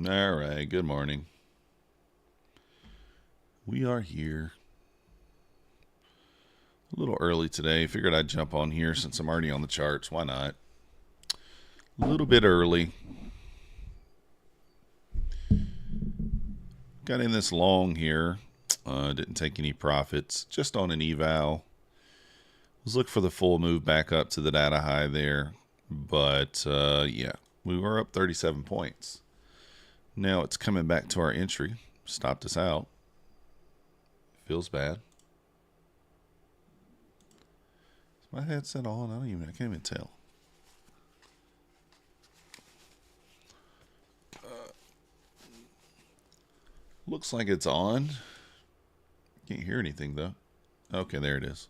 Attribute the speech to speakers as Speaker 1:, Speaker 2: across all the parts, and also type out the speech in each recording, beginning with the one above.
Speaker 1: All right, good morning. We are here. A little early today. Figured I'd jump on here since I'm already on the charts. Why not? A little bit early. Got in this long here. Didn't take any profits. Just on an eval. Was looking for the full move back up to the data high there. But, yeah, we were up 37 points. Now it's coming back to our entry. Stopped us out. Feels bad. Is my headset on? I can't even tell. Looks like it's on. Can't hear anything though. Okay, there it is.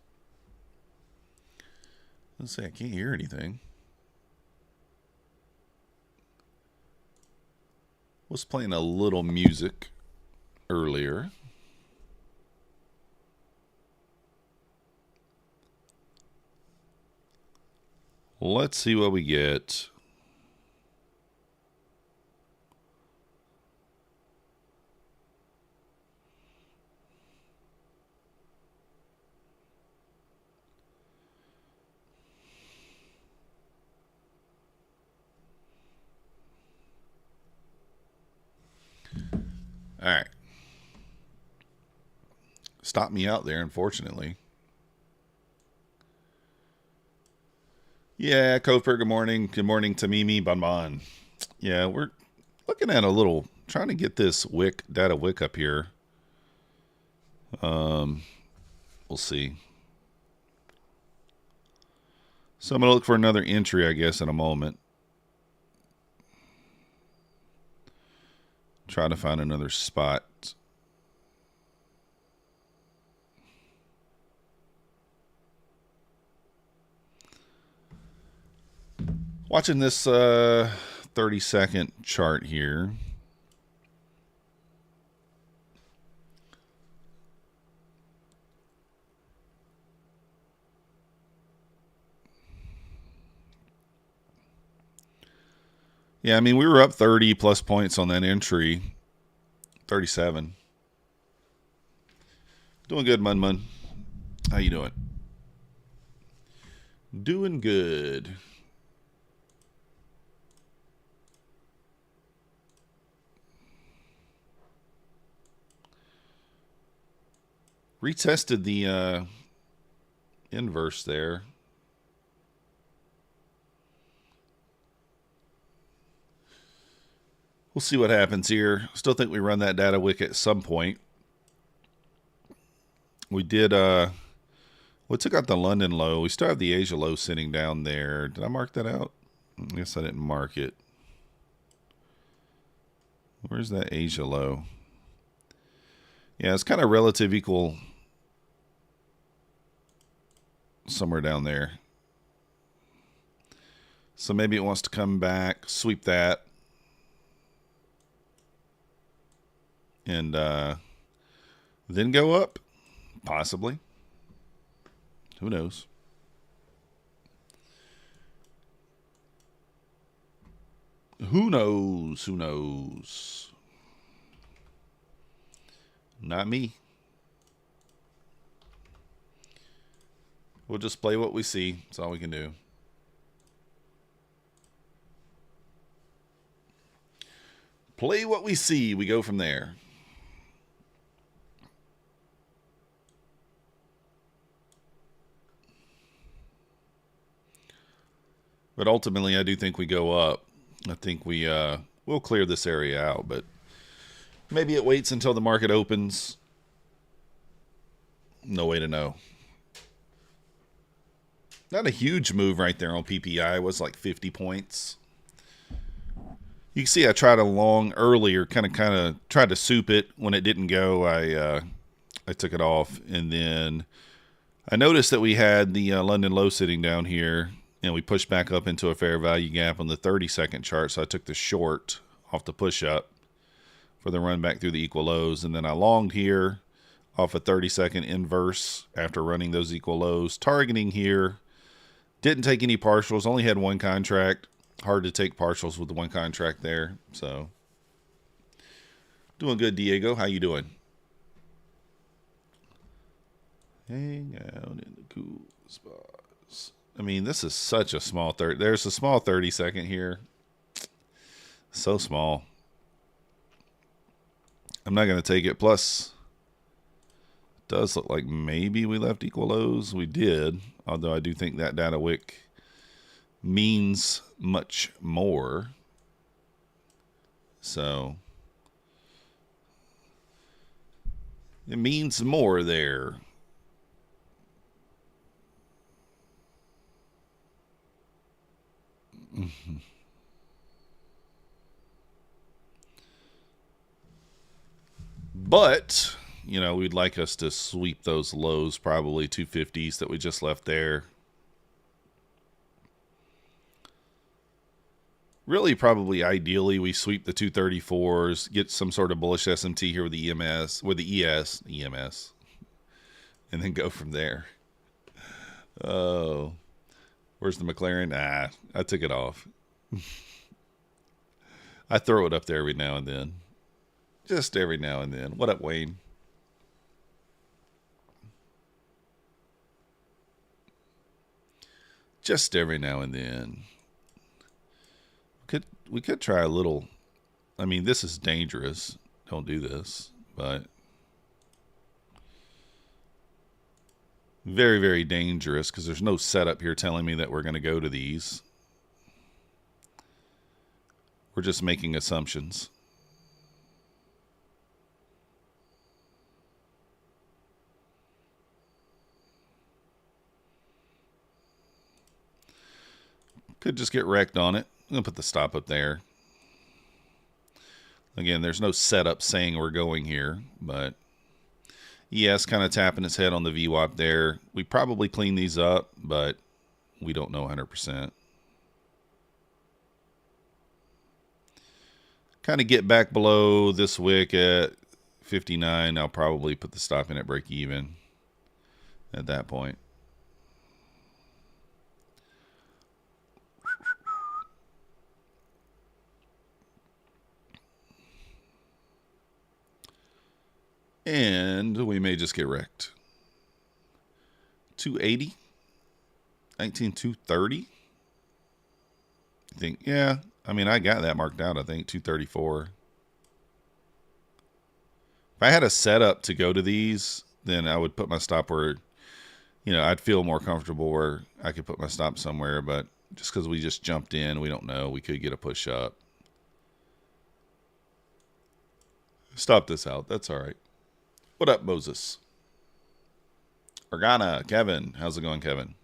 Speaker 1: Let's say I can't hear anything. Was playing a little music earlier. Let's see what we get. All right. Stopped me out there, unfortunately. Yeah, Koper, good morning. Good morning, Tamimi, Bonbon. Yeah, we're looking at trying to get this data wick up here. We'll see. So I'm going to look for another entry, I guess, in a moment. Try to find another spot. Watching this 30-second chart here. Yeah, I mean, we were up 30 plus points on that entry. 37. Doing good, Mun. How you doing? Doing good. Retested the inverse there. We'll see what happens here. Still think we run that data wick at some point. We did, we took out the London low. We still have the Asia low sitting down there. Did I mark that out? I guess I didn't mark it. Where's that Asia low? Yeah, it's kind of relative equal somewhere down there. So maybe it wants to come back, sweep that. And then go up, possibly. Who knows? Who knows? Who knows? Not me. We'll just play what we see. That's all we can do. Play what we see. We go from there. But ultimately, I do think we go up. I think we'll clear this area out, but maybe it waits until the market opens. No way to know. Not a huge move right there on PPI. It was like 50 points. You can see I tried a long earlier, kind of tried to soup it. When it didn't go, I took it off, and then I noticed that we had the London low sitting down here. And we pushed back up into a fair value gap on the 30-second chart. So I took the short off the push up for the run back through the equal lows. And then I longed here off a 30-second inverse after running those equal lows. Targeting here. Didn't take any partials. Only had one contract. Hard to take partials with the one contract there. So Doing good, Diego. How you doing? Hang out in the cool spots. I mean, this is such a small 30. There's a small 30-second here. So small. I'm not going to take it. Plus, it does look like maybe we left equal lows. We did, although I do think that data wick means much more. So it means more there. But, you know, we'd like us to sweep those lows, probably 250s that we just left there. Really, probably ideally, we sweep the 234s, get some sort of bullish SMT here with the EMS, with the EMS, and then go from there. Oh, where's the McLaren? Ah, I took it off. I throw it up there every now and then. Just every now and then. What up, Wayne? Just every now and then. We could try a little. I mean, this is dangerous. Don't do this, but very, very dangerous because there's no setup here telling me that we're going to go to these. We're just making assumptions. Could just get wrecked on it. I'm going to put the stop up there. Again, there's no setup saying we're going here, but ES kind of tapping its head on the VWAP there. We probably clean these up, but we don't know 100%. Kind of get back below this wick at 59. I'll probably put the stop in at break even at that point. And we may just get wrecked. 280? 19230? I think, yeah. I mean, I got that marked out, I think, 234. If I had a setup to go to these, then I would put my stop where, you know, I'd feel more comfortable where I could put my stop somewhere. But just because we just jumped in, we don't know. We could get a push up. Stop this out. That's all right. What up, Moses? Organa, Kevin. How's it going, Kevin?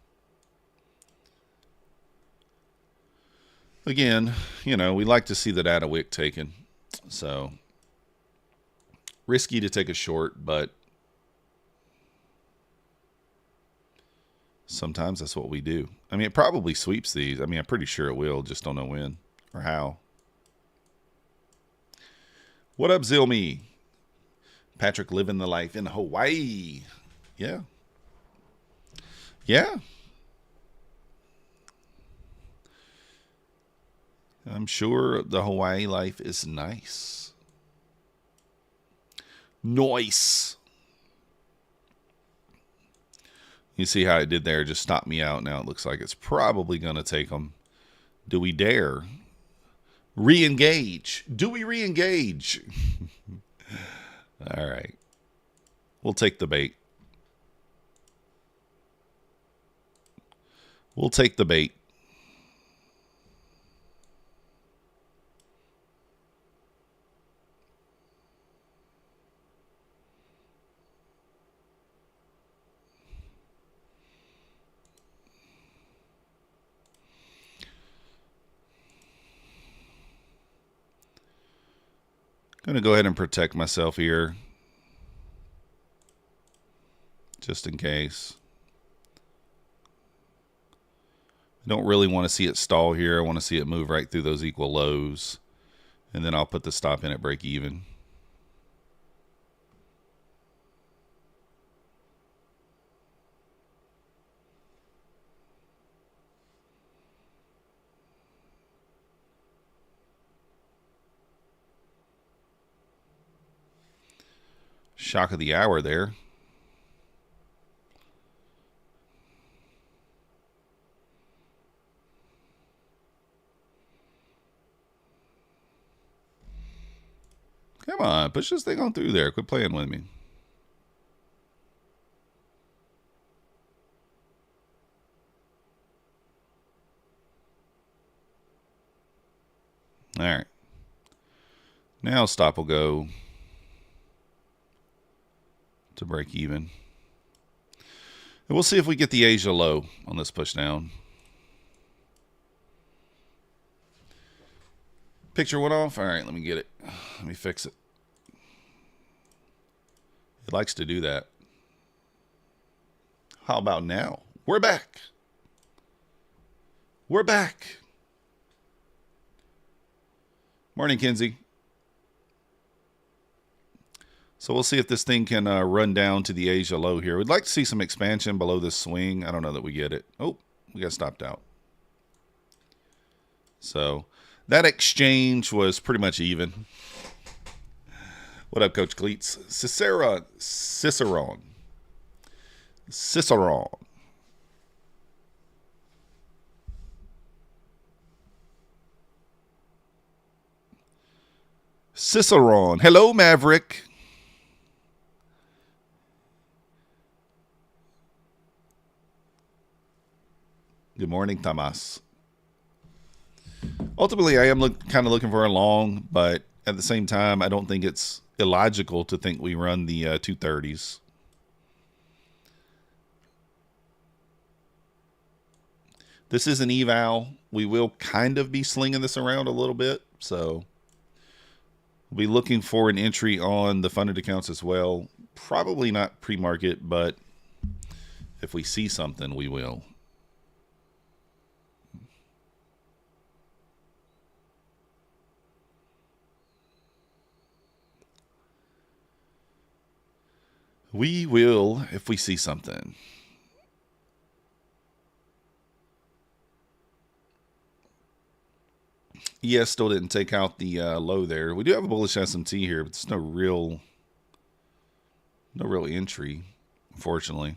Speaker 1: Again, you know, we like to see the data wick taken. So, risky to take a short, but sometimes that's what we do. I mean, it probably sweeps these. I mean, I'm pretty sure it will. Just don't know when or how. What up, Zilmi? Patrick living the life in Hawaii. Yeah. Yeah. I'm sure the Hawaii life is nice. Nice. You see how I did there? Just stopped me out. Now it looks like it's probably going to take them. Do we dare? Re-engage. Do we re-engage? All right. We'll take the bait. We'll take the bait. I'm going to go ahead and protect myself here. Just in case. I don't really want to see it stall here. I want to see it move right through those equal lows. And then I'll put the stop in at break even. Shock of the hour there. Come on, push this thing on through there. Quit playing with me. All right. Now stop will go to break even. And we'll see if we get the Asia low on this push down. Picture went off. All right, let me get it. Let me fix it. It likes to do that. How about now? We're back. We're back. Morning, Kinsey. So we'll see if this thing can run down to the Asia low here. We'd like to see some expansion below this swing. I don't know that we get it. Oh, we got stopped out. So that exchange was pretty much even. What up, Coach Cleats? Cicerone. Cicerone. Hello, Maverick. Good morning, Tomas. Ultimately, I am kind of looking for a long, but at the same time, I don't think it's illogical to think we run the 230s. This is an eval. We will kind of be slinging this around a little bit, so we'll be looking for an entry on the funded accounts as well. Probably not pre-market, but if we see something, we will. We will if we see something. ES still didn't take out the low there. We do have a bullish SMT here, but there's no real entry, unfortunately.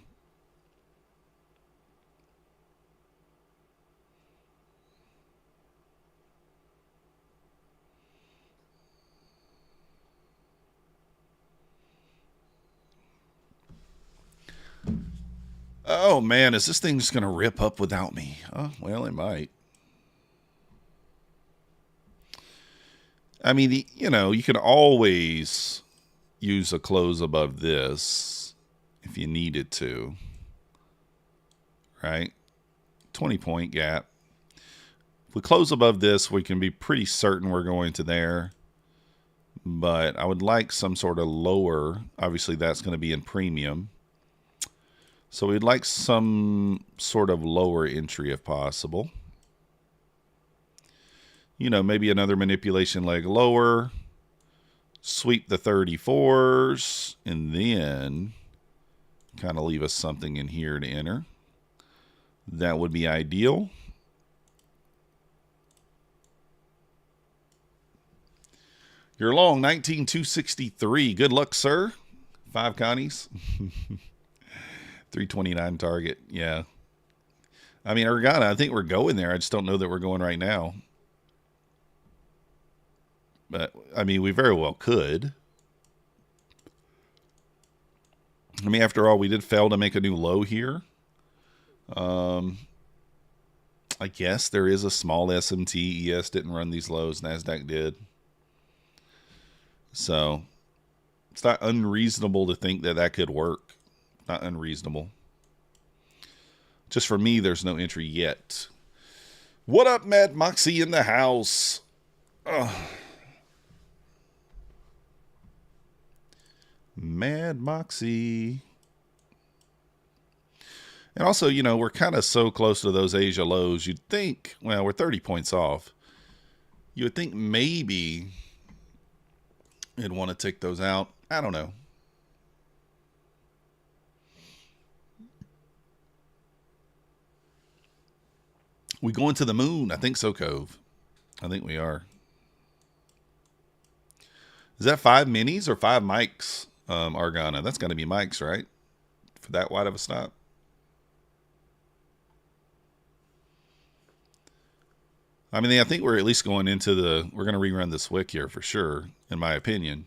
Speaker 1: Oh, man, is this thing just going to rip up without me? Oh, well, it might. I mean, you can always use a close above this if you needed to, right? 20-point gap. If we close above this, we can be pretty certain we're going to there. But I would like some sort of lower. Obviously, that's going to be in premium. So we'd like some sort of lower entry if possible. Maybe another manipulation leg lower. Sweep the 34s. And then kind of leave us something in here to enter. That would be ideal. You're long, 19,263. Good luck, sir. 5 Connies. 329 target. Yeah. I mean, Organa, I think we're going there. I just don't know that we're going right now. But, I mean, we very well could. I mean, after all, we did fail to make a new low here. I guess there is a small SMT. ES didn't run these lows. Nasdaq did. So, it's not unreasonable to think that that could work. Not unreasonable. Just for me, there's no entry yet. What up, Mad Moxie in the house? Ugh. Mad Moxie. And also, we're kind of so close to those Asia lows. You'd think, well, we're 30 points off. You would think maybe it'd want to take those out. I don't know. We going to the moon? I think so, Cove. I think we are. Is that 5 minis or 5 mics? Argana. That's going to be Mike's, right? For that wide of a stop. I mean, I think we're at least going into we're going to rerun this wick here for sure, in my opinion.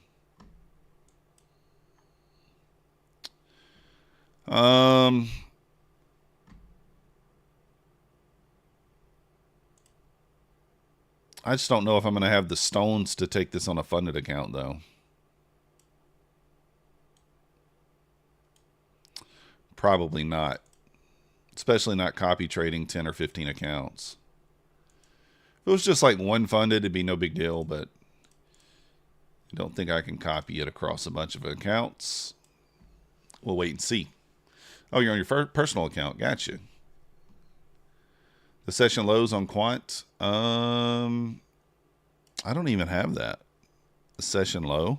Speaker 1: I just don't know if I'm going to have the stones to take this on a funded account, though. Probably not. Especially not copy trading 10 or 15 accounts. If it was just like one funded, it'd be no big deal, but I don't think I can copy it across a bunch of accounts. We'll wait and see. Oh, you're on your personal account. Gotcha. The session lows on Quant. I don't even have that. The session low.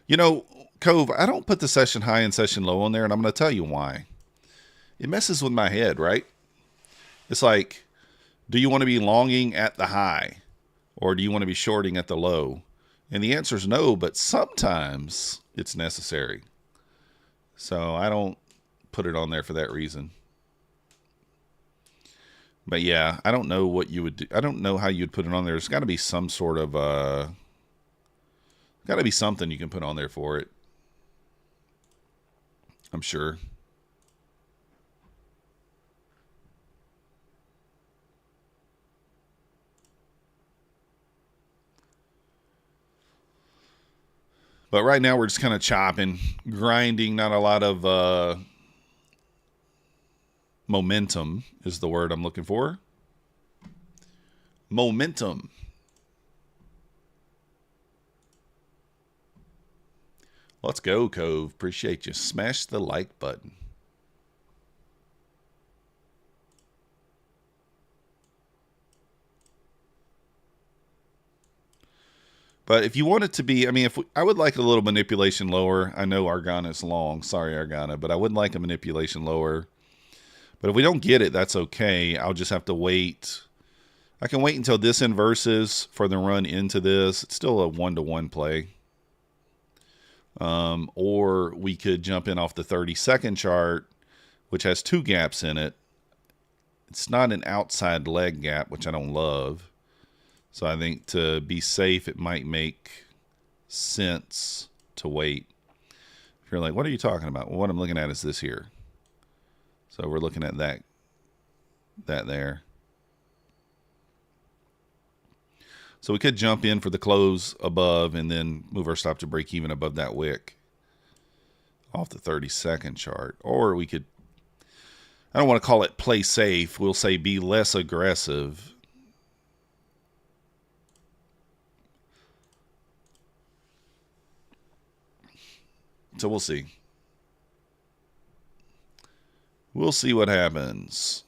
Speaker 1: You know, Cove, I don't put the session high and session low on there, and I'm going to tell you why. It messes with my head, right? It's like, do you want to be longing at the high, or do you want to be shorting at the low? And the answer is no, but sometimes it's necessary. So I don't put it on there for that reason. But yeah, I don't know what you would do. I don't know how you'd put it on there. There's got to be some sort of, got to be something you can put on there for it. I'm sure. But right now we're just kind of chopping, grinding, not a lot of momentum is the word I'm looking for. Momentum. Let's go, Cove. Appreciate you. Smash the like button. But if you want it to be, I mean, I would like a little manipulation lower. I know Argana is long. Sorry, Argana. But I would like a manipulation lower. But if we don't get it, that's okay. I'll just have to wait. I can wait until this inverses for the run into this. It's still a 1-to-1 play. Or we could jump in off the 30-second chart, which has 2 gaps in it. It's not an outside leg gap, which I don't love. So I think to be safe, it might make sense to wait. If you're like, what are you talking about? Well, what I'm looking at is this here. So we're looking at that there. So we could jump in for the close above and then move our stop to break even above that wick off the 30-second chart. Or we could, I don't want to call it play safe. We'll say be less aggressive. So we'll see. We'll see what happens.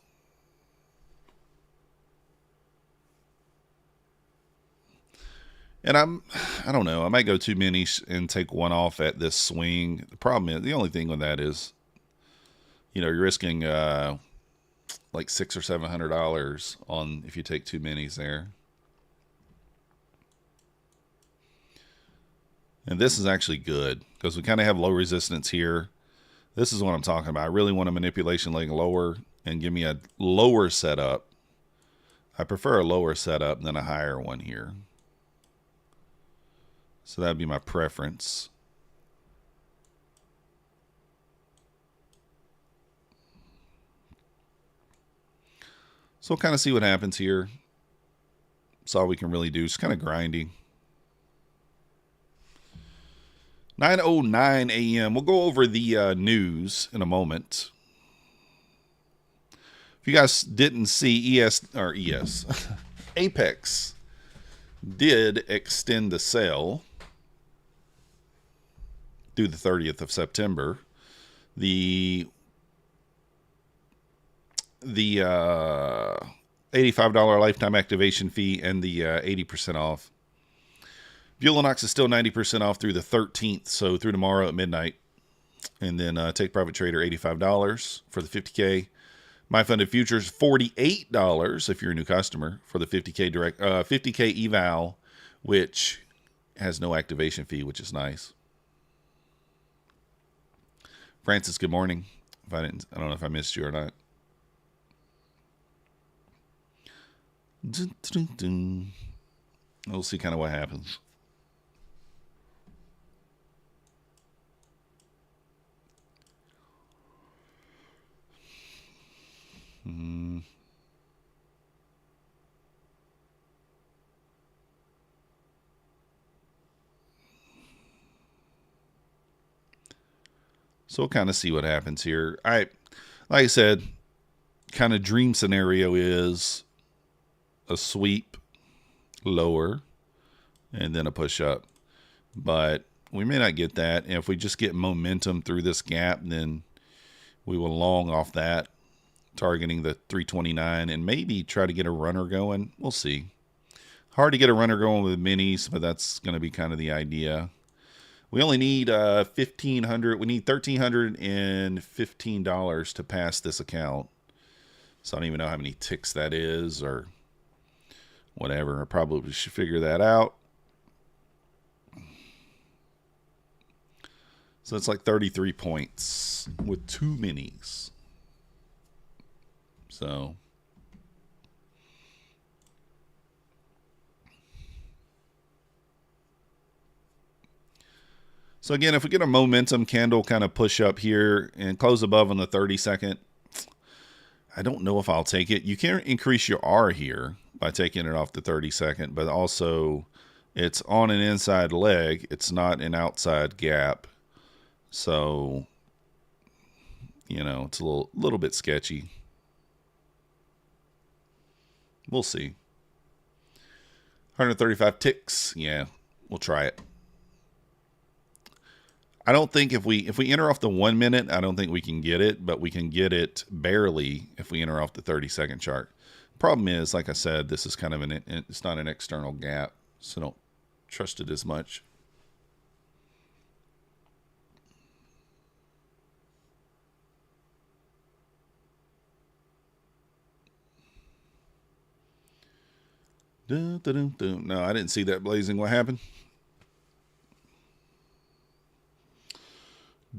Speaker 1: And I don't know. I might go too many and take one off at this swing. The problem is, the only thing with that is, you know, you're risking like $600 or $700 on if you take too many there. And this is actually good because we kind of have low resistance here. This is what I'm talking about. I really want a manipulation leg lower and give me a lower setup. I prefer a lower setup than a higher one here. So that would be my preference. So we'll kind of see what happens here. That's all we can really do. Just kind of grinding. 9:09 a.m. We'll go over the news in a moment. If you guys didn't see APEX did extend the sale through the 30th of September. The $85 lifetime activation fee and the 80% off. Bulenox is still 90% off through the 13th, so through tomorrow at midnight. And then Take Private Trader, $85 for the 50K. My Funded Futures, $48 if you're a new customer for the 50K direct 50K eval, which has no activation fee, which is nice. Francis, good morning. I don't know if I missed you or not. Dun, dun, dun. We'll see kind of what happens. So we'll kind of see what happens here. Like I said, kind of dream scenario is a sweep lower and then a push up. But we may not get that. And if we just get momentum through this gap, then we will long off that, targeting the 329 and maybe try to get a runner going. We'll see. Hard to get a runner going with minis, but that's going to be kind of the idea. We only need $1,500. We need $1,315 to pass this account. So I don't even know how many ticks that is or whatever. I probably should figure that out. So it's like 33 points with 2 minis. So again, if we get a momentum candle kind of push up here and close above on the 30-second, I don't know if I'll take it. You can increase your R here by taking it off the 30-second, but also it's on an inside leg. It's not an outside gap. So, you know, it's a little bit sketchy. We'll see. 135 ticks. Yeah, we'll try it. I don't think if we enter off the 1 minute, I don't think we can get it, but we can get it barely if we enter off the 30-second chart. Problem is, like I said, this is kind of it's not an external gap, so don't trust it as much. Dun, dun, dun, dun. No, I didn't see that blazing. What happened?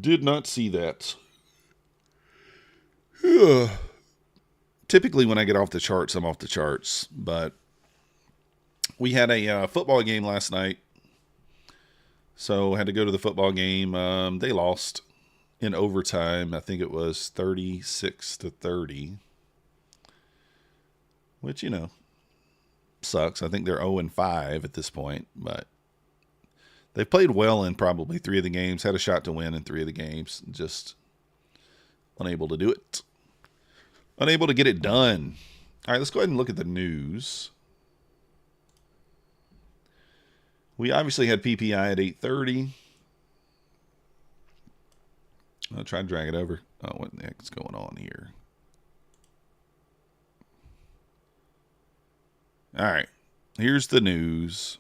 Speaker 1: Did not see that. Typically, when I get off the charts, I'm off the charts. But we had a football game last night, so had to go to the football game. They lost in overtime. I think it was 36-30, which, you know, sucks. I think they're 0-5 at this point, but they've played well in probably 3 of the games, had a shot to win in 3 of the games, just unable to do it. Unable to get it done. All right, let's go ahead and look at the news. We obviously had PPI at 8:30. I'll try to drag it over. Oh, what the heck is going on here? All right, here's the news.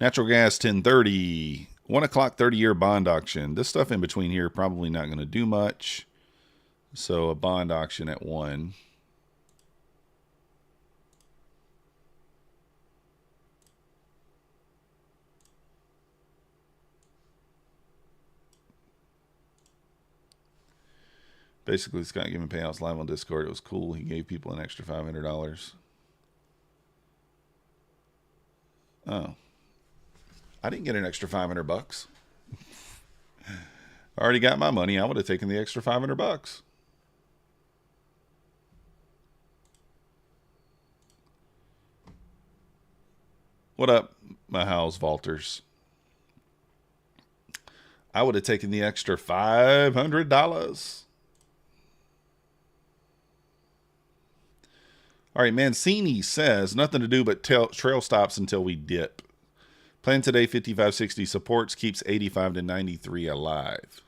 Speaker 1: Natural gas 10:30. 1 o'clock 30-year bond auction. This stuff in between here probably not going to do much. So a bond auction at 1. Basically, Scott giving payouts live on Discord. It was cool. He gave people an extra $500. Oh. I didn't get an extra $500. I already got my money. I would have taken the extra $500. What up, my house Valters? I would have taken the extra $500. All right, Mancini says nothing to do but trail stops until we dip. Plan today 55.60 supports, keeps 85 to 93 alive.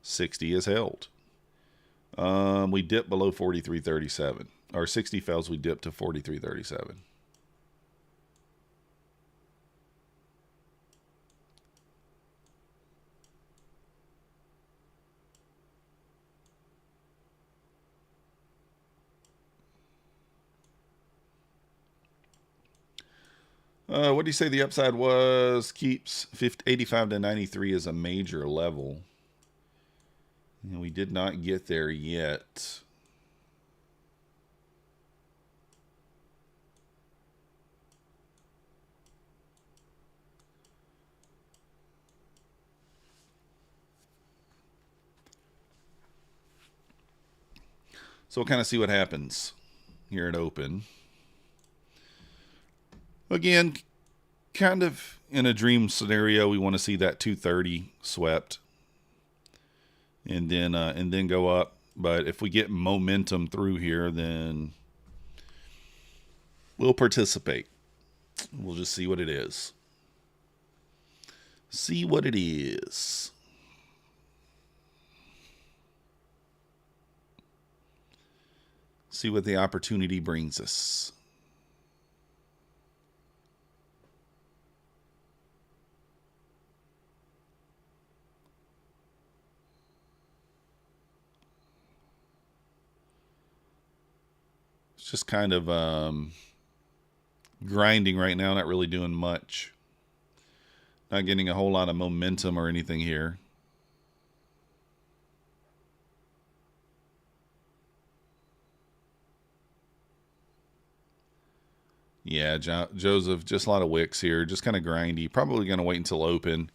Speaker 1: 60 is held. We dip below 43.37. Or 60 fails, we dip to 43.37. What do you say the upside was? Keeps 85 to 93 as a major level. And we did not get there yet. So we'll kind of see what happens here at open. Again, kind of in a dream scenario, we want to see that 230 swept and then go up. But if we get momentum through here, then we'll participate. We'll just see what it is. See what it is. See what the opportunity brings us. It's just kind of grinding right now, not really doing much. Not getting a whole lot of momentum or anything here. Yeah, Joseph, just a lot of wicks here. Just kind of grindy. Probably going to wait until open.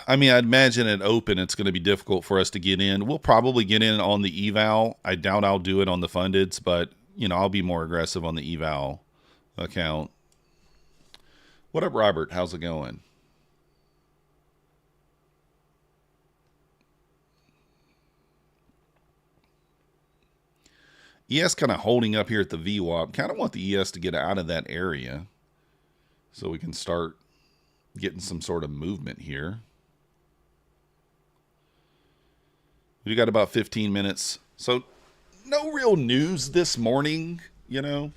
Speaker 1: I mean, I'd imagine at open it's going to be difficult for us to get in. We'll probably get in on the eval. I doubt I'll do it on the fundeds, but, you know, I'll be more aggressive on the eval account. What up, Robert? How's it going? ES kind of holding up here at the VWAP. Kind of want the ES to get out of that area so we can start getting some sort of movement here. We got about 15 minutes. So no real news this morning, you know.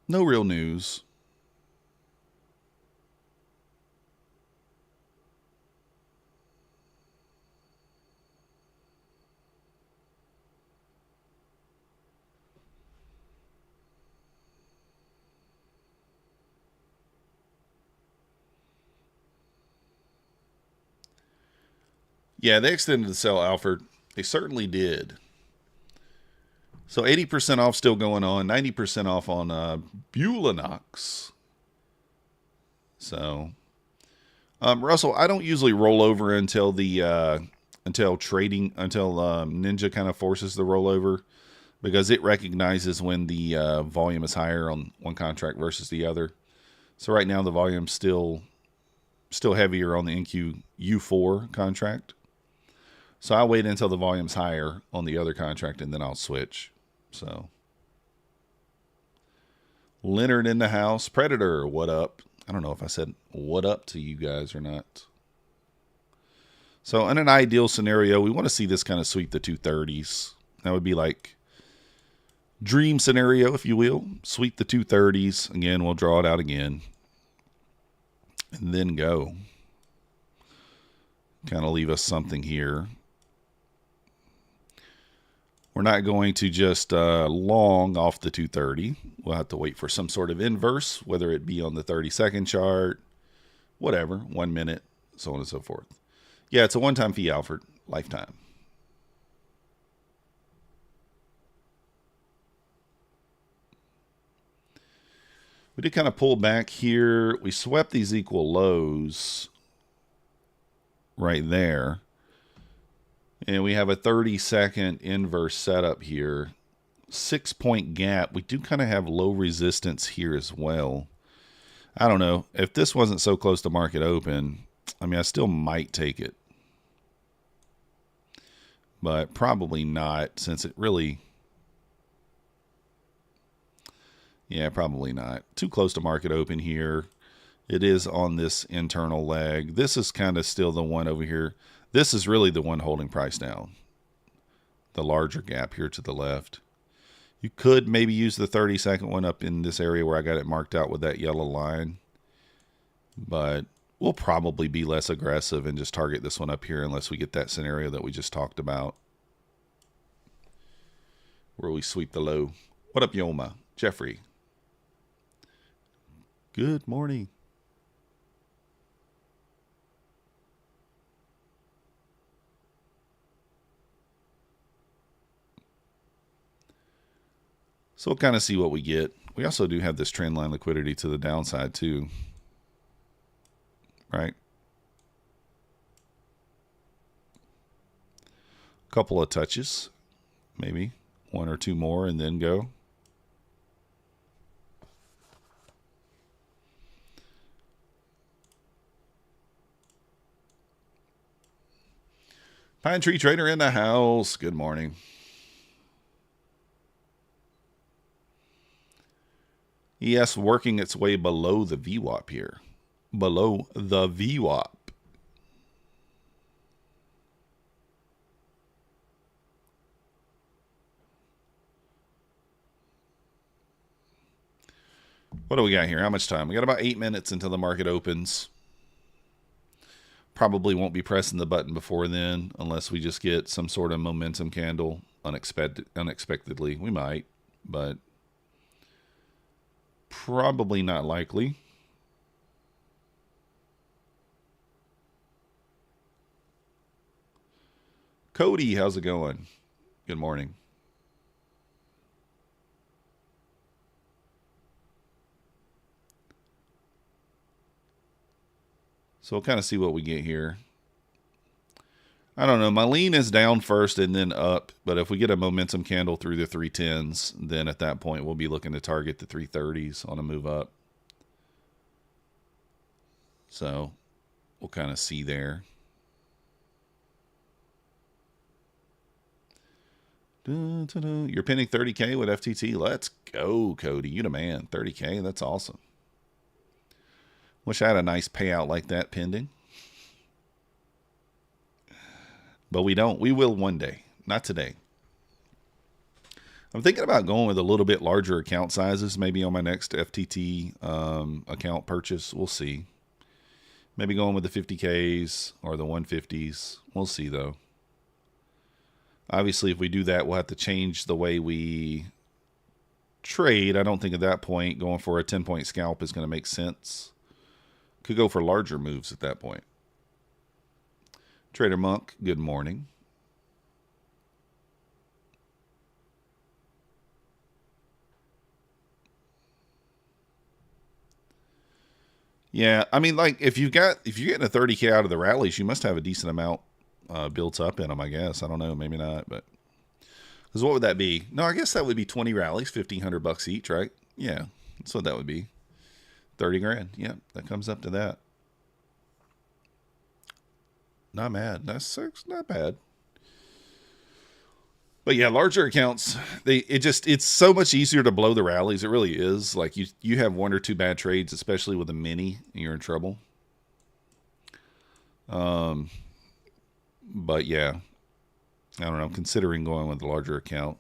Speaker 1: No real news. Yeah, they extended the sell, Alfred. They certainly did. So 80% off still going on. 90% off on Bulenox. So, Russell, I don't usually roll over until the until Ninja kind of forces the rollover because it recognizes when the volume is higher on one contract versus the other. So right now the volume's still heavier on the NQ U4 contract. So I'll wait until the volume's higher on the other contract and then I'll switch. So Leonard in the house. Predator, what up? I don't know if I said what up to you guys or not. So in an ideal scenario, we want to see this kind of sweep the 230s. That would be like dream scenario, if you will. Sweep the 230s. Again, we'll draw it out again. And then go. Kind of leave us something here. We're not going to just long off the 230. We'll have to wait for some sort of inverse, whether it be on the 30-second chart, whatever, 1 minute, so on and so forth. Yeah, it's a one-time fee, Alfred, lifetime. We did kind of pull back here. We swept these equal lows right there. And we have a 30-second inverse setup here. 6-point gap. We do kind of have low resistance here as well. I don't know. If this wasn't so close to market open, I mean, I still might take it. But probably not, since it really... Yeah, probably not. Too close to market open here. It is on this internal leg. This is kind of still the one over here. This is really the one holding price down. The larger gap here to the left. You could maybe use the 30-second one up in this area where I got it marked out with that yellow line. But We'll probably be less aggressive and just target this one up here unless we get that scenario that we just talked about, where we sweep the low. What up, Yoma? Jeffrey. Good morning. So we'll kind of see what we get. We also do have this trend line liquidity to the downside too, right? Couple of touches, maybe one or two more, and then go. Pine Tree Trader in the house. Good morning. ES working its way below the VWAP here. Below the VWAP. What do we got here? How much time? We got about 8 minutes until the market opens. Probably won't be pressing the button before then unless we just get some sort of momentum candle unexpectedly. We might, but probably not likely. Cody, how's it going? Good morning. So we'll kind of see what we get here. I don't know. My lean is down first and then up. But if we get a momentum candle through the 310s, then at that point we'll be looking to target the 330s on a move up. So we'll kind of see there. You're pinning 30K with FTT. Let's go, Cody. You the man. 30K. That's awesome. Wish I had a nice payout like that pending. But we don't. We will one day. Not today. I'm thinking about going with a little bit larger account sizes, maybe on my next FTT account purchase. We'll see. Maybe going with the 50Ks or the 150s. We'll see, though. Obviously, if we do that, we'll have to change the way we trade. I don't think at that point going for a 10-point scalp is going to make sense. Could go for larger moves at that point. Trader Monk, good morning. Yeah, I mean, like if you're getting a 30K out of the rallies, you must have a decent amount built up in them, I guess. I don't know, maybe not, but because what would that be? No, I guess that would be 20 rallies, $1,500 each, right? Yeah, that's what that would be. 30 grand. Yeah, that comes up to that. Not mad. That's not bad. But yeah, larger accounts, it's so much easier to blow the rallies. It really is. Like you have one or two bad trades, especially with a mini, and you're in trouble. But yeah, I don't know. I'm considering going with the larger account.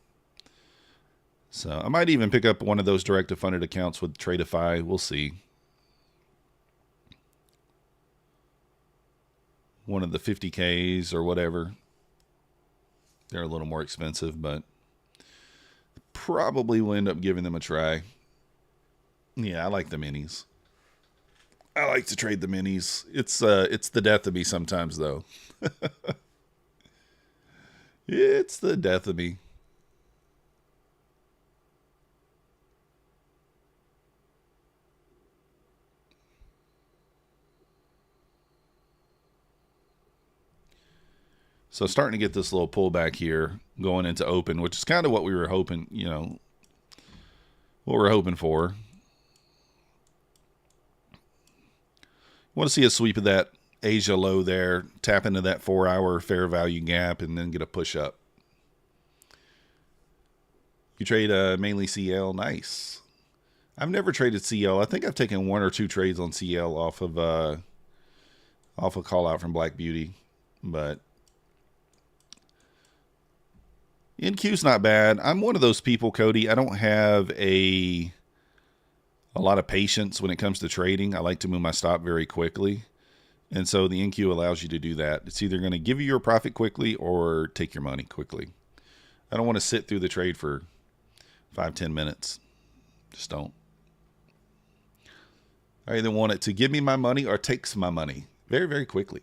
Speaker 1: So I might even pick up one of those direct-to-funded accounts with Tradeify. We'll see. One of the 50Ks or whatever. They're a little more expensive, but probably will end up giving them a try. Yeah, I like the minis. I like to trade the minis. It's the death of me sometimes, though. It's the death of me. So starting to get this little pullback here going into open, which is kind of what we were hoping, what we're hoping for. Want to see a sweep of that Asia low there, tap into that 4-hour fair value gap, and then get a push up. You trade mainly CL, nice. I've never traded CL. I think I've taken one or two trades on CL off of a call out from Black Beauty, but NQ's not bad. I'm one of those people, Cody. I don't have a lot of patience when it comes to trading. I like to move my stop very quickly. And so the NQ allows you to do that. It's either going to give you your profit quickly or take your money quickly. I don't want to sit through the trade for 5-10 minutes. Just don't. I either want it to give me my money or takes my money very, very quickly.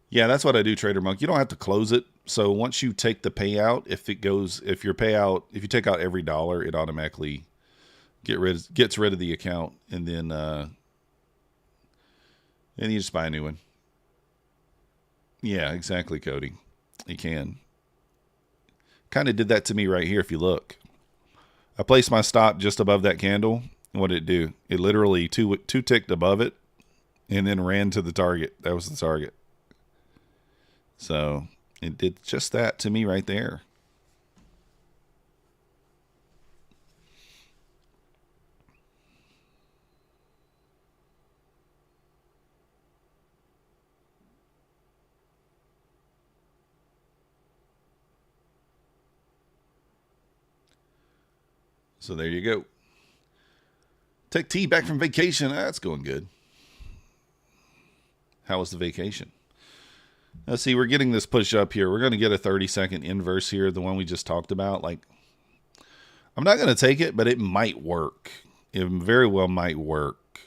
Speaker 1: Yeah, that's what I do, Trader Monk. You don't have to close it. So once you take the payout, if you take out every dollar, it automatically gets rid of the account, and then you just buy a new one. Yeah, exactly, Cody. You can. Kind of did that to me right here if you look. I placed my stop just above that candle, and what did it do? It literally two ticked above it and then ran to the target. That was the target. So it did just that to me right there. So there you go. Take T back from vacation. That's going good. How was the vacation? Let's see. We're getting this push up here. We're going to get a 30-second inverse here, the one we just talked about. Like, I'm not going to take it, but it might work. It very well might work,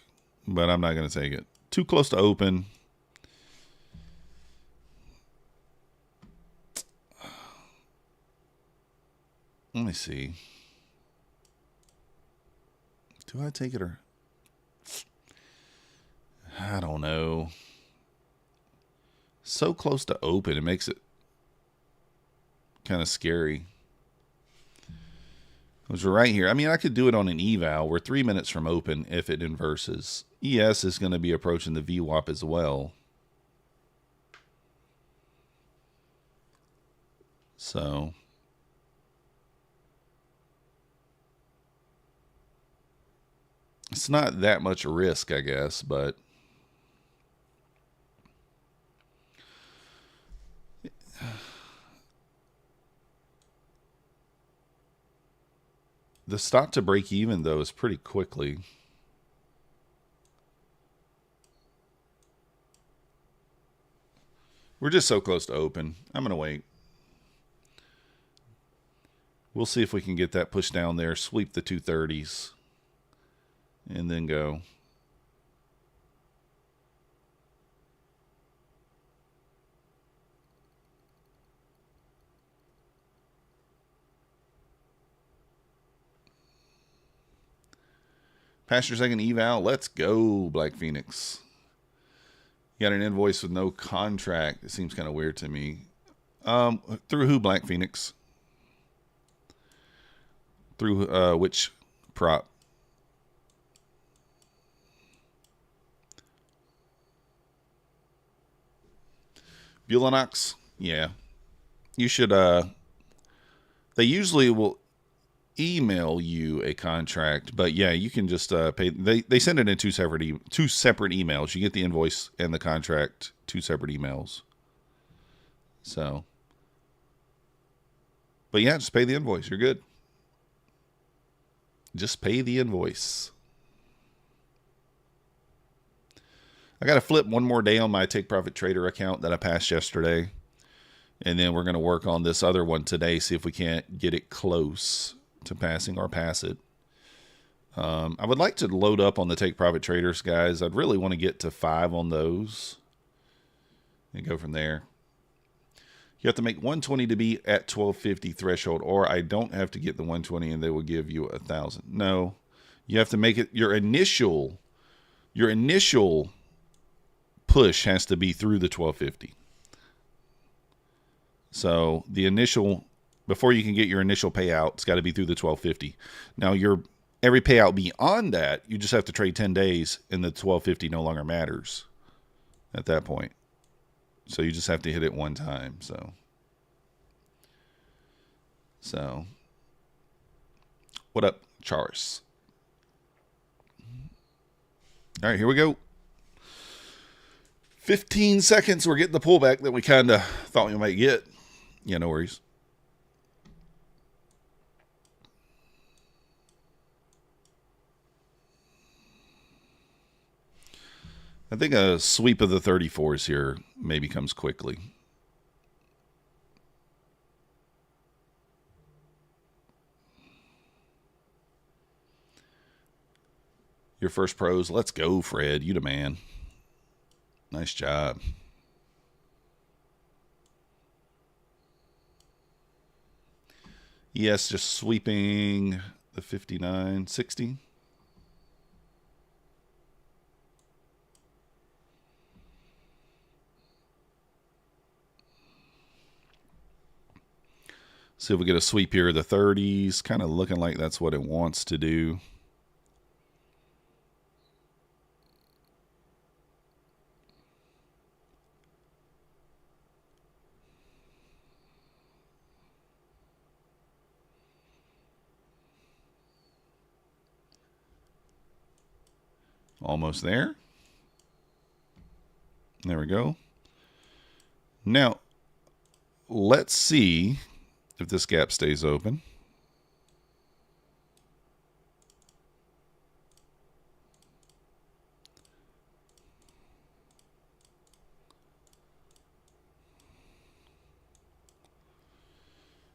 Speaker 1: but I'm not going to take it. Too close to open. Let me see. Do I take it or... I don't know. So close to open, it makes it kind of scary. Because we're right here. I mean, I could do it on an eval. We're 3 minutes from open if it inverses. ES is going to be approaching the VWAP as well. So... it's not that much risk, I guess, but the stop to break even, though, is pretty quickly. We're just so close to open. I'm going to wait. We'll see if we can get that push down there, sweep the 230s, and then go. Past your second eval. Let's go, Black Phoenix. You got an invoice with no contract. It seems kind of weird to me. Through who, Black Phoenix? Through which prop? Bulenox? Yeah. You should, they usually will email you a contract, but yeah, you can just pay. They send it in two separate emails. You get the invoice and the contract, 2 separate emails. So, but yeah, just pay the invoice. You're good. Just pay the invoice. I got to flip one more day on my Take Profit Trader account that I passed yesterday. And then we're going to work on this other one today, see if we can't get it close to passing or pass it. I would like to load up on the Take Profit Traders, guys. I'd really want to get to 5 on those and go from there. You have to make 120 to be at 1250 threshold, or I don't have to get the 120 and they will give you 1,000. No, you have to make it your initial push has to be through the 1250. So the initial, before you can get your initial payout, it's got to be through the 1250. Now every payout beyond that, you just have to trade 10 days and the 1250 no longer matters at that point. So you just have to hit it one time. So what up, Charis? All right, here we go. 15 seconds. We're getting the pullback that we kind of thought we might get. Yeah, no worries. I think a sweep of the 34s here maybe comes quickly. Your first pros. Let's go, Fred. You the man. Nice job. Yes, just sweeping the 59.60. See if we get a sweep here of the 30s. Kind of looking like that's what it wants to do. Almost there. There we go. Now, let's see if this gap stays open.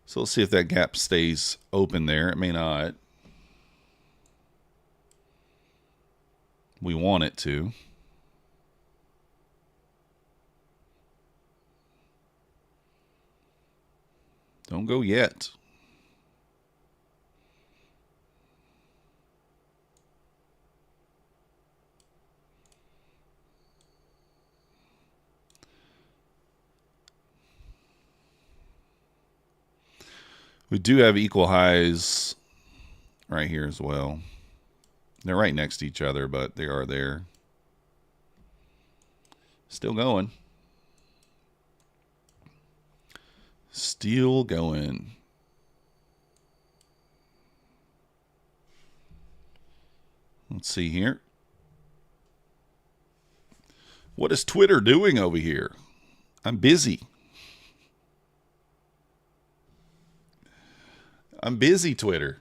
Speaker 1: So let's see if that gap stays open there. It may not. We want it to. Don't go yet. We do have equal highs right here as well. They're right next to each other, but they are there. Still going. Still going. Let's see here. What is Twitter doing over here? I'm busy. I'm busy, Twitter.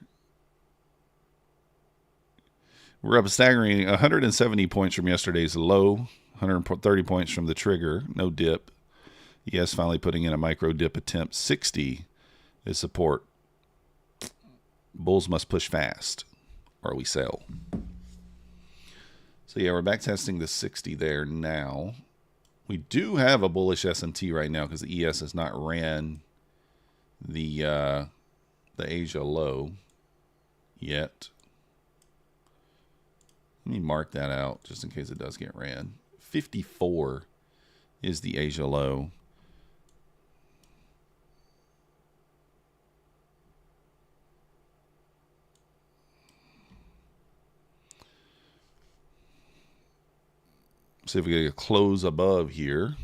Speaker 1: We're up a staggering 170 points from yesterday's low, 130 points from the trigger, no dip. Yes, finally putting in a micro dip attempt. 60 is support. Bulls must push fast or we sell. So yeah, we're back testing the 60 there now. We do have a bullish S&T right now because the ES has not ran the Asia low yet. Let me mark that out just in case it does get ran. 54 is the Asia low. See if we get a close above here.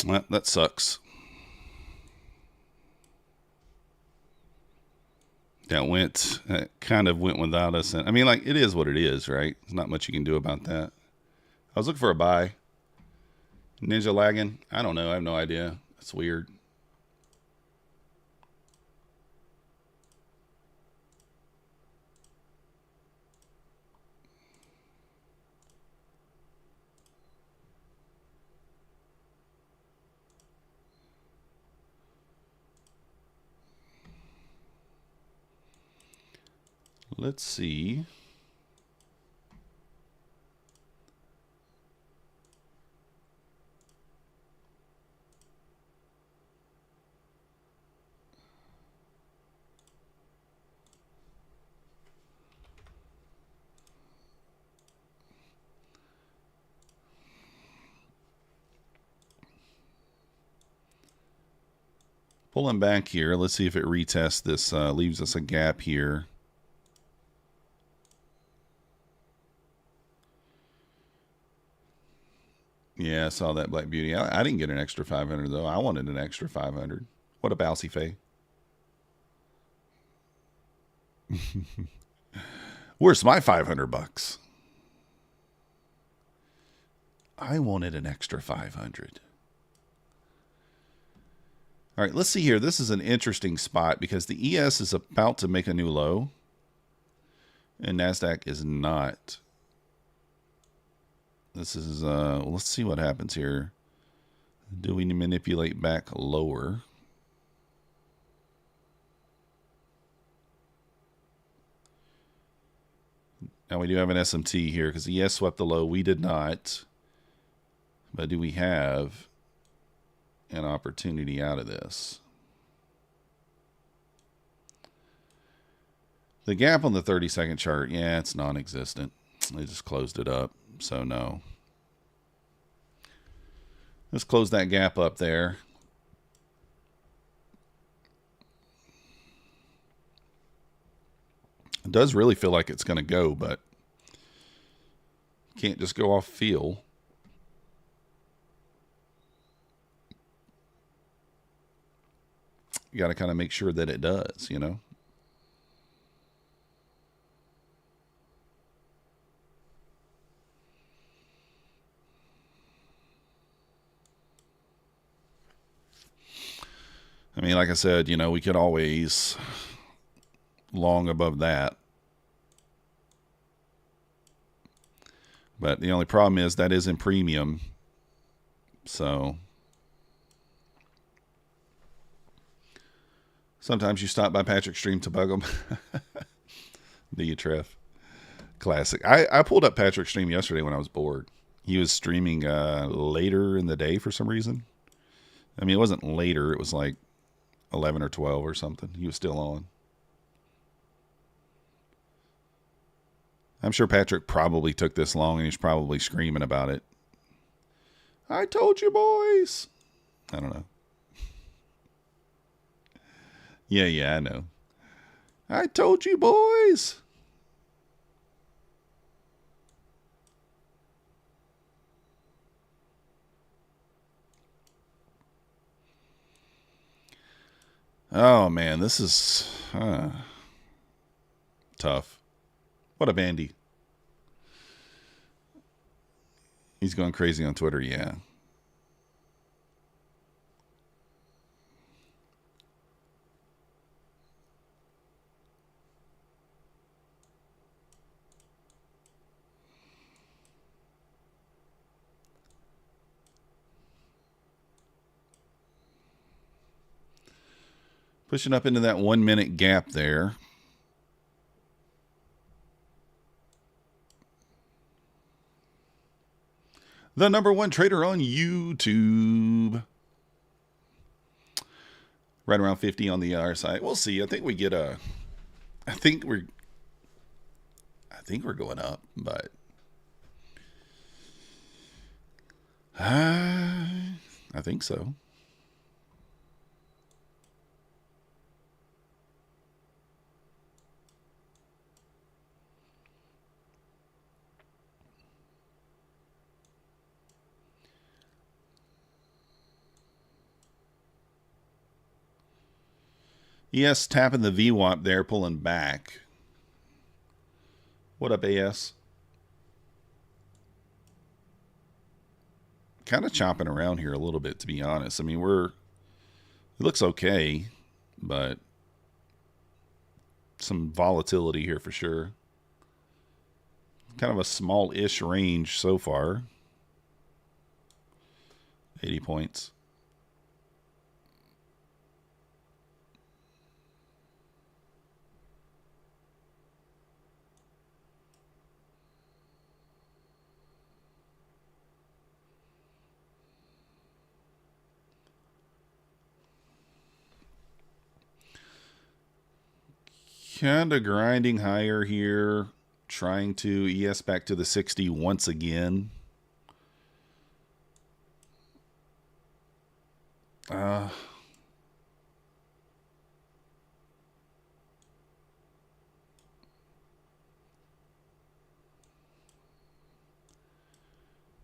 Speaker 1: Well, that sucks. That kind of went without us. And I mean, like, it is what it is, right? There's not much you can do about that. I was looking for a buy. Ninja lagging? I don't know. I have no idea. It's weird. Let's see. Pulling back here. Let's see if it retests this, leaves us a gap here. Yeah, I saw that Black Beauty. I didn't get an extra 500 though. I wanted an extra 500. What a bouncy Faye. Where's my 500 bucks? I wanted an extra 500. All right, let's see here. This is an interesting spot because the ES is about to make a new low and Nasdaq is not. This is let's see what happens here. Do we manipulate back lower? Now we do have an SMT here because the ES swept the low. We did not. But do we have an opportunity out of this? The gap on the 30-second chart, yeah, it's non-existent. They just closed it up, so no. Let's close that gap up there. It does really feel like it's going to go, but can't just go off feel. You got to kind of make sure that it does, you know? I mean, like I said, you know, we could always long above that. But the only problem is that is in premium. So sometimes you stop by Patrick's stream to bug him. Do you, Trev? Classic. I pulled up Patrick's stream yesterday when I was bored. He was streaming later in the day for some reason. I mean, it wasn't later. It was like 11 or 12 or something. He was still on. I'm sure Patrick probably took this long and he's probably screaming about it. I told you, boys. I don't know. Yeah, I know. I told you, boys. Oh, man, this is tough. What a bandy. He's going crazy on Twitter, yeah. Pushing up into that 1 minute gap there. The #1 trader on YouTube. Right around 50 on the RSI. We'll see. I think we get a. I think we're going up, but I think so. Yes, tapping the VWAP there, pulling back. What up, AS? Kind of chopping around here a little bit, to be honest. I mean, it looks okay, but some volatility here for sure. Kind of a small-ish range so far. 80 points. Kind of grinding higher here. Trying to ES back to the 60 once again.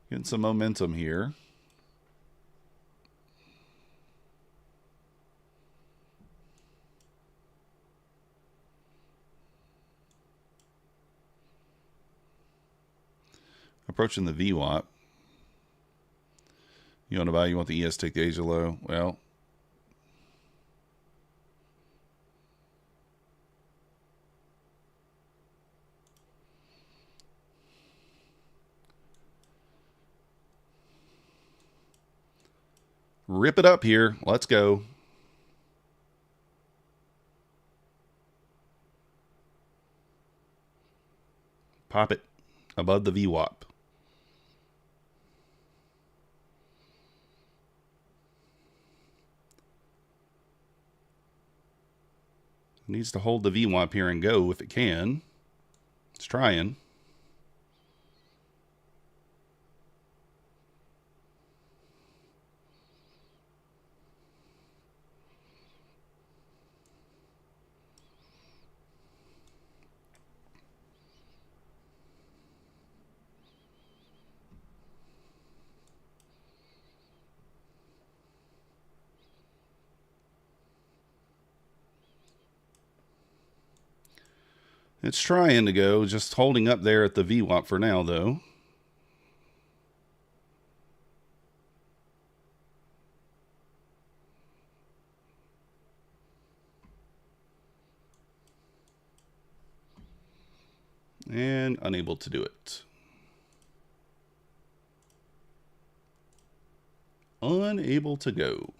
Speaker 1: Getting some momentum here. Approaching the VWAP. You want to buy? You want the ES take the Asia low? Well, rip it up here. Let's go. Pop it above the VWAP. Needs to hold the VWAP here and go if it can. It's trying. It's trying to go, just holding up there at the VWAP for now, though. And unable to do it. Unable to go.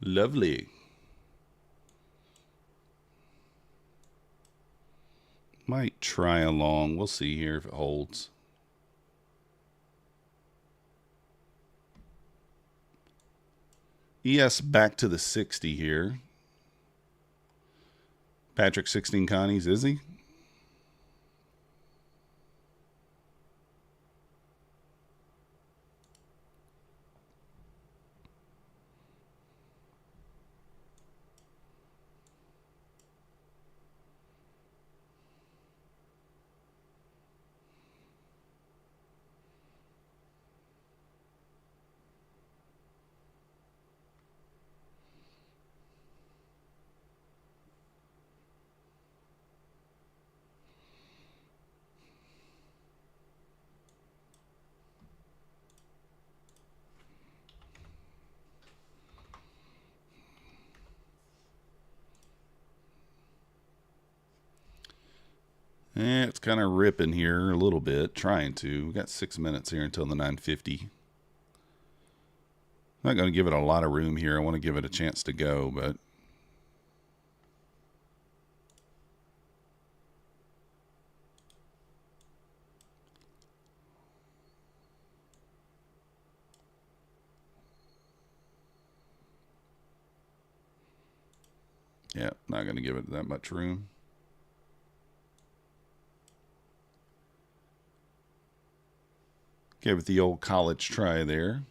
Speaker 1: Lovely. Might try a long. We'll see here if it holds. ES back to the 60 here. Patrick 16 Connies, is he? It's kind of ripping here a little bit, trying to. We got 6 minutes here until the 950. I'm not going to give it a lot of room here. I want to give it a chance to go, but yeah, not going to give it that much room. Gave it the old college try there.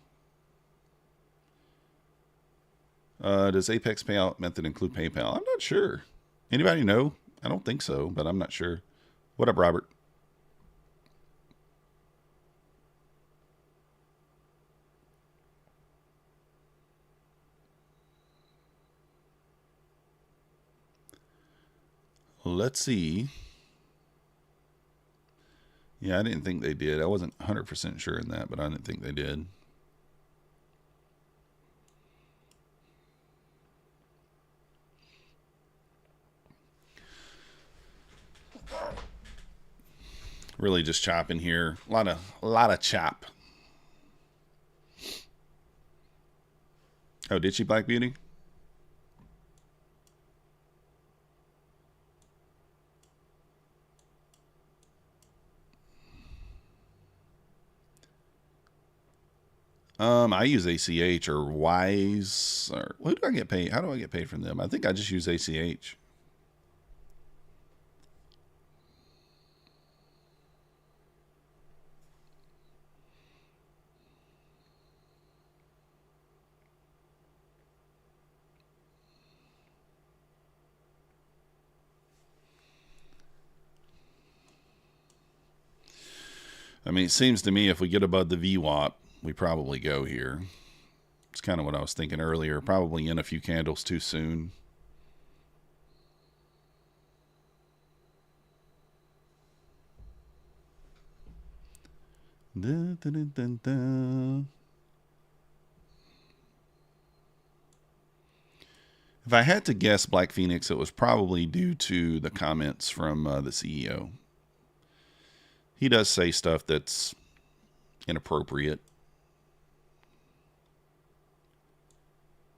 Speaker 1: Does Apex payout method include PayPal? I'm not sure. Anybody know? I don't think so, but I'm not sure. What up, Robert? Let's see. Yeah, I didn't think they did. I wasn't 100% sure in that, but I didn't think they did. Really just chopping here. A lot of chop. Oh, did she, Black Beauty? I use ACH or Wise. Or what do I get paid? How do I get paid from them? I think I just use ACH. I mean, it seems to me if we get above the VWAP, we probably go here. It's kind of what I was thinking earlier. Probably in a few candles too soon. Dun, dun, dun, dun, dun. If I had to guess Black Phoenix, it was probably due to the comments from the CEO. He does say stuff that's inappropriate.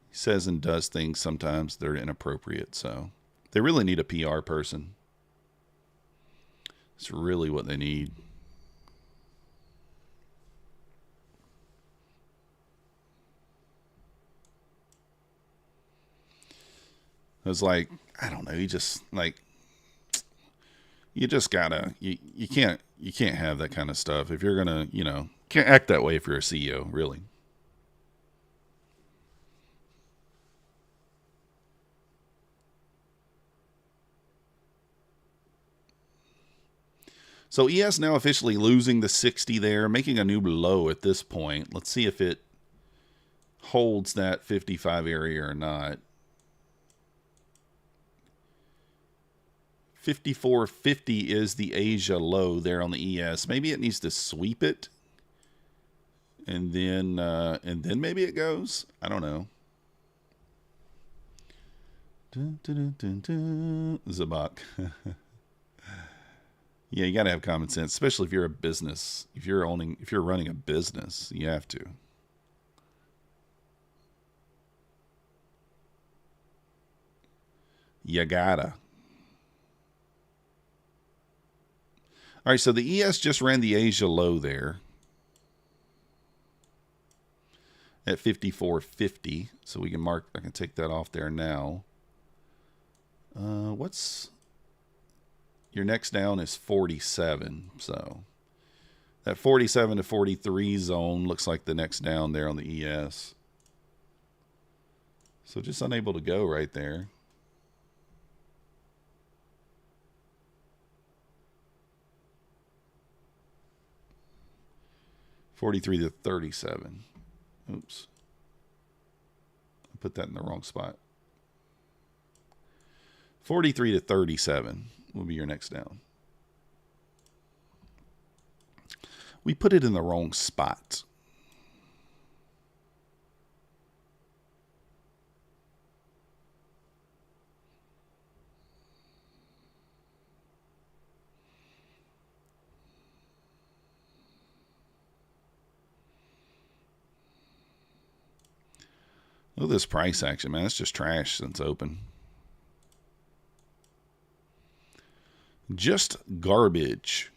Speaker 1: He says and does things sometimes that are inappropriate, so they really need a PR person. It's really what they need. It was like, I don't know, you just like you just gotta you can't have that kind of stuff if you're gonna, can't act that way if you're a CEO, really. So ES now officially losing the 60 there, making a new low at this point. Let's see if it holds that 55 area or not. 54.50 is the Asia low there on the ES. Maybe it needs to sweep it, and then maybe it goes. I don't know. Dun, dun, dun, dun, dun. Zabak. Yeah, you got to have common sense, especially if you're a business. If you're running a business, you have to. You gotta. All right, so the ES just ran the Asia low there at 54.50. So we can I can take that off there now. What's your next down is 47. So that 47 to 43 zone looks like the next down there on the ES. So just unable to go right there. $43 to $37. Oops. I put that in the wrong spot. $43 to $37 will be your next down. We put it in the wrong spot. Look at this price action, man. It's just trash since open. Just garbage.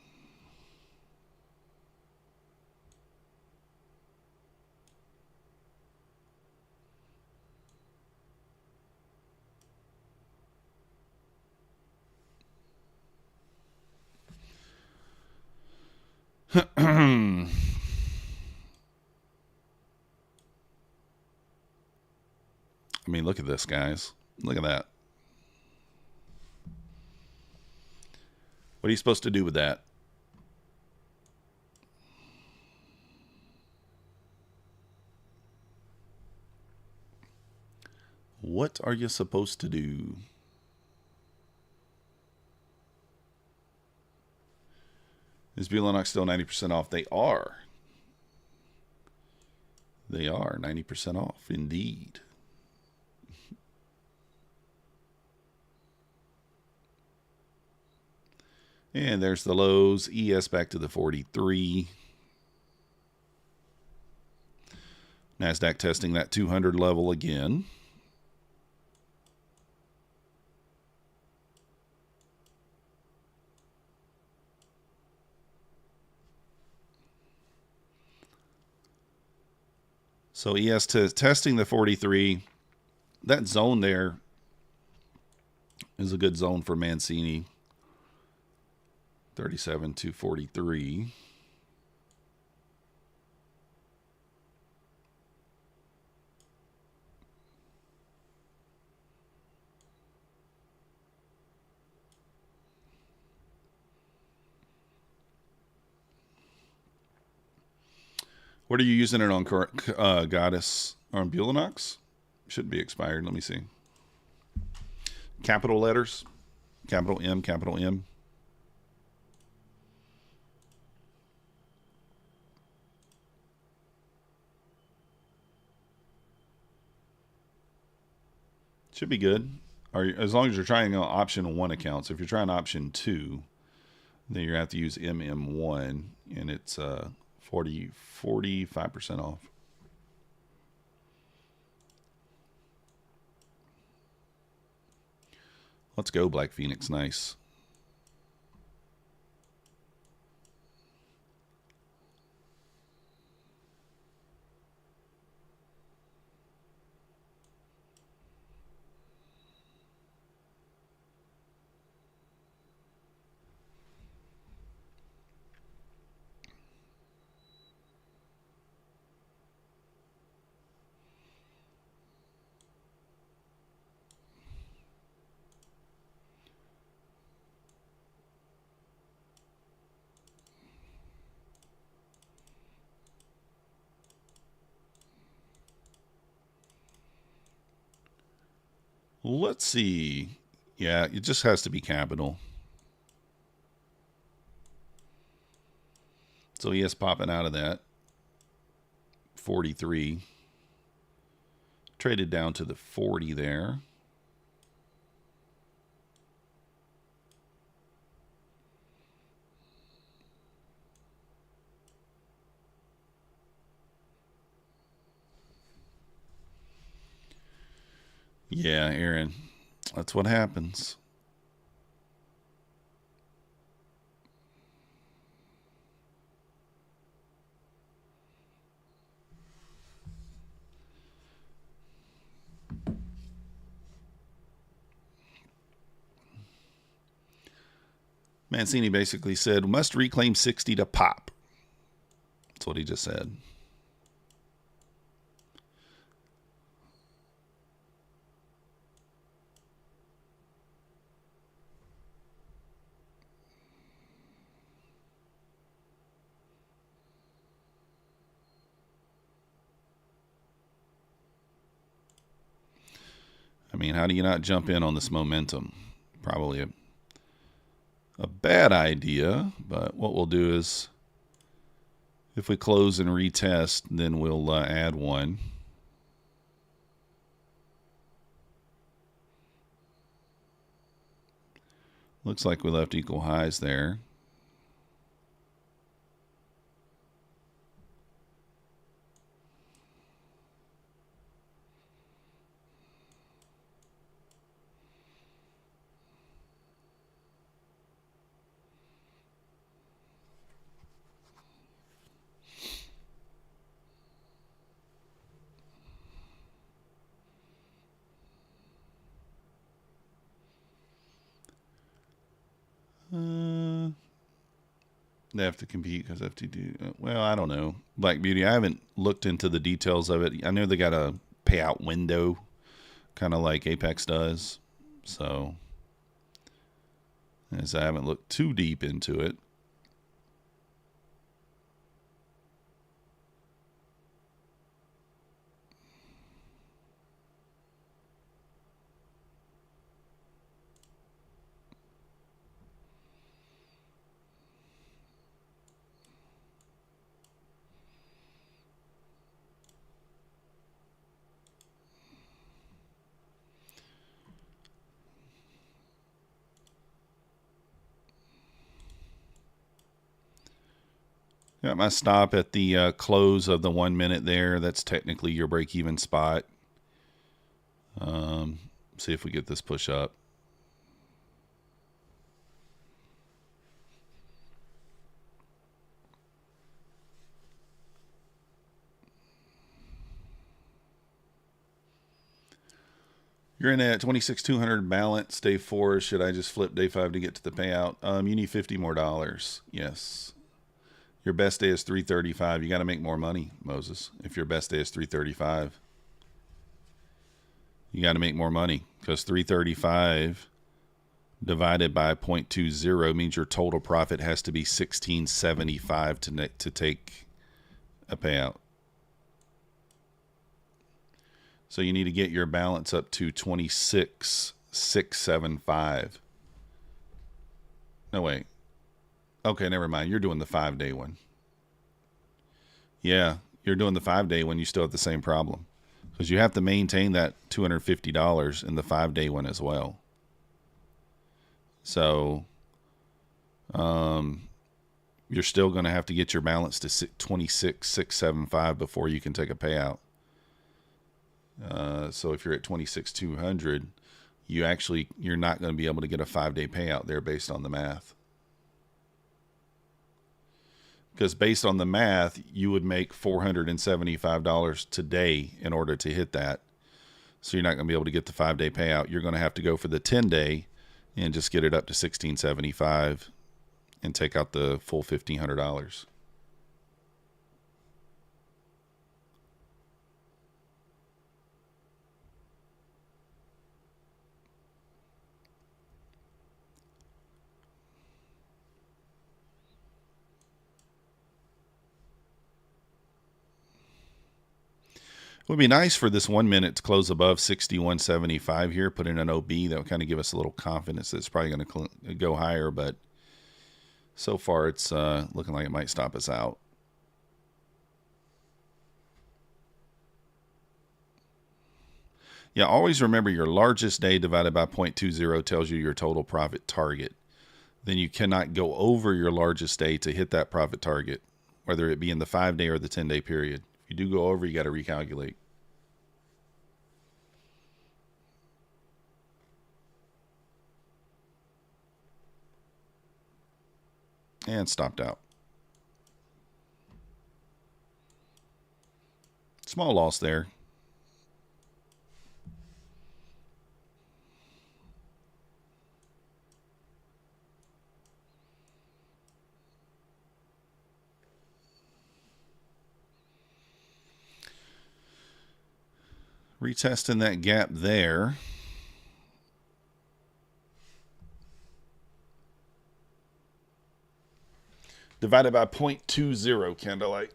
Speaker 1: I mean, look at this, guys. Look at that. What are you supposed to do with that? What are you supposed to do? Is Bulenox still 90% off? They are. They are 90% off, indeed. And there's the lows. ES back to the 43. Nasdaq testing that 200 level again. So ES testing the 43. That zone there is a good zone for Mancini. 37 to 43. What are you using it on, Goddess? On Bulenox? Shouldn't be expired. Let me see. Capital letters. Capital M, capital M. Should be good. As long as you're trying option 1 accounts. If you're trying option 2, then you're going to have to use MM1, and it's 45% off. Let's go, Black Phoenix. Nice. Let's see. Yeah, it just has to be capital. So he is popping out of that. 43. Traded down to the 40 there. Yeah, Aaron, that's what happens. Mancini basically said, must reclaim 60 to pop. That's what he just said. I mean, how do you not jump in on this momentum? Probably a bad idea, but what we'll do is if we close and retest, then we'll add one. Looks like we left equal highs there. They have to compete because FTD. Well, I don't know. Black Beauty. I haven't looked into the details of it. I know they got a payout window, kind of like Apex does. So, as I haven't looked too deep into it. Got my stop at the close of the 1 minute there. That's technically your break-even spot. See if we get this push up. You're in at 26,200 balance, day 4. Should I just flip day 5 to get to the payout? You need $50 more. Yes. Your best day is 335. You got to make more money, Moses. If your best day is 335, you got to make more money because 335 divided by 0.20 means your total profit has to be 1675 to take a payout. So you need to get your balance up to 26,675. No, wait. Okay, never mind. You're doing the 5-day one. Yeah, you're doing the 5-day one. You still have the same problem because you have to maintain that $250 in the 5-day one as well. So, you're still going to have to get your balance to 26,675 before you can take a payout. So if you're at 26,200, you're not going to be able to get a 5-day payout there based on the math. Because based on the math, you would make $475 today in order to hit that. So you're not going to be able to get the 5-day payout. You're going to have to go for the 10-day and just get it up to 1675 and take out the full $1,500. It would be nice for this 1 minute to close above 61.75 here, put in an OB. That would kind of give us a little confidence that it's probably going to go higher, but so far it's looking like it might stop us out. Yeah, always remember your largest day divided by 0.20 tells you your total profit target. Then you cannot go over your largest day to hit that profit target, whether it be in the 5-day or the 10-day period. If you do go over, you got to recalculate. And stopped out. Small loss there. Retesting that gap there. Divided by 0.20 candlelight.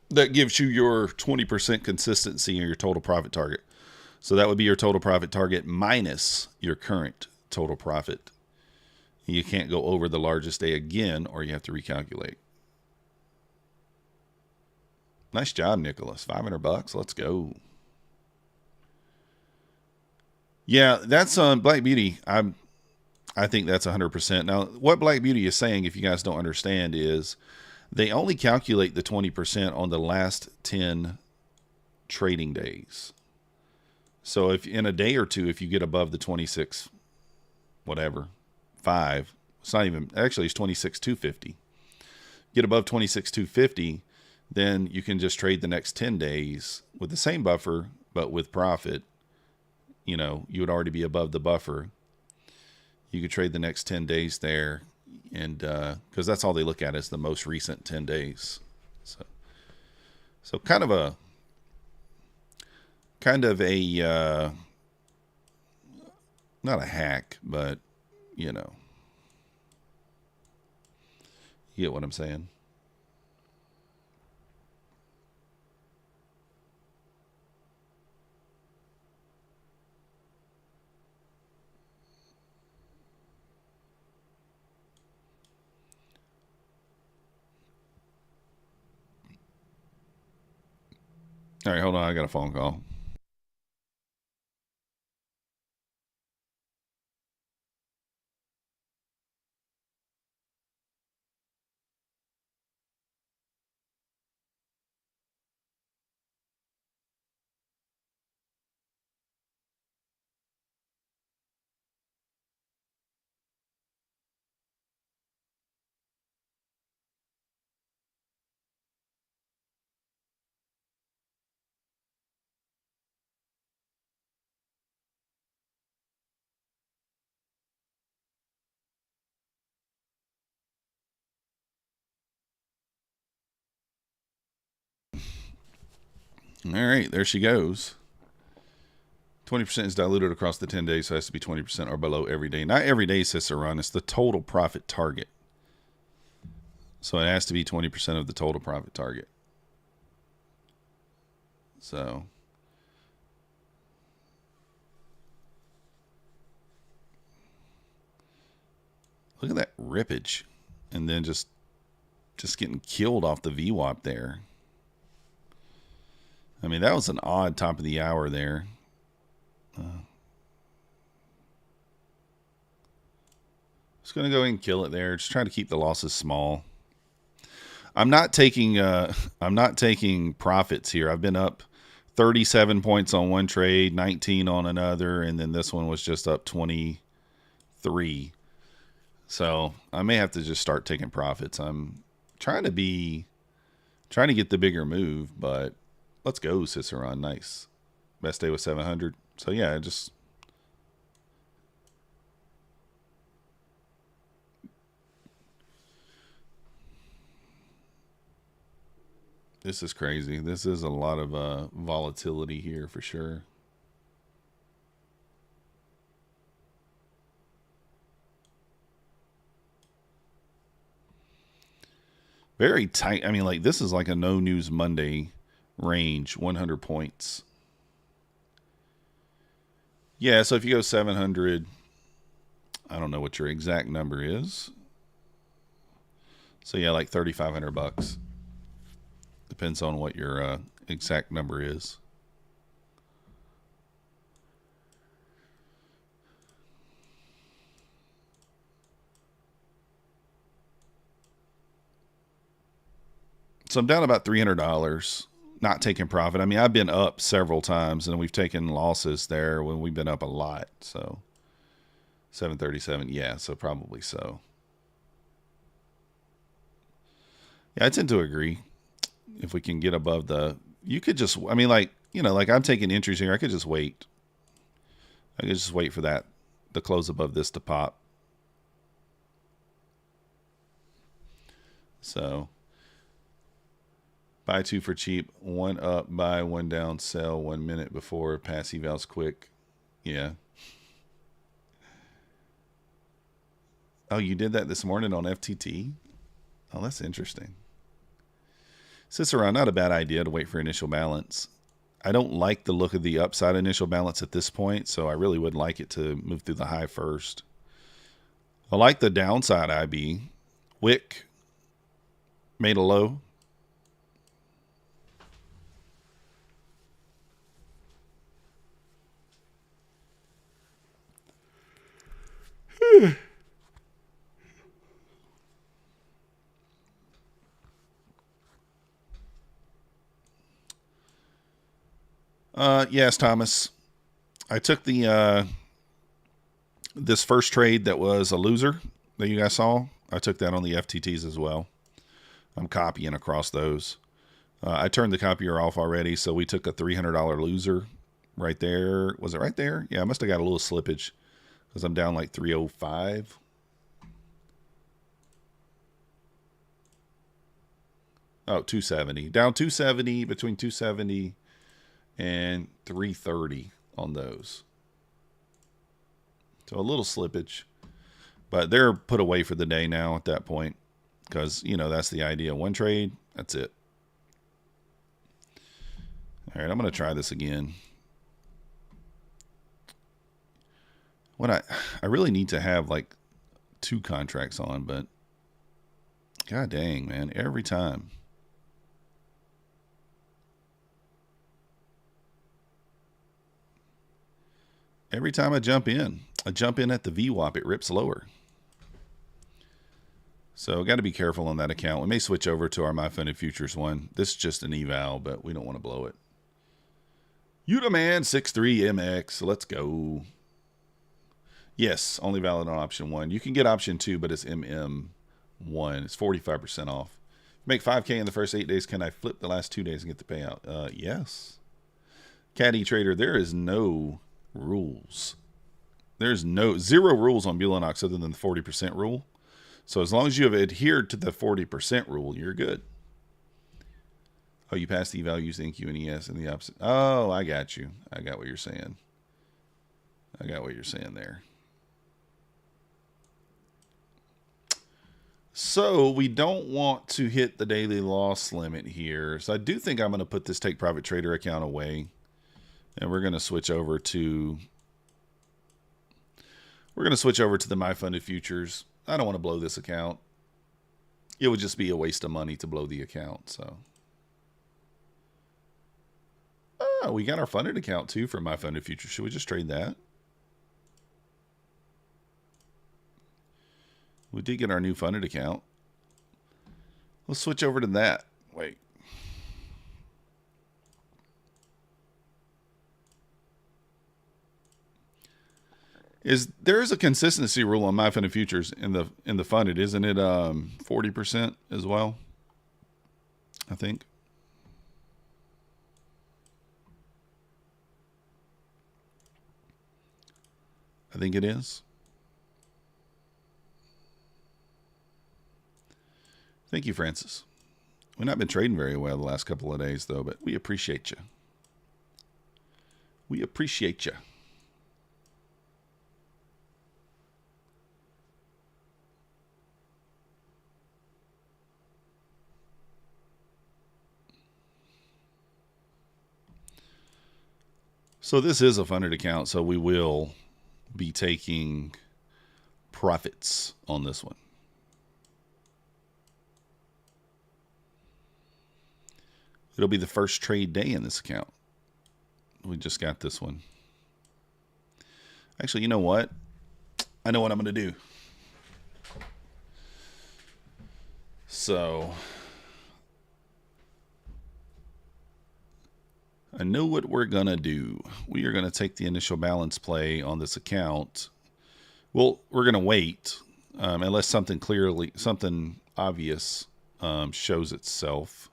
Speaker 1: That gives you your 20% consistency in your total profit target. So that would be your total profit target minus your current total profit. You can't go over the largest day again, or you have to recalculate. Nice job, Nicholas. $500. Let's go. Yeah, that's on Black Beauty. I think that's 100%. Now, what Black Beauty is saying, if you guys don't understand, is they only calculate the 20% on the last 10 trading days. So if in a day or two, if you get above the 26, whatever, 5, it's not even, actually it's 26,250. Get above 26,250, then you can just trade the next 10 days with the same buffer, but with profit. You know, you would already be above the buffer. You could trade the next 10 days there, and because that's all they look at is the most recent 10 days. So kind of a not a hack, but you know, you get what I'm saying. All right, hold on. I got a phone call. All right, there she goes. 20% is diluted across the 10 days, so it has to be 20% or below every day. Not every day, Sister Run. It's the total profit target. So it has to be 20% of the total profit target. So look at that rippage, and then just getting killed off the VWAP there. I mean, that was an odd top of the hour there. Just gonna go ahead and kill it there. Just trying to keep the losses small. I'm not taking profits here. I've been up 37 points on one trade, 19 on another, and then this one was just up 23. So I may have to just start taking profits. I'm trying to get the bigger move, but let's go, Cicerone. Nice. Best day was 700. So yeah, just this is crazy. This is a lot of volatility here for sure. Very tight. I mean, like, this is like a no news Monday range, 100 points. Yeah, so if you go 700, I don't know what your exact number is. So yeah, like 3,500 bucks. Depends on what your exact number is. So I'm down about $300, not taking profit. I mean, I've been up several times, and we've taken losses there when we've been up a lot. So 737, yeah, so probably so. Yeah, I tend to agree. If we can get above you could just, I mean, like, like I'm taking entries here. I could just wait. I could just wait for that, the close above this to pop. So buy two for cheap, one up, buy, one down, sell 1 minute before, pass evals quick. Yeah. Oh, you did that this morning on FTT? Oh, that's interesting. Cicerone, not a bad idea to wait for initial balance. I don't like the look of the upside initial balance at this point, so I really would like it to move through the high first. I like the downside IB. Wick made a low. Yes, Thomas. I took the this first trade that was a loser that you guys saw. I took that on the FTTs as well. I'm copying across those. I turned the copier off already, so we took a $300 loser right there. Was it right there? Yeah, I must have got a little slippage because I'm down like 305. Oh, 270. Down 270, between 270 and 330 on those. So a little slippage. But they're put away for the day now at that point because, that's the idea. One trade, that's it. All right, I'm going to try this again. What I really need to have like 2 contracts on, but god dang, man, every time. Every time I jump in at the VWAP, it rips lower. So got to be careful on that account. We may switch over to our My Funded Futures one. This is just an eval, but we don't want to blow it. Utaman 63MX. Let's go. Yes, only valid on option 1. You can get option 2, but it's MM1. It's 45% off. Make 5K in the first 8 days. Can I flip the last 2 days and get the payout? Yes. Caddy Trader, there is no rules. There's zero rules on Bulenox other than the 40% rule. So as long as you have adhered to the 40% rule, you're good. Oh, you passed the eval using QNES and the opposite. Oh, I got you. I got what you're saying. I got what you're saying there. So we don't want to hit the daily loss limit here. So I do think I'm going to put this take profit trader account away, and we're going to switch over to the my funded futures. I don't want to blow this account. It would just be a waste of money to blow the account. So we got our funded account too for my funded futures. Should we just trade that? We did get our new funded account. Let's switch over to that. Wait. There is a consistency rule on my funded futures in the funded, isn't it? 40% as well, I think. I think it is. Thank you, Francis. We've not been trading very well the last couple of days, though, but we appreciate you. We appreciate you. So this is a funded account, so we will be taking profits on this one. It'll be the first trade day in this account. We just got this one. Actually, you know what? I know what I'm going to do. So I know what we're going to do. We are going to take the initial balance play on this account. Well, we're going to wait unless something obvious shows itself.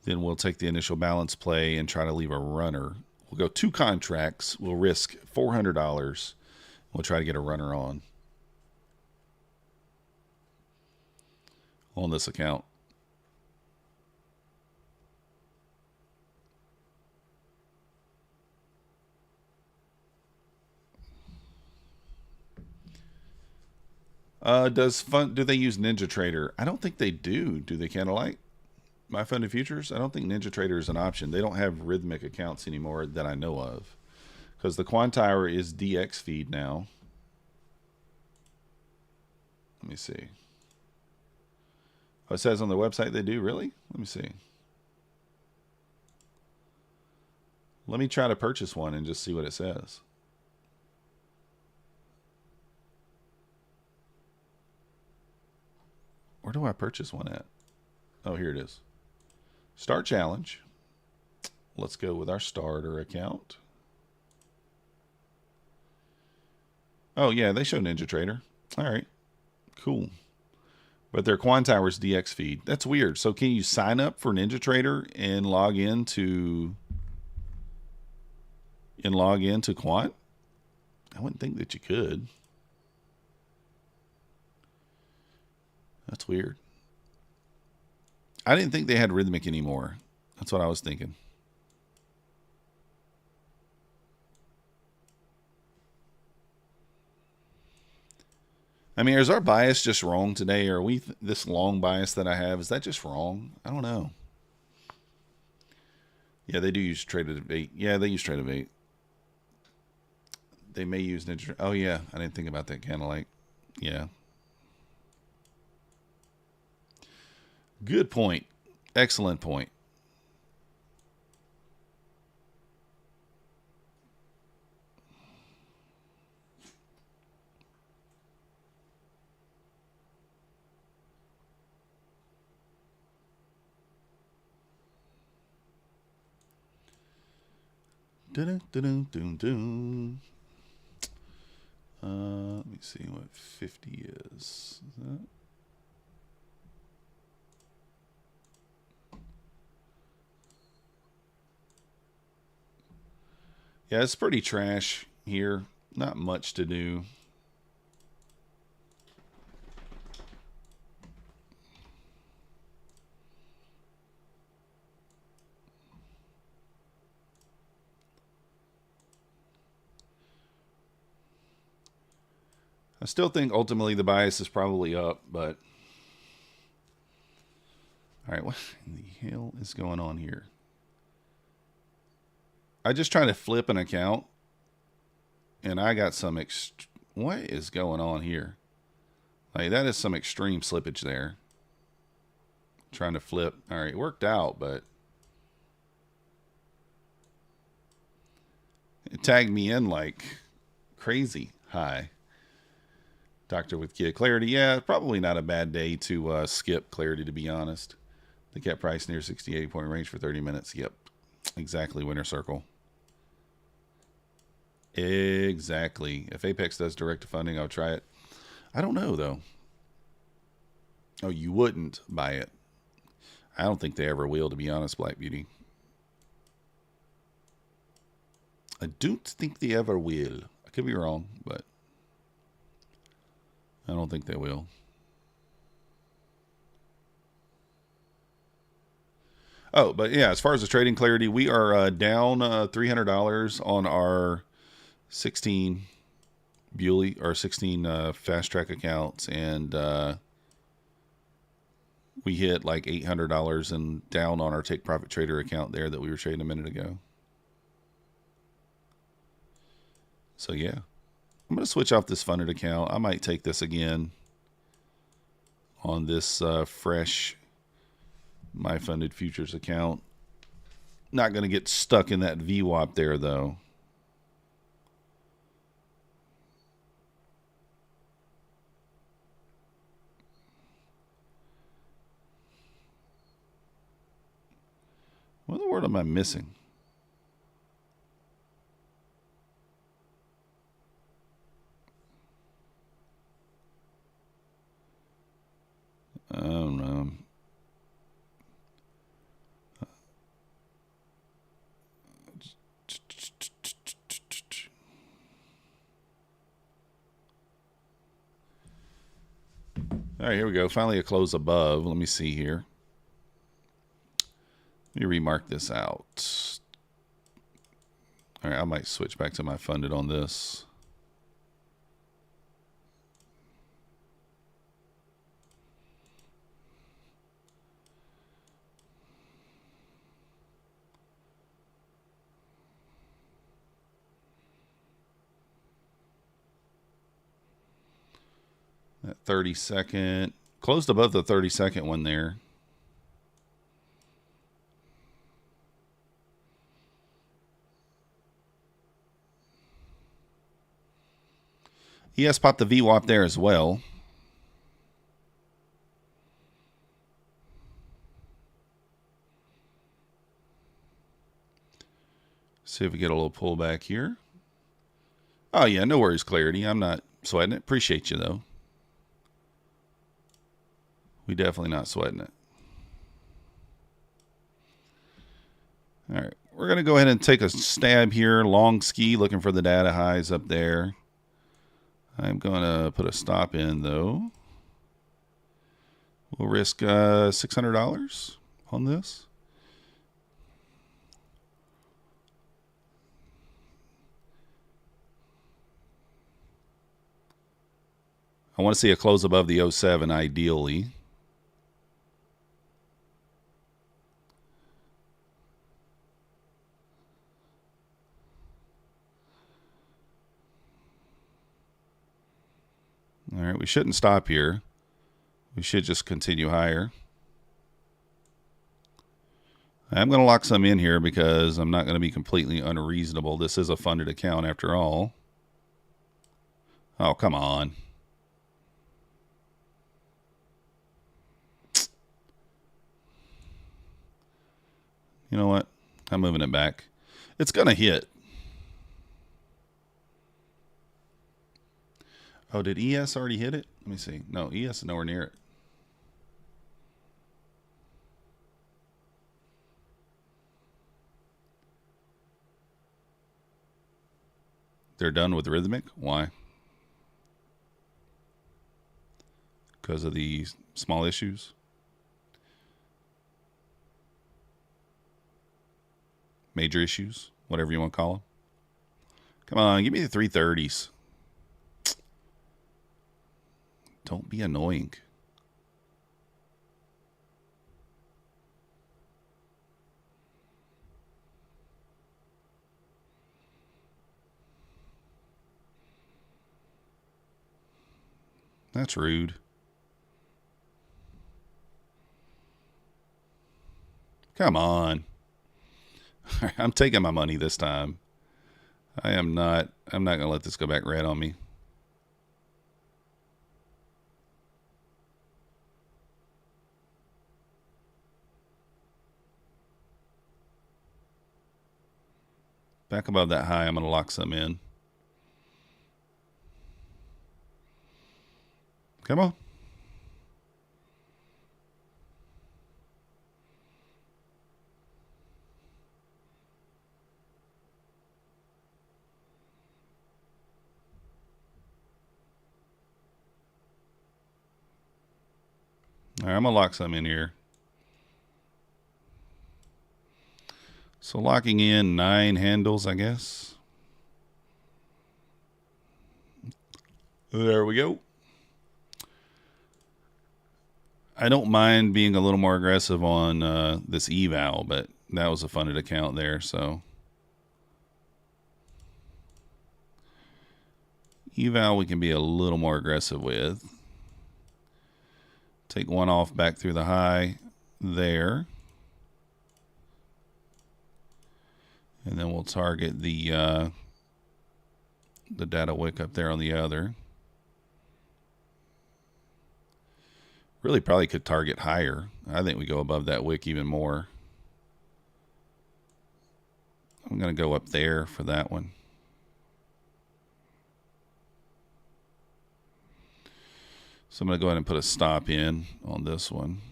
Speaker 1: Then we'll take the initial balance play and try to leave a runner. We'll go 2 contracts. We'll risk $400. We'll try to get a runner on this account. Do they use Ninja Trader? I don't think they do. Do they, Candlelight? My funded futures? I don't think Ninja Trader is an option. They don't have rhythmic accounts anymore that I know of, because the Quantire is DX feed now. Let me see. Oh, it says on their website they do? Really? Let me see. Let me try to purchase one and just see what it says. Where do I purchase one at? Oh, here it is. Start challenge. Let's go with our starter account. Oh, yeah, they show Ninja Trader. All right, cool. But their Quantire's DX feed. That's weird. So can you sign up for Ninja Trader and log into Quant? I wouldn't think that you could. That's weird. I didn't think they had rhythmic anymore. That's what I was thinking. I mean, is our bias just wrong today? Or are we this long bias that I have? Is that just wrong? I don't know. Yeah, they do use Trade of 8. Yeah, they use Trade of 8. They may use Ninja. Oh, yeah. I didn't think about that, Candlelight. Yeah. Good point. Excellent point. Let me see what 50 is. Is that? Yeah, it's pretty trash here. Not much to do. I still think ultimately the bias is probably up, but all right, what in the hell is going on here? I just tried to flip an account, and I got some what is going on here? Like, that is some extreme slippage there. Trying to flip. All right, it worked out, but it tagged me in like crazy high. Doctor with Kid. Clarity, yeah, probably not a bad day to skip Clarity, to be honest. The cap price near 68 point range for 30 minutes. Yep, exactly, winner circle. Exactly. If Apex does direct to funding, I'll try it. I don't know, though. Oh, you wouldn't buy it. I don't think they ever will, to be honest, Black Beauty. I don't think they ever will. I could be wrong, but I don't think they will. Oh, but yeah, as far as the trading Clarity, we are down $300 on our 16 Bewley or 16 fast track accounts, and we hit like $800 and down on our Take Profit Trader account there that we were trading a minute ago. So yeah, I'm going to switch off this funded account. I might take this again on this fresh My Funded Futures account. Not going to get stuck in that VWAP there, though. What in the world am I missing? I don't know. All right, here we go. Finally a close above. Let me see here. Let me remark this out. All right, I might switch back to my funded on this. That 30-second. Closed above the 30-second one there. He has popped the VWAP there as well. See if we get a little pullback here. Oh, yeah, no worries, Clarity. I'm not sweating it. Appreciate you, though. We definitely not sweating it. All right, we're going to go ahead and take a stab here. Long ski, looking for the data highs up there. I'm going to put a stop in, though. We'll risk $600 on this. I want to see a close above the 07, ideally. All right, we shouldn't stop here. We should just continue higher. I'm going to lock some in here because I'm not going to be completely unreasonable. This is a funded account after all. Oh, come on. You know what? I'm moving it back. It's going to hit. Oh, did ES already hit it? Let me see. No, ES is nowhere near it. They're done with Rhythmic? Why? Because of the small issues? Major issues? Whatever you want to call them. Come on, give me the 330s. Don't be annoying. That's rude. Come on. I'm taking my money this time. I'm not going to let this go back red on me. Back above that high, I'm going to lock some in. Come on. All right, I'm going to lock some in here. So locking in 9 handles, I guess. There we go. I don't mind being a little more aggressive on this eval, but that was a funded account there, so. Eval we can be a little more aggressive with. Take one off back through the high there. And then we'll target the data wick up there on the other. Really probably could target higher. I think we go above that wick even more. I'm going to go up there for that one. So I'm going to go ahead and put a stop in on this one.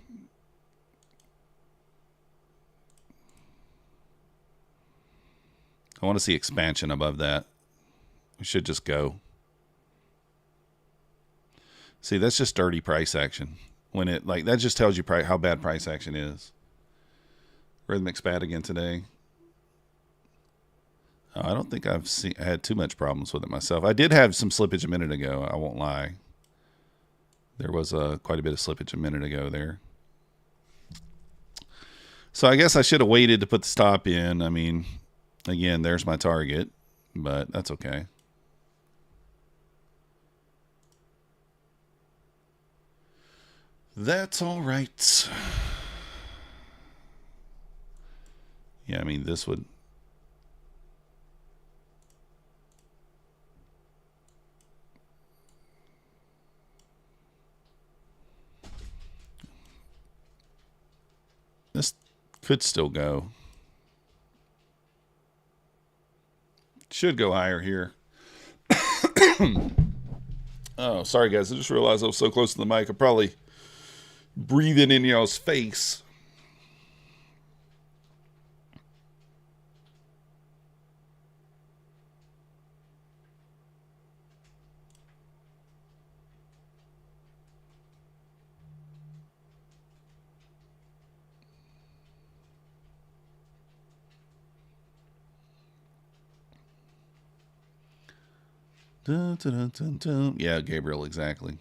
Speaker 1: I want to see expansion above that. We should just go. See, that's just dirty price action. When it like that just tells you how bad price action is. Rhythmic's bad again today. I don't think I had too much problems with it myself. I did have some slippage a minute ago. I won't lie. There was quite a bit of slippage a minute ago there. So I guess I should have waited to put the stop in. I mean, again, there's my target, but that's okay. That's all right. Yeah, I mean, this would... This could still go. Should go higher here. Oh, sorry guys. I just realized I was so close to the mic. I'm probably breathing in y'all's face. Dun, dun, dun, dun. Yeah, Gabriel, exactly.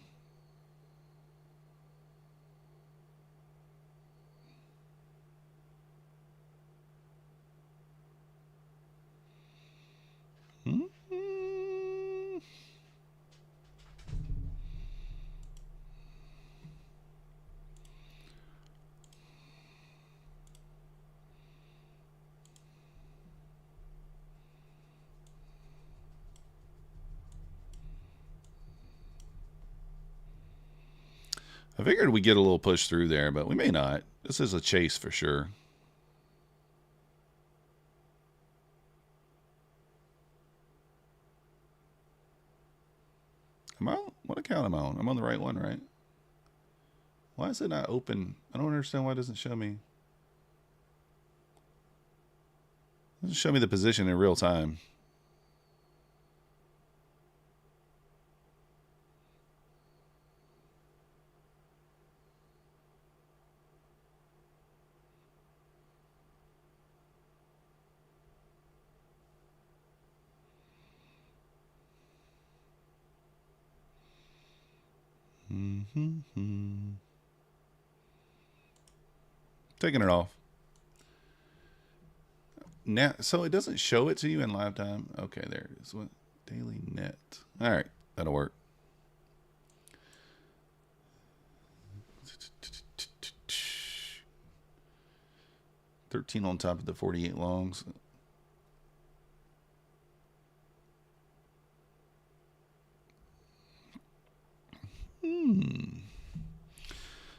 Speaker 1: I figured we'd get a little push through there, but we may not. This is a chase for sure. Am I on? What account am I on? I'm on the right one, right? Why is it not open? I don't understand why it doesn't show me. It doesn't show me the position in real time. Taking it off. Now, so it doesn't show it to you in live time. Okay, there it is. What daily net? All right, that'll work. $13 on top of the 48 longs.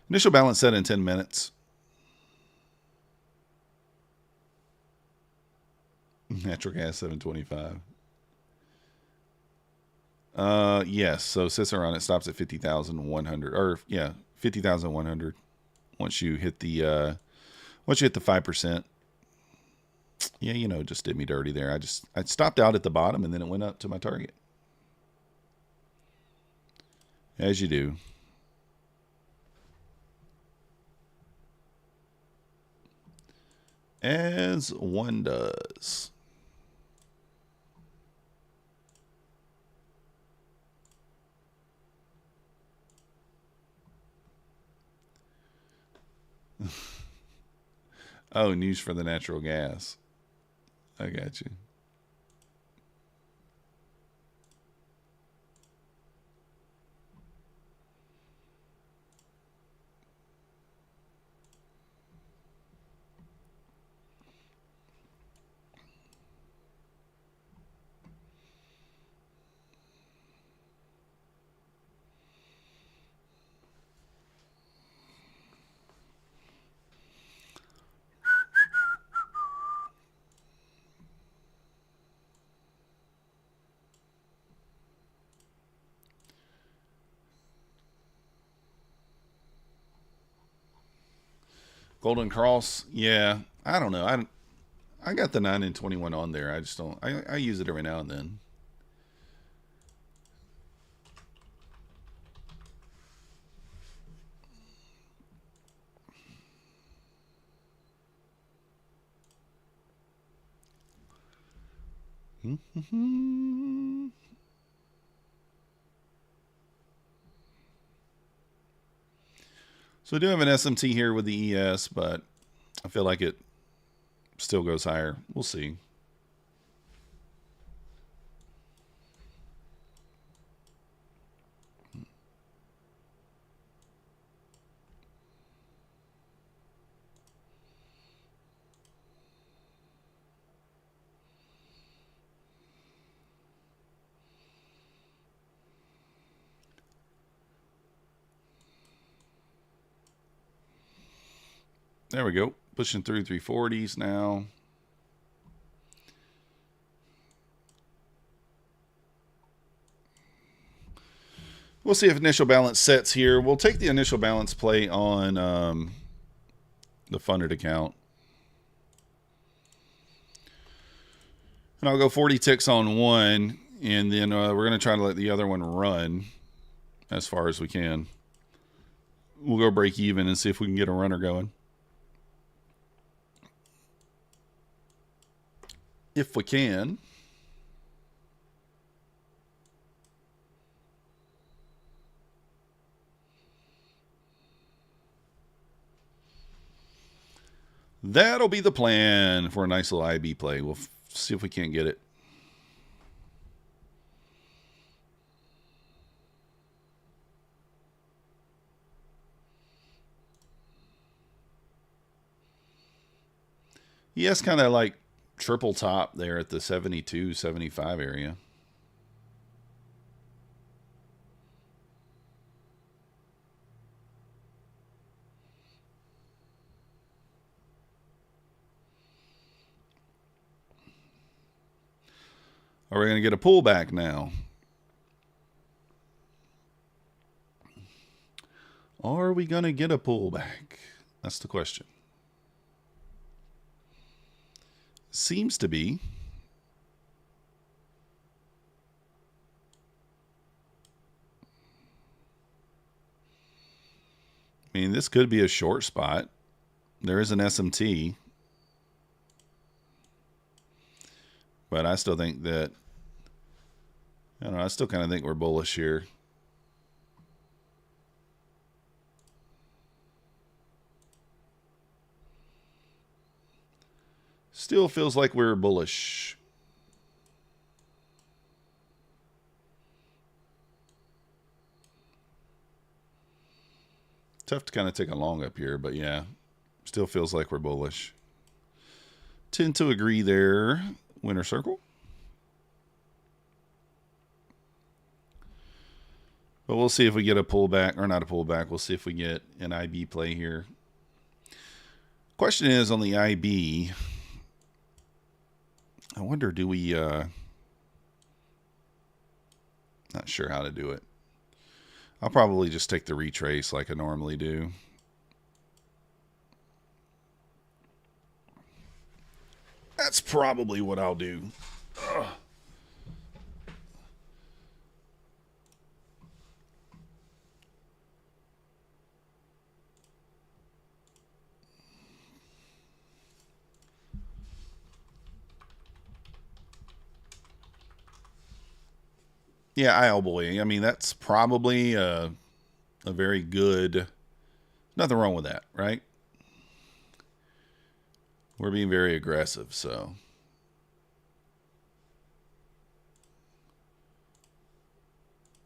Speaker 1: Initial balance set in 10 minutes. Natural gas 725. Yes. So Cicerone, it stops at 50,100, or yeah, 50,100. Once you hit the 5%. Yeah, you know, it just did me dirty there. I stopped out at the bottom and then it went up to my target. As you do. As one does. Oh, news for the natural gas. I got you. Golden Cross, yeah. I don't know. I got the 9 and 21 on there. I just don't. I use it every now and then. So I do have an SMT here with the ES, but I feel like it still goes higher. We'll see. There we go. Pushing through 340s now. We'll see if initial balance sets here. We'll take the initial balance play on the funded account. And I'll go 40 ticks on one, and then we're going to try to let the other one run as far as we can. We'll go break even and see if we can get a runner going. If we can. That'll be the plan for a nice little IB play. We'll see if we can't get it. Yes, kind of like triple top there at the 72, 75 area. Are we going to get a pullback now? Are we going to get a pullback? That's the question. Seems to be. I mean, this could be a short spot. There is an SMT. But I still think that, I don't know, I still kind of think we're bullish here. Still feels like we're bullish. Tough to kind of take a long up here, but yeah, still feels like we're bullish. Tend to agree there, winner circle. But we'll see if we get a pullback, or not a pullback. We'll see if we get an IB play here. Question is on the IB, I wonder, do we, not sure how to do it. I'll probably just take the retrace like I normally do. That's probably what I'll do. Ugh. Yeah, oh boy. I mean, that's probably a very good... Nothing wrong with that, right? We're being very aggressive, so...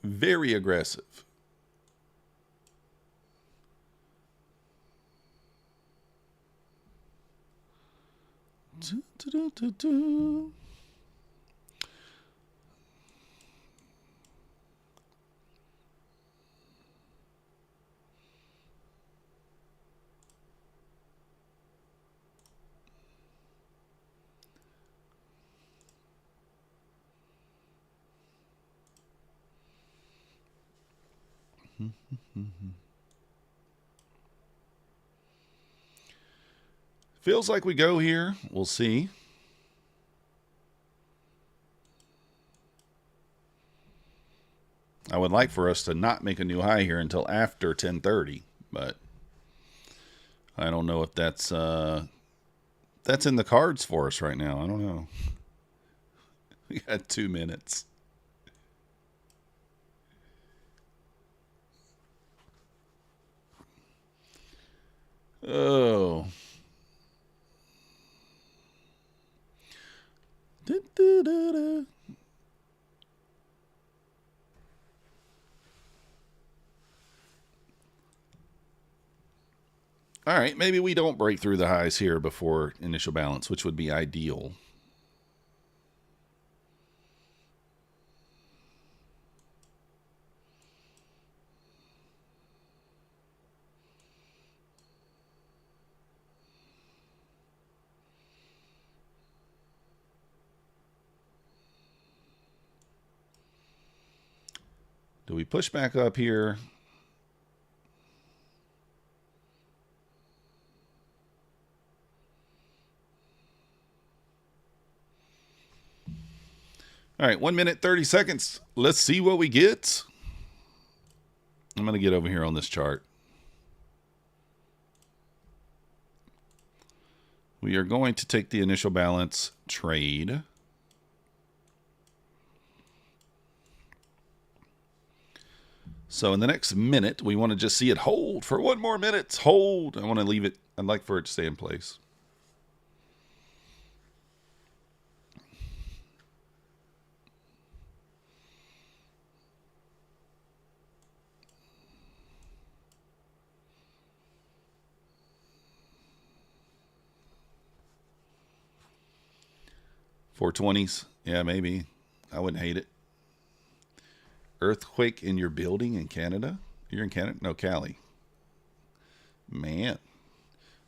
Speaker 1: Very aggressive. Feels like we go here. We'll see. I would like for us to not make a new high here until after 10:30, but I don't know if that's in the cards for us right now. I don't know. We got 2 minutes. Oh. Da-da-da-da. All right, maybe we don't break through the highs here before initial balance, which would be ideal. Do we push back up here? All right, 1 minute, 30 seconds. Let's see what we get. I'm going to get over here on this chart. We are going to take the initial balance trade. So in the next minute, we want to just see it hold for 1 more minute. Hold. I want to leave it. I'd like for it to stay in place. $420s. Yeah, maybe. I wouldn't hate it. Earthquake in your building in Canada? You're in Canada? No, Cali. Man.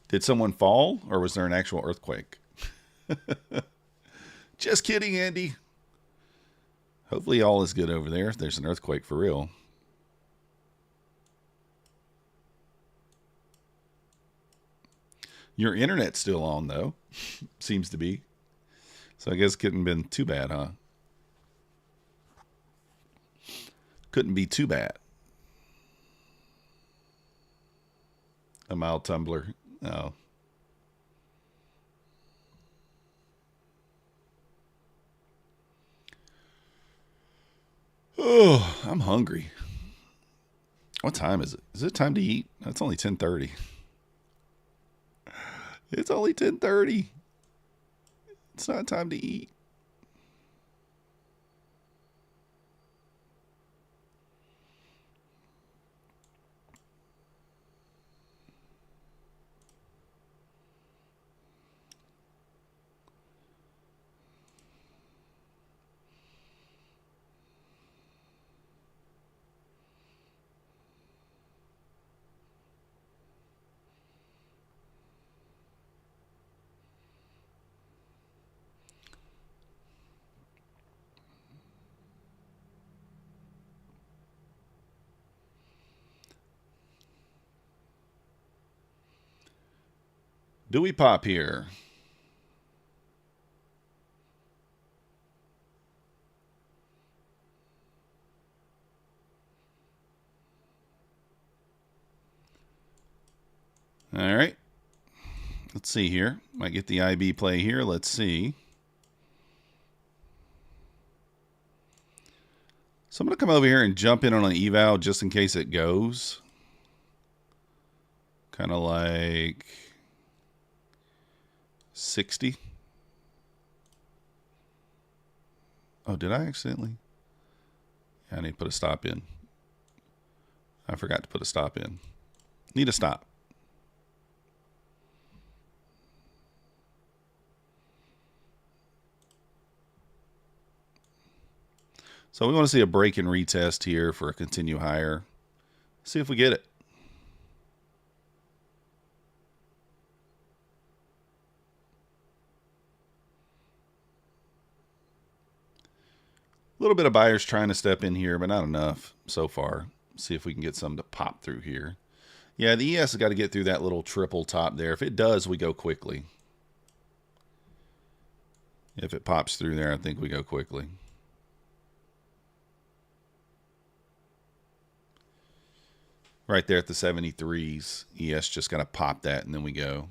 Speaker 1: Did someone fall, or was there an actual earthquake? Just kidding, Andy. Hopefully all is good over there if there's an earthquake for real. Your internet's still on, though. Seems to be. So I guess it couldn't have been too bad, huh? Couldn't be too bad. A mild tumbler. Oh. Oh, I'm hungry. What time is it? Is it time to eat? It's only 10:30. It's only 10:30. It's not time to eat. Do we pop here? All right. Let's see here. Might get the IB play here. Let's see. So I'm going to come over here and jump in on an eval just in case it goes. Kind of like 60. Oh, did I accidentally? Yeah, I need to put a stop in. I forgot to put a stop in. Need a stop. So we want to see a break and retest here for a continue higher. See if we get it. A little bit of buyers trying to step in here, but not enough so far. See if we can get some to pop through here. Yeah, the ES has got to get through that little triple top there. If it does, we go quickly. If it pops through there, I think we go quickly. Right there at the 73s, ES just got to pop that, and then we go.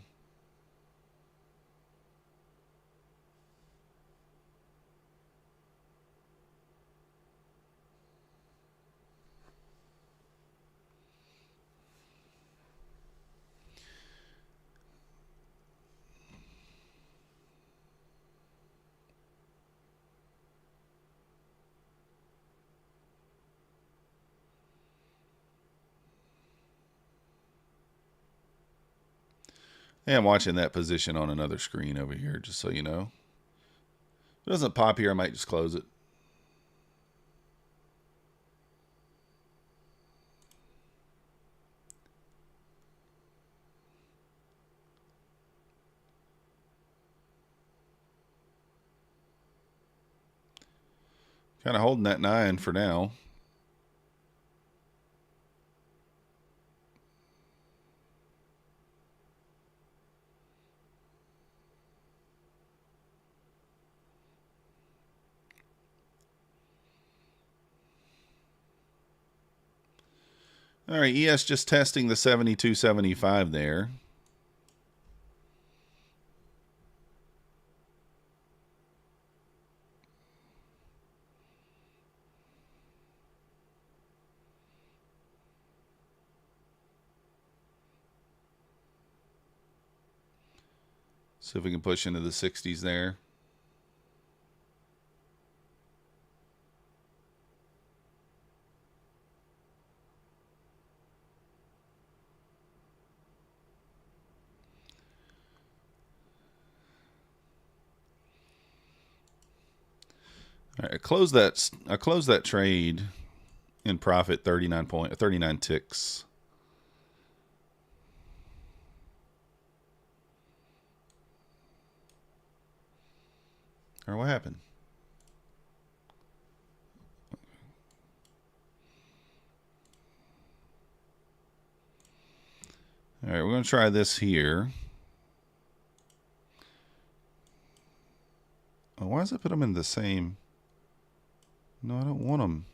Speaker 1: Yeah, I'm watching that position on another screen over here, just so you know. If it doesn't pop here, I might just close it. Kind of holding that 9 for now. All right, ES just testing the 72.75 there. See if we can push into the 60s there. All right, I closed that trade in profit 39 ticks. Or what happened? All right, we're going to try this here. Oh, why does it put them in the same? No, I don't want them.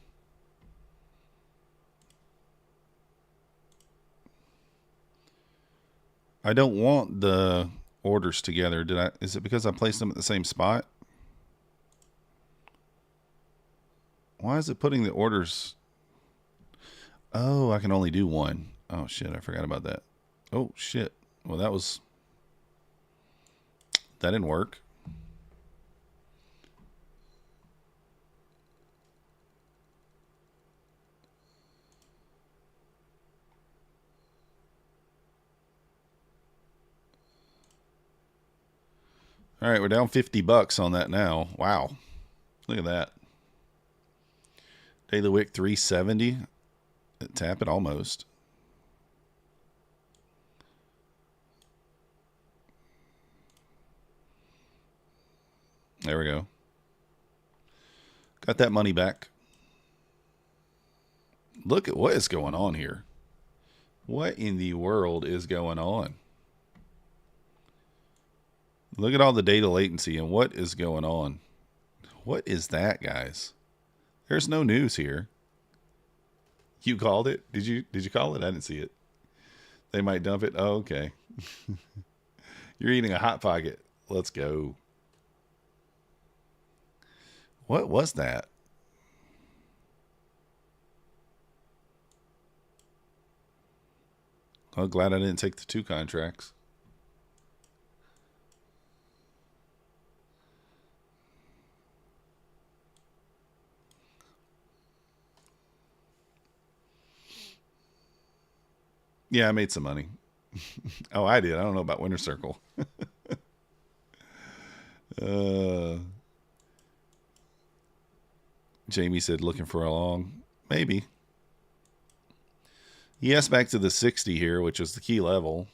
Speaker 1: I don't want the orders together. Is it because I placed them at the same spot? Why is it putting the orders? Oh, I can only do one. Oh, shit. I forgot about that. Oh, shit. Well, that didn't work. All right, we're down 50 bucks on that now. Wow. Look at that. Daily wick 370. Tap it almost. There we go. Got that money back. Look at what is going on here. What in the world is going on? Look at all the data latency and what is going on. What is that, guys? There's no news here. You called it? Did you call it? I didn't see it. They might dump it. Oh, okay. You're eating a Hot Pocket. Let's go. What was that? I'm glad I didn't take the 2 contracts. Yeah, I made some money. Oh, I did. I don't know about Winter Circle. Jamie said looking for a long. Maybe. Yes, back to the 60 here, which is the key level.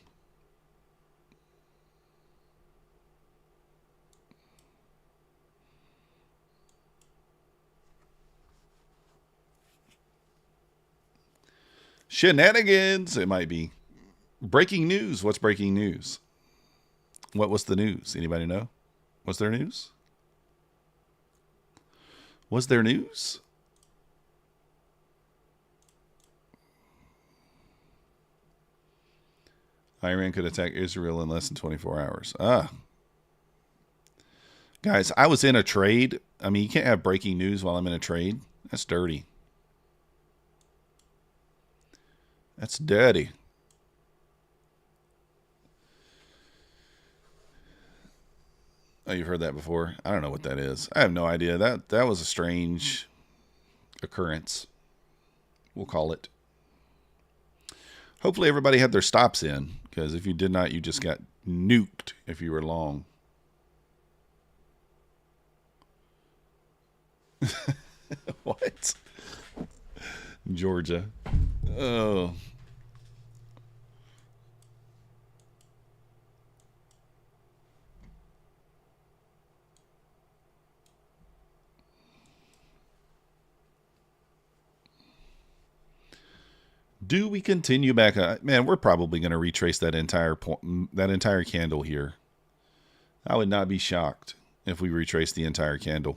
Speaker 1: Shenanigans, it might be. Breaking news. What's breaking news? What was the news? Anybody know? Was there news? Was there news? Iran could attack Israel in less than 24 hours. Guys, I was in a trade. I mean, you can't have breaking news while I'm in a trade. That's dirty. That's dirty. Oh, you've heard that before? I don't know what that is. I have no idea. That was a strange occurrence. We'll call it. Hopefully everybody had their stops in, because if you did not, you just got nuked if you were long. What? Georgia. Oh. Do we continue back? Man, we're probably going to retrace that entire candle here. I would not be shocked if we retrace the entire candle.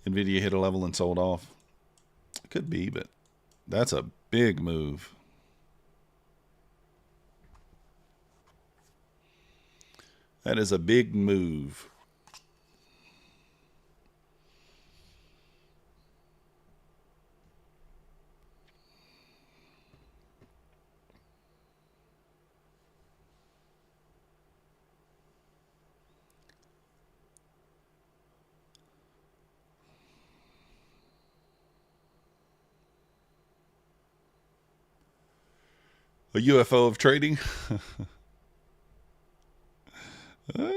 Speaker 1: Nvidia hit a level and sold off. Could be, but that's a big move. That is a big move. A UFO of trading. I'm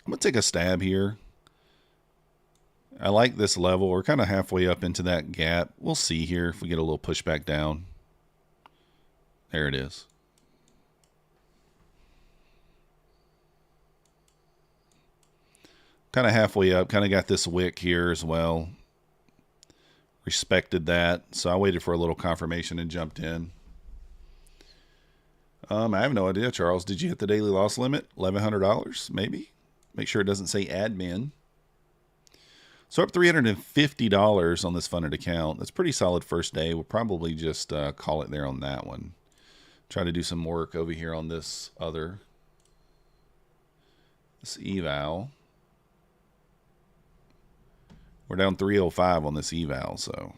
Speaker 1: going to take a stab here. I like this level. We're kind of halfway up into that gap. We'll see here if we get a little pushback down. There it is. Kind of halfway up. Kind of got this wick here as well. Respected that. So I waited for a little confirmation and jumped in. I have no idea, Charles. Did you hit the daily loss limit? $1,100, maybe? Make sure it doesn't say admin. So up $350 on this funded account. That's pretty solid first day. We'll probably just call it there on that one. Try to do some work over here on this eval. We're down 305 on this eval, so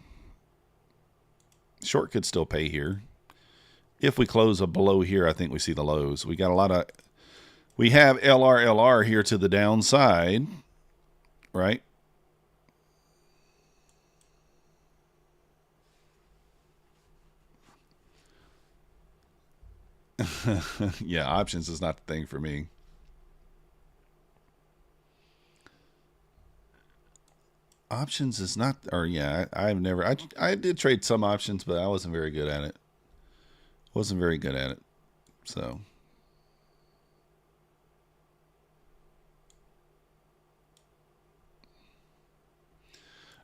Speaker 1: short could still pay here. If we close below here, I think we see the lows. We got a lot of We have LRLR here to the downside, right? Yeah, options is not the thing for me. Options is not, or yeah, I've never, I did trade some options, but I wasn't very good at it. Wasn't very good at it. So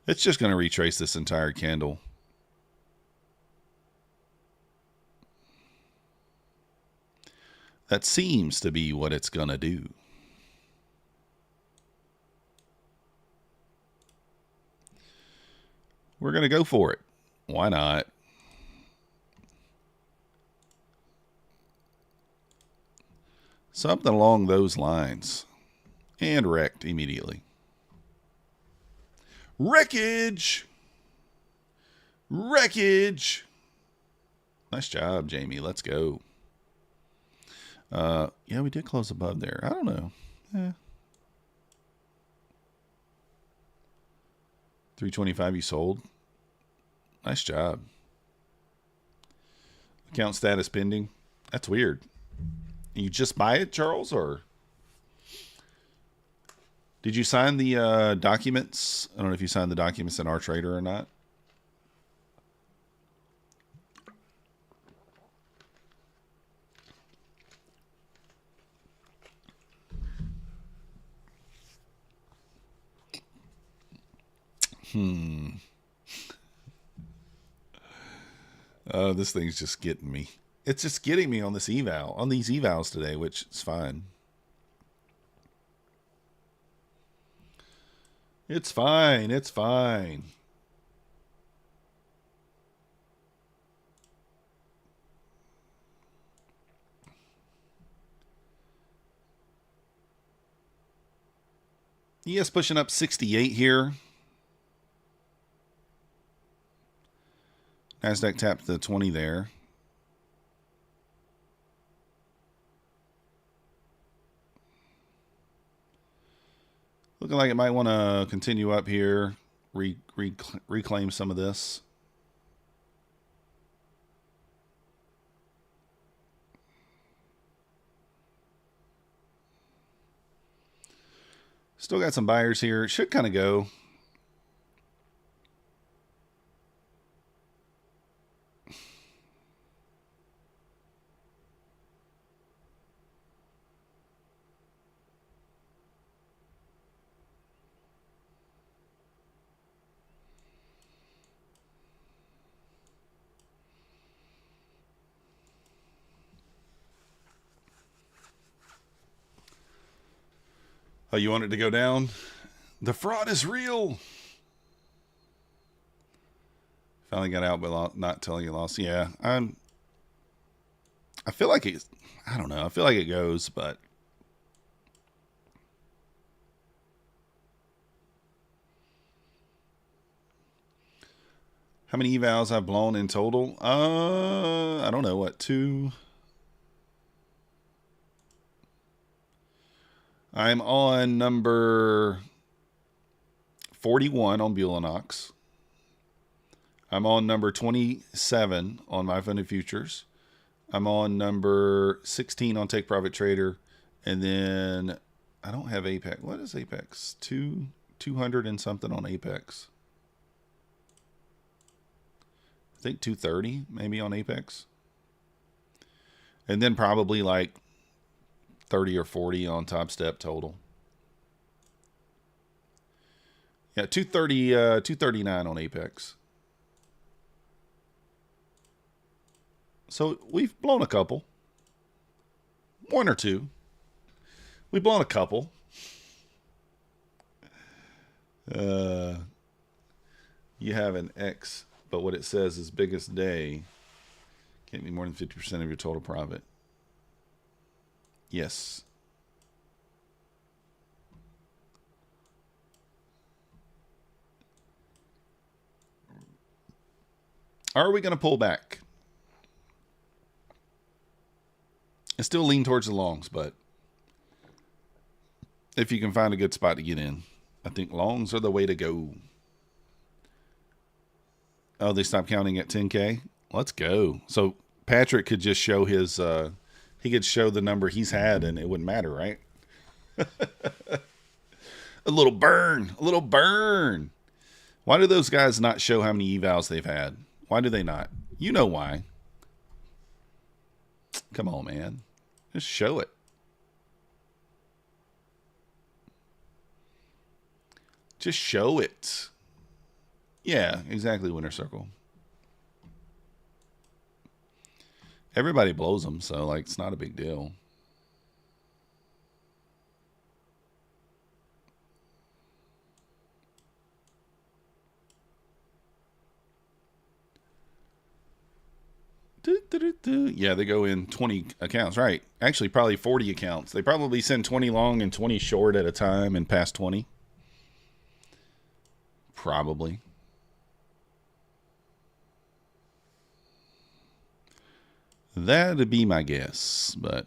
Speaker 1: it's just going to retrace this entire candle. That seems to be what it's going to do. We're going to go for it. Why not? Something along those lines. And wrecked immediately. Wreckage! Wreckage! Nice job, Jamie. Let's go. Yeah, we did close above there. I don't know. 325 you sold. Nice job. Account status pending. That's weird. You just buy it, Charles, or did you sign the documents? I don't know if you signed the documents in our trader or not. Oh, this thing's just getting me. It's just getting me on this eval, on these evals today, which is fine. It's fine. It's fine. ES pushing up 68 here. Nasdaq tapped the 20 there. Looking like it might want to continue up here, reclaim some of this. Still got some buyers here. It should kind of go. Oh, you want it to go down? The fraud is real. Finally got out, but not telling you lost. Yeah, I feel like it's. I don't know. I feel like it goes, but how many evals I've blown in total? I don't know. What, 2? I'm on number 41 on Bulenox. I'm on number 27 on My Funded Futures. I'm on number 16 on Take Profit Trader. And then I don't have APEX. What is APEX? 200 and something on APEX. I think 230 maybe on APEX. And then probably like 30 or 40 on Topstep total. Yeah, 239 on APEX. So we've blown a couple. 1 or 2. We've blown a couple. You have an X, but what it says is biggest day can't be more than 50% of your total profit. Yes. Are we going to pull back? I still lean towards the longs, but if you can find a good spot to get in. I think longs are the way to go. Oh, they stopped counting at 10K? Let's go. So Patrick could just show his, he could show the number he's had and it wouldn't matter, right? A little burn. A little burn. Why do those guys not show how many evals they've had? Why do they not? You know why. Come on, man. Just show it. Just show it. Yeah, exactly, Winner Circle. Everybody blows them, so, like, it's not a big deal. Yeah, they go in 20 accounts, right? Actually, probably 40 accounts. They probably send 20 long and 20 short at a time and pass 20. Probably. That'd be my guess, but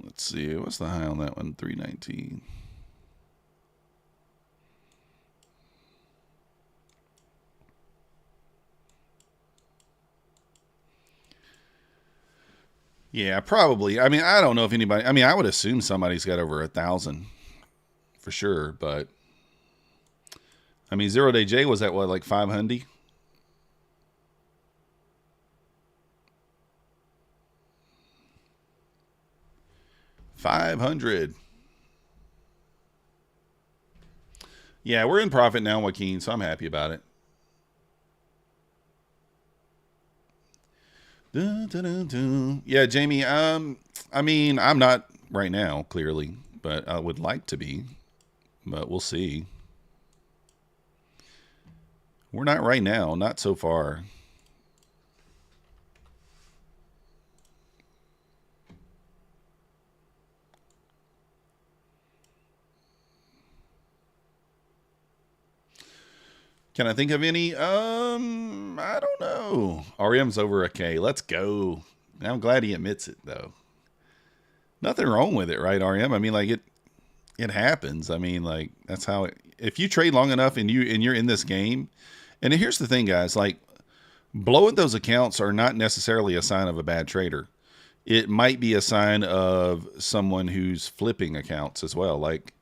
Speaker 1: let's see. What's the high on that one? 319. Yeah, probably. I mean, I don't know if anybody. I mean, I would assume somebody's got over 1,000 for sure. But I mean, 0 Day J was at what, like 500? $500. Yeah, we're in profit now, Joaquin, so I'm happy about it. Yeah, Jamie. I mean, I'm not right now, clearly, but I would like to be. But we'll see. We're not right now, not so far. Can I think of any? I don't know. RM's over a K. Let's go. I'm glad he admits it though. Nothing wrong with it, right, RM? I mean, like it happens. I mean, like that's how it, if you trade long enough and you're in this game. And here's the thing, guys, like blowing those accounts are not necessarily a sign of a bad trader. It might be a sign of someone who's flipping accounts as well. Like,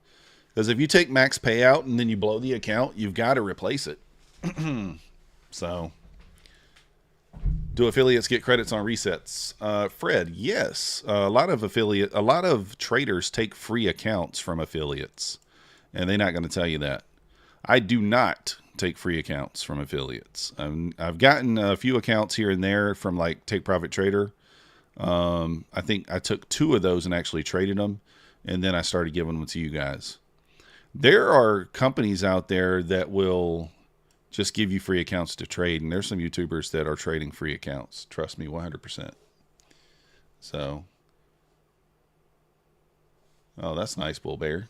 Speaker 1: because if you take max payout and then you blow the account, you've got to replace it. So, do affiliates get credits on resets? Fred, yes. A lot of traders take free accounts from affiliates, and they're not going to tell you that. I do not take free accounts from affiliates. I've gotten a few accounts here and there from like Take Profit Trader. I think I took 2 of those and actually traded them, and then I started giving them to you guys. There are companies out there that will just give you free accounts to trade, and there's some YouTubers that are trading free accounts. Trust me, 100%. So, oh, that's nice, Bull Bear.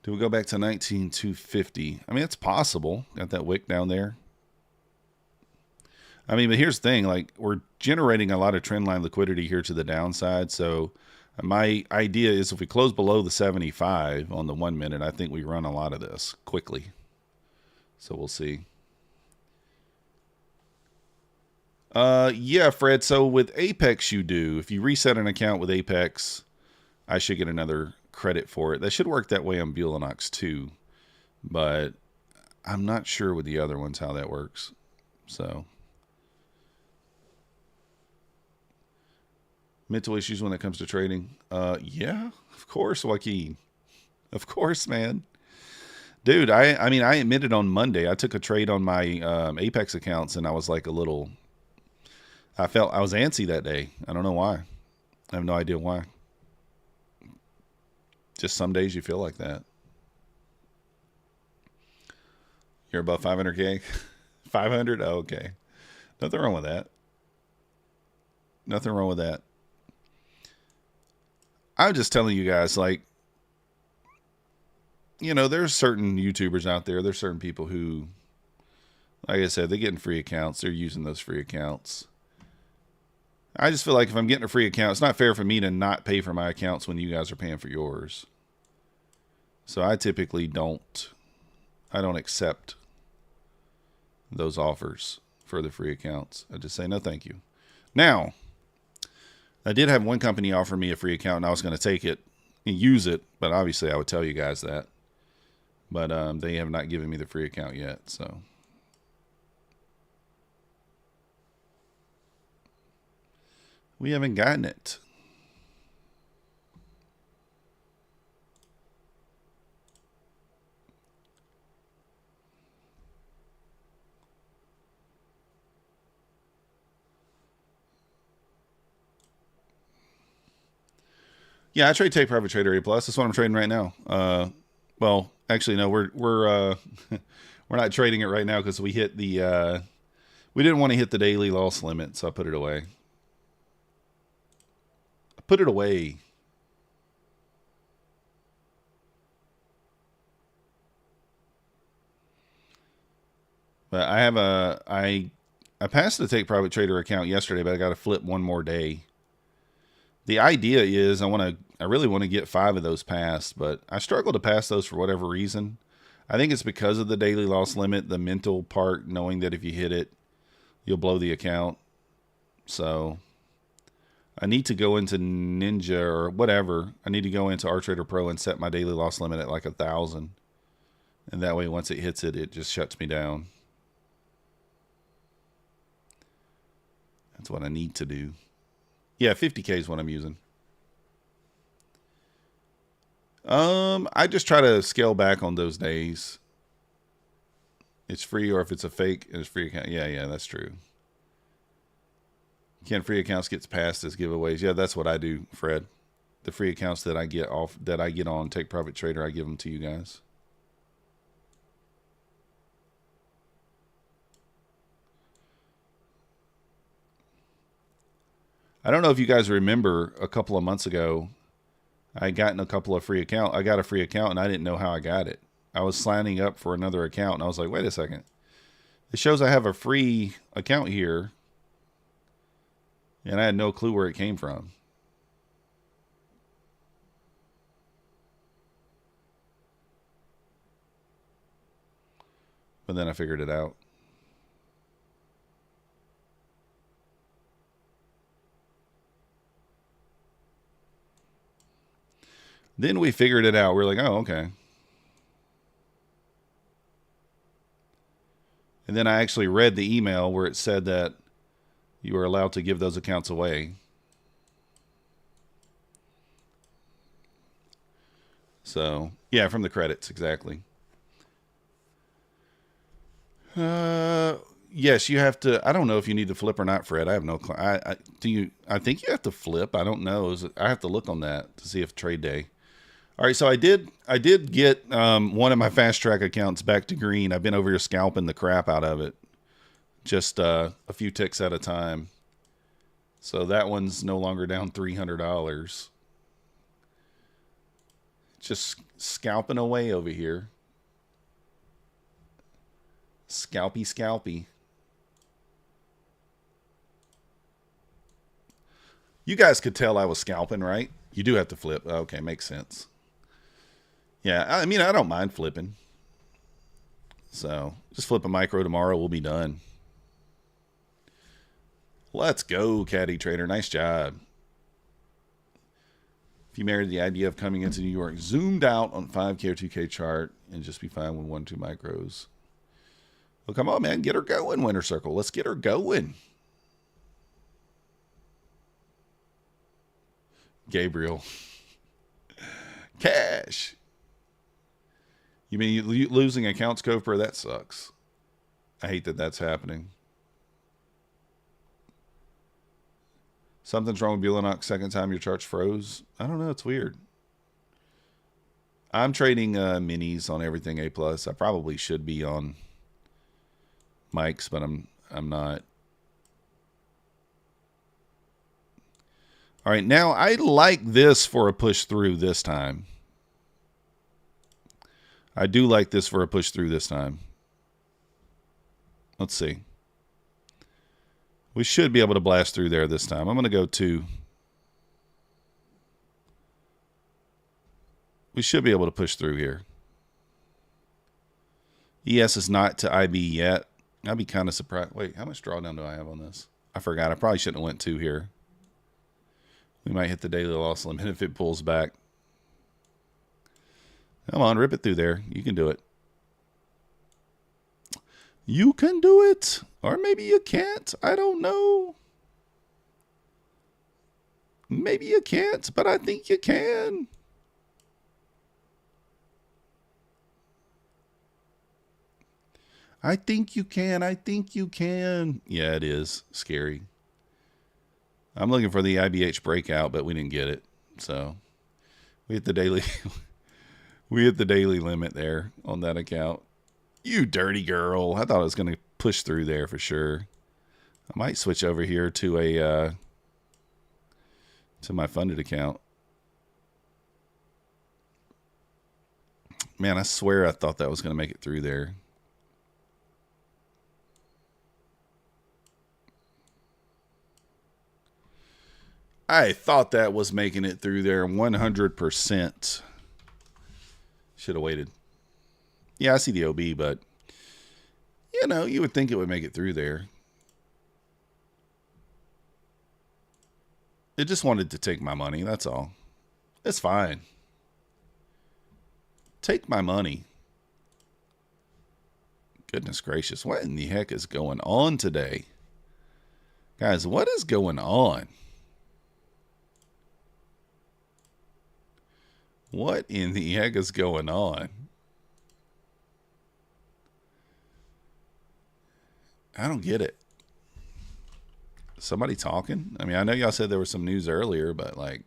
Speaker 1: Do we go back to 19,250? I mean, it's possible. Got that wick down there. I mean, but here's the thing. Like, we're generating a lot of trend line liquidity here to the downside. So my idea is if we close below the 75 on the 1 minute, I think we run a lot of this quickly. So we'll see. Yeah, Fred. So with Apex, you do. If you reset an account with Apex, I should get another credit for it. That should work that way on Bulenox too, but I'm not sure with the other ones how that works. So mental issues when it comes to trading. Yeah, of course, Joaquin. Of course, man. Dude, I mean, I admitted on Monday, I took a trade on my Apex accounts, and I was like I was antsy that day. I don't know why. I have no idea why. Just some days you feel like that. You're above 500K? 500? Oh, okay. Nothing wrong with that. Nothing wrong with that. I'm just telling you guys, like, you know, there's certain YouTubers out there. There's certain people who, like I said, they're getting free accounts. They're using those free accounts. I just feel like if I'm getting a free account, it's not fair for me to not pay for my accounts when you guys are paying for yours. So I typically don't accept those offers for the free accounts. I just say no thank you. Now, I did have one company offer me a free account and I was going to take it and use it, but obviously I would tell you guys that. But they have not given me the free account yet, so we haven't gotten it. Yeah, I trade Take Profit Trader A+. That's what I'm trading right now. Well, actually, no, we're we're not trading it right now because we hit the we didn't want to hit the daily loss limit, so I put it away. I put it away. But I have I passed the Take Profit Trader account yesterday, but I got to flip one more day. The idea is I really want to get 5 of those passed, but I struggle to pass those for whatever reason. I think it's because of the daily loss limit, the mental part, knowing that if you hit it, you'll blow the account. So I need to go into Ninja or whatever. I need to go into RTrader Pro and set my daily loss limit at like 1,000. And that way, once it hits it, it just shuts me down. That's what I need to do. Yeah, 50K is what I'm using. I just try to scale back on those days. It's free, or if it's a fake, it's free account. Yeah, that's true. Can free accounts get passed as giveaways? Yeah, that's what I do, Fred. The free accounts that I get on Take Profit Trader, I give them to you guys. I don't know if you guys remember a couple of months ago, I got a free account and I didn't know how I got it. I was signing up for another account and I was like, wait a second. It shows I have a free account here. And I had no clue where it came from. But then I figured it out. Then we figured it out. We're like, oh, okay. And then I actually read the email where it said that you were allowed to give those accounts away. So, yeah, from the credits, exactly. Yes, you have to. I don't know if you need to flip or not, Fred. I have no. I think you have to flip. I don't know. I have to look on that to see if trade day. All right, so I did get one of my fast track accounts back to green. I've been over here scalping the crap out of it, just a few ticks at a time. So that one's no longer down $300. Just scalping away over here. Scalpy. You guys could tell I was scalping, right? You do have to flip. Okay, makes sense. Yeah, I mean, I don't mind flipping. So, just flip a micro tomorrow. We'll be done. Let's go, Caddy Trader. Nice job. If you married the idea of coming into New York, zoomed out on 5K or 2K chart, and just be fine with 1-2 micros. Well, come on, man. Get her going, Winter Circle. Let's get her going. Gabriel. Cash. You mean losing accounts, Cooper? That sucks. I hate that that's happening. Something's wrong with Bulenox. Second time your charts froze. I don't know. It's weird. I'm trading minis on everything A+. I probably should be on Mike's, but I'm not. All right, now I like this for a push through this time. I do like this for a push through this time. Let's see. We should be able to blast through there this time. I'm going to go 2. We should be able to push through here. ES is not to IB yet. I'd be kind of surprised. Wait, how much drawdown do I have on this? I forgot. I probably shouldn't have went 2 here. We might hit the daily loss limit if it pulls back. Come on, rip it through there. You can do it. You can do it. Or maybe you can't. I don't know. Maybe you can't, but I think you can. I think you can. I think you can. Yeah, it is scary. I'm looking for the IBH breakout, but we didn't get it. So we hit the daily we hit the daily limit there on that account. You dirty girl. I thought I was going to push through there for sure. I might switch over here to a to my funded account. Man, I swear I thought that was going to make it through there. I thought that was making it through there 100%. Should have waited. Yeah, I see the OB, but, you know, you would think it would make it through there. It just wanted to take my money, that's all. It's fine. Take my money. Goodness gracious, what in the heck is going on today? Guys, what is going on? What in the heck is going on? I don't get it. Somebody talking? I mean, I know y'all said there was some news earlier, but like,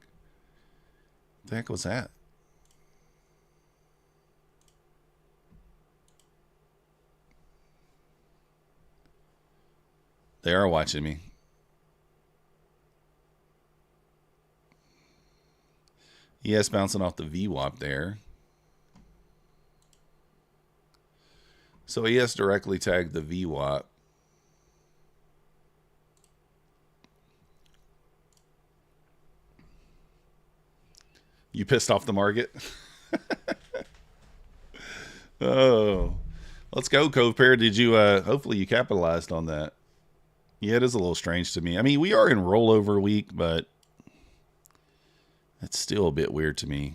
Speaker 1: what the heck was that? They are watching me. ES bouncing off the VWAP there. So ES directly tagged the VWAP. You pissed off the market? Oh. Let's go, Cove Pair. Did you, hopefully you capitalized on that. Yeah, it is a little strange to me. I mean, we are in rollover week, but it's still a bit weird to me.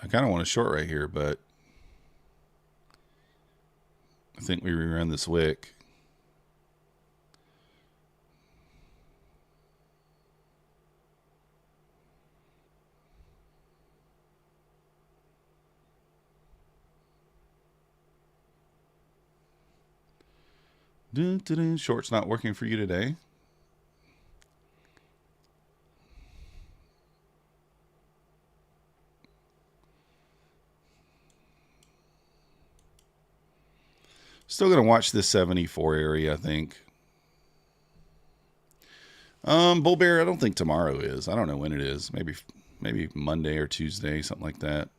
Speaker 1: I kind of want to short right here, but I think we rerun this wick. Short's not working for you today. Still going to watch this 74 area, I think. Bull Bear, I don't think tomorrow is. I don't know when it is. Maybe Monday or Tuesday, something like that.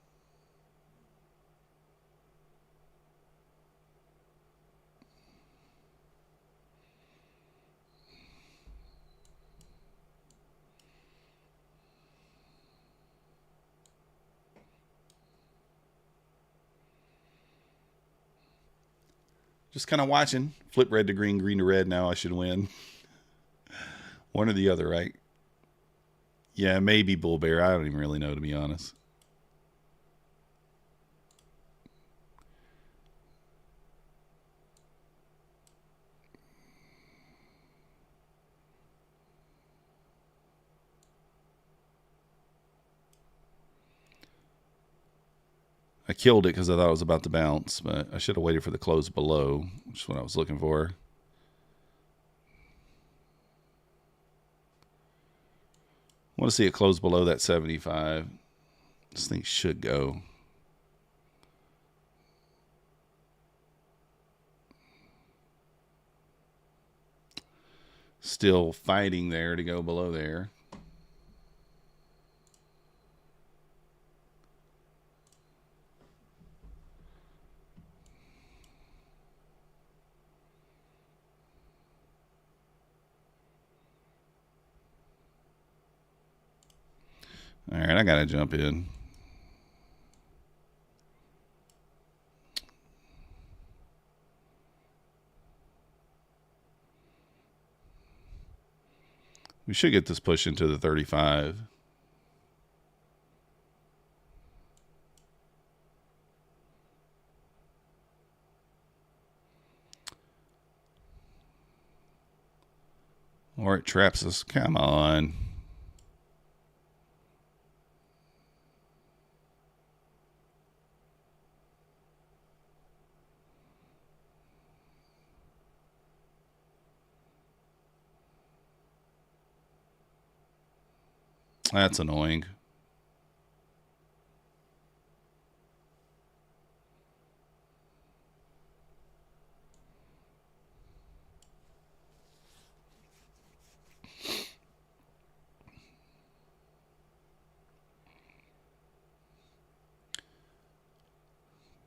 Speaker 1: Just kind of watching. Flip red to green, green to red. Now I should win. One or the other, right? Yeah, maybe Bull Bear. I don't even really know, to be honest. I killed it because I thought it was about to bounce, but I should have waited for the close below, which is what I was looking for. I want to see it close below that 75. This thing should go. Still fighting there to go below there. All right, I got to jump in. We should get this push into the 35. Or it traps us. Come on. That's annoying.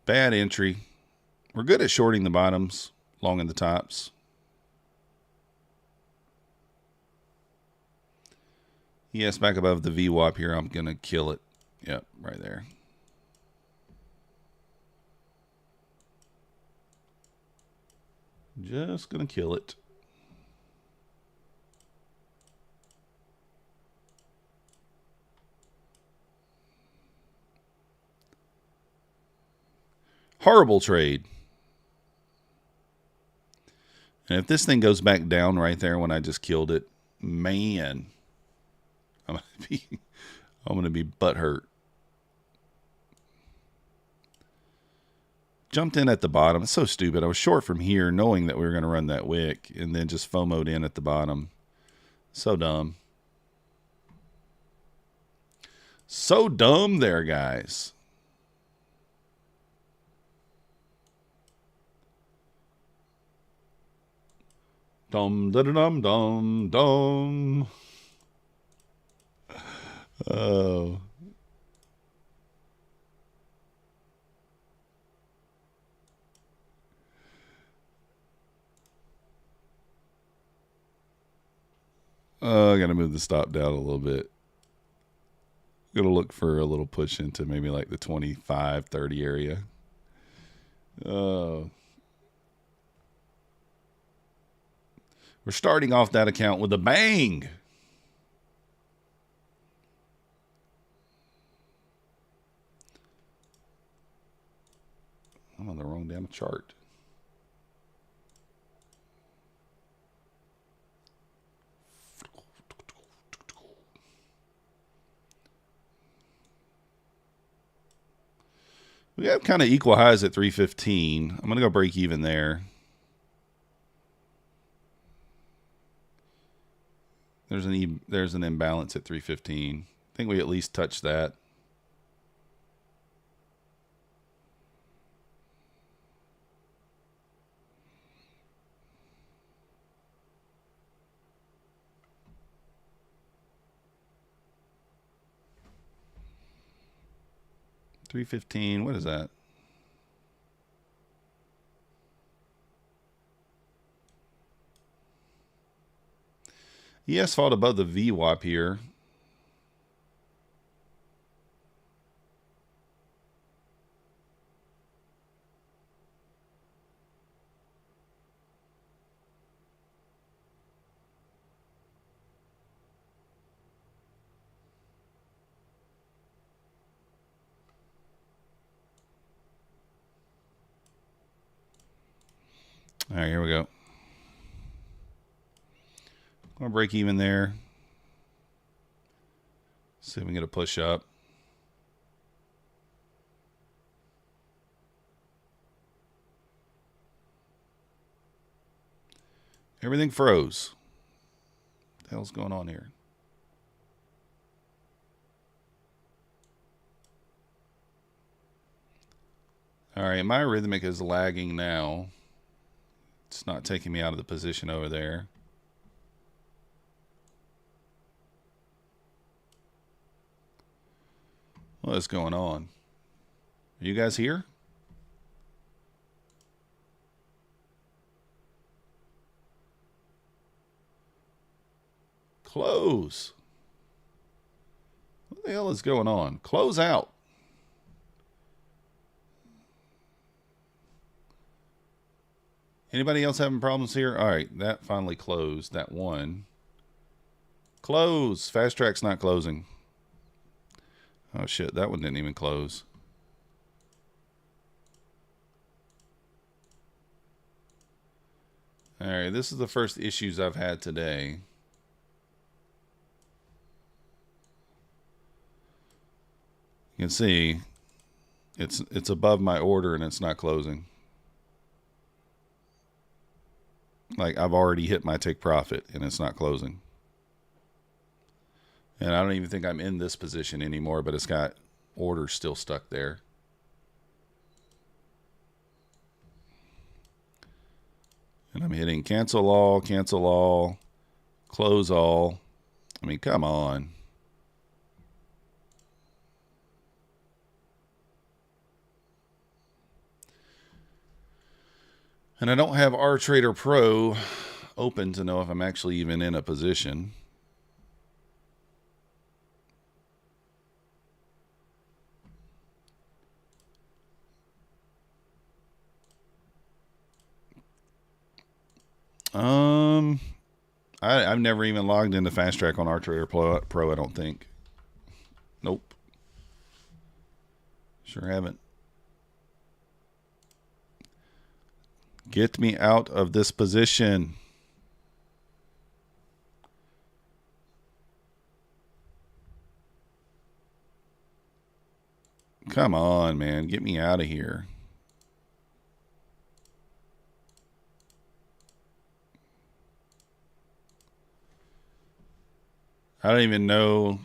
Speaker 1: Bad entry. We're good at shorting the bottoms, long in the tops. Yes, back above the VWAP here. I'm going to kill it. Yep, right there. Just going to kill it. Horrible trade. And if this thing goes back down right there when I just killed it, man, I'm gonna be butthurt. Jumped in at the bottom. It's so stupid. I was short from here knowing that we were going to run that wick and then just FOMO'd in at the bottom. So dumb. So dumb there, guys. Dum da dum dum dum. Oh. I gotta move the stop down a little bit. Gonna look for a little push into maybe like the 25, 30 area. We're starting off that account with a bang. I'm on the wrong damn chart. We have kind of equal highs at 315. I'm going to go break even there. There's an imbalance at 315. I think we at least touch that. $315. What is that? ES fought above the VWAP here. All right, here we go. I'll break even there. See if we can get a push up. Everything froze. What the hell's going on here? All right, my arrhythmic is lagging now. It's not taking me out of the position over there. What is going on? Are you guys here? Close. What the hell is going on? Close out. Anybody else having problems here? All right, that finally closed. That one. Close. Fast Track's not closing. Oh, shit. That one didn't even close. All right, this is the first issues I've had today. You can see it's above my order and it's not closing. Like I've already hit my take profit and it's not closing. And I don't even think I'm in this position anymore, but it's got orders still stuck there. And I'm hitting cancel all, close all. I mean, come on. And I don't have RTrader Pro open to know if I'm actually even in a position. I've never even logged into Fast Track on RTrader Pro, I don't think. Nope. Sure haven't. Get me out of this position. Come on, man. Get me out of here. I don't even know.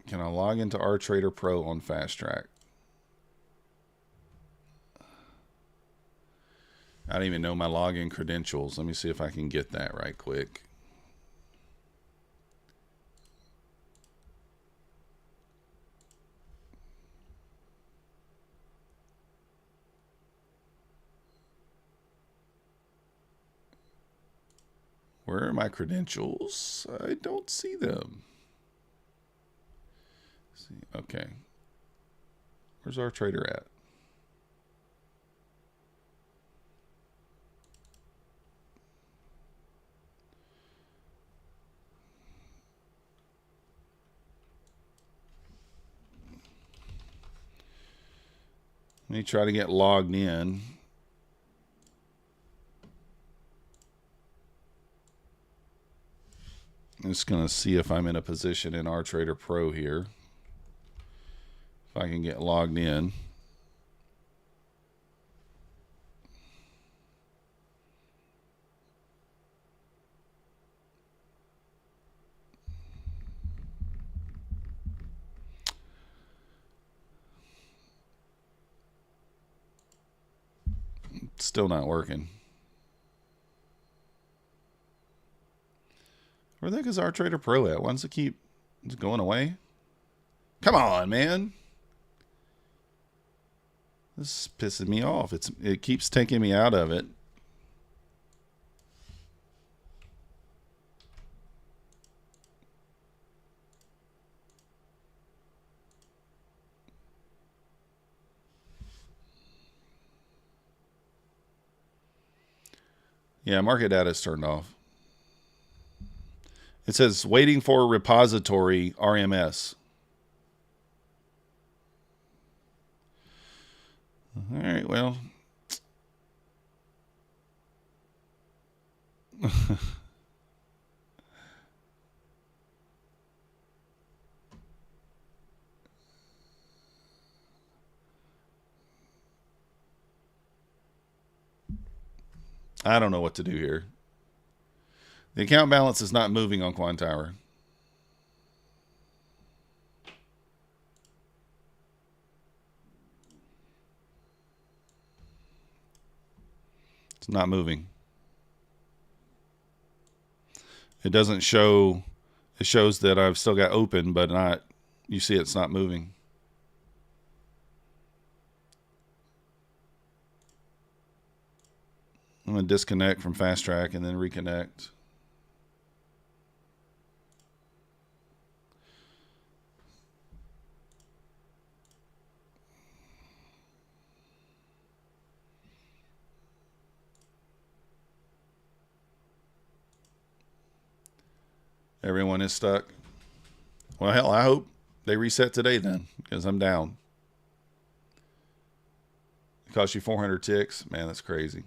Speaker 1: Can I log into RTrader Pro on Fast Track? I don't even know my login credentials. Let me see if I can get that right quick. Where are my credentials? I don't see them. Let's see, okay. Where's RTrader at? Let me try to get logged in. I'm just going to see if I'm in a position in RTrader Pro here. If I can get logged in. It's still not working. Where the heck is RTrader Pro at? Why does it keep going away? Come on, man. This is pissing me off. It keeps taking me out of it. Yeah, market data is turned off. It says waiting for repository RMS. All right, well. I don't know what to do here. The account balance is not moving on Quantower. It's not moving. It doesn't show. It shows that I've still got open, but You see it's not moving. I'm going to disconnect from Fast Track and then reconnect. Everyone is stuck. Well, hell, I hope they reset today then, because I'm down. It cost you 400 ticks. Man, that's crazy.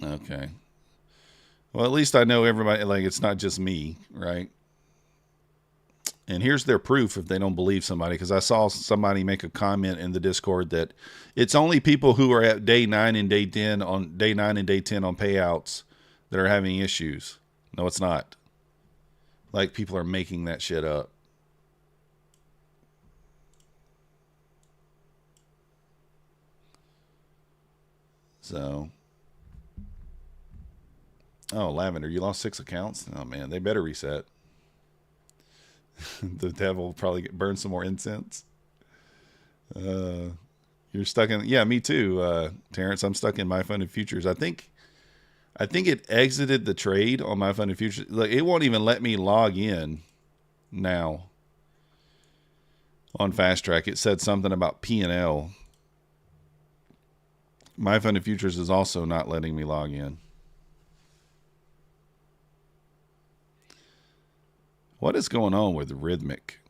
Speaker 1: Okay. Well, at least I know everybody, like, it's not just me, right? And here's their proof if they don't believe somebody, because I saw somebody make a comment in the Discord that it's only people who are at day 9 and day 10 on payouts that are having issues. No, it's not. Like, people are making that shit up. So, oh, Lavender, you lost 6 accounts? Oh, man, they better reset. The devil will probably burn some more incense. You're stuck in, yeah, me too, Terrence. I'm stuck in My Funded Futures. I think it exited the trade on My Funded Futures. Like, it won't even let me log in now on Fast Track. It said something about P&L. My Funded Futures is also not letting me log in. What is going on with Rhythmic?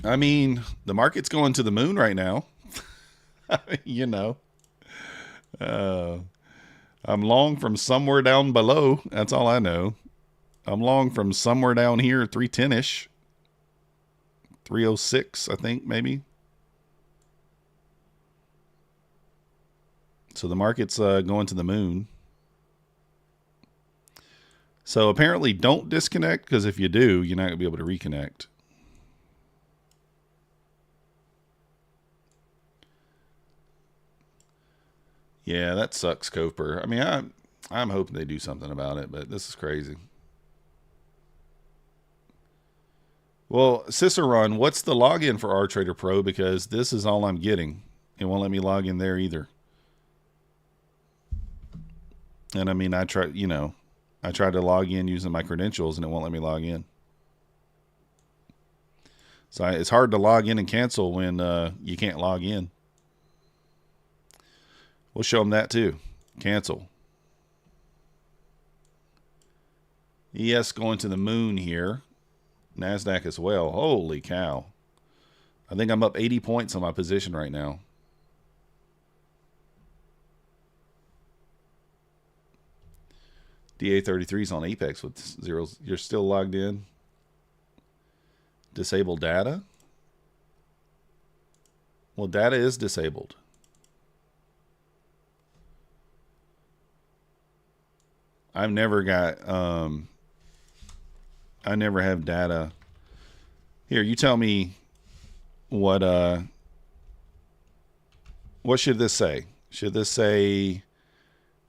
Speaker 1: I mean, the market's going to the moon right now. You know. I'm long from somewhere down below. That's all I know. I'm long from somewhere down here, 310-ish. 306, I think, maybe. So the market's going to the moon. So apparently don't disconnect, because if you do, you're not going to be able to reconnect. Yeah, that sucks, Coper. I mean, I'm hoping they do something about it, but this is crazy. Well, Cicerone, what's the login for R Trader Pro? Because this is all I'm getting. It won't let me log in there either. And I mean, I tried to log in using my credentials and it won't let me log in. So it's hard to log in and cancel when you can't log in. We'll show them that too. Cancel. ES going to the moon here. Nasdaq as well. Holy cow. I think I'm up 80 points on my position right now. DA33 is on Apex with zeros. You're still logged in. Disable data. Well, data is disabled. I've never got, I never have data. Here, you tell me what should this say? Should this say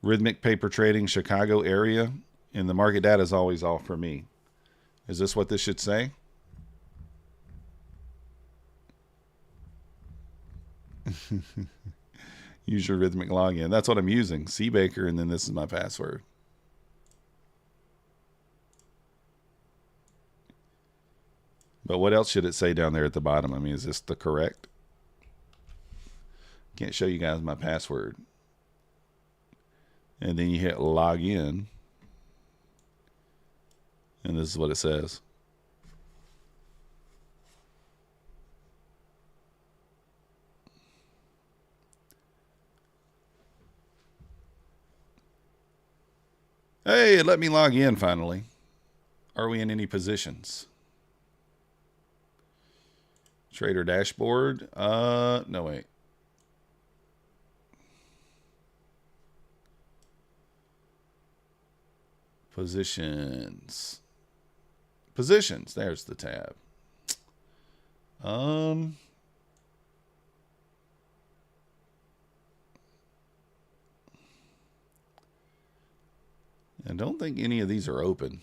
Speaker 1: Rhythmic Paper Trading Chicago area? And the market data is always off for me. Is this what this should say? Use your Rhythmic login. That's what I'm using. C Baker, and then this is my password. But what else should it say down there at the bottom? I mean, is this the correct? Can't show you guys my password. And then you hit log in. And this is what it says. Hey, let me log in finally. Are we in any positions? Trader dashboard. No, wait. Positions. Positions. There's the tab. I don't think any of these are open.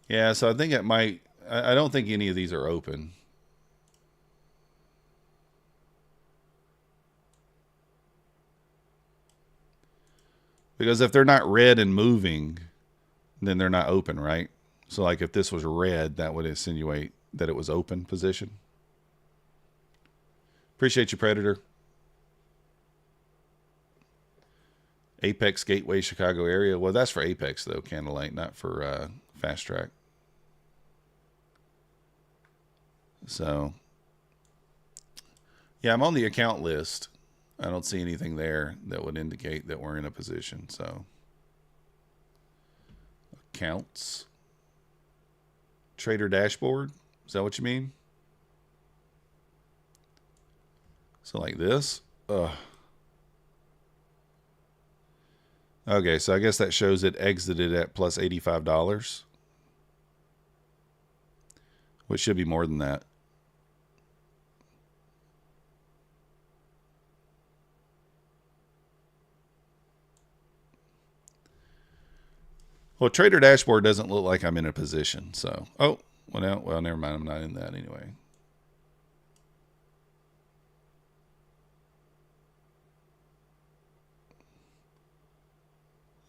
Speaker 1: Yeah, so I think it might... I don't think any of these are open. Because if they're not red and moving, then they're not open, right? So like if this was red, that would insinuate that it was open position. Appreciate you, Predator. Apex Gateway, Chicago area. Well, that's for Apex, though, Candlelight, not for Fast Track. So, yeah, I'm on the account list. I don't see anything there that would indicate that we're in a position. So, accounts. Trader dashboard. Is that what you mean? So like this. Ugh. Okay, so I guess that shows it exited at plus $85, which should be more than that. Well, Trader Dashboard doesn't look like I'm in a position. So, oh, well, never mind. I'm not in that anyway.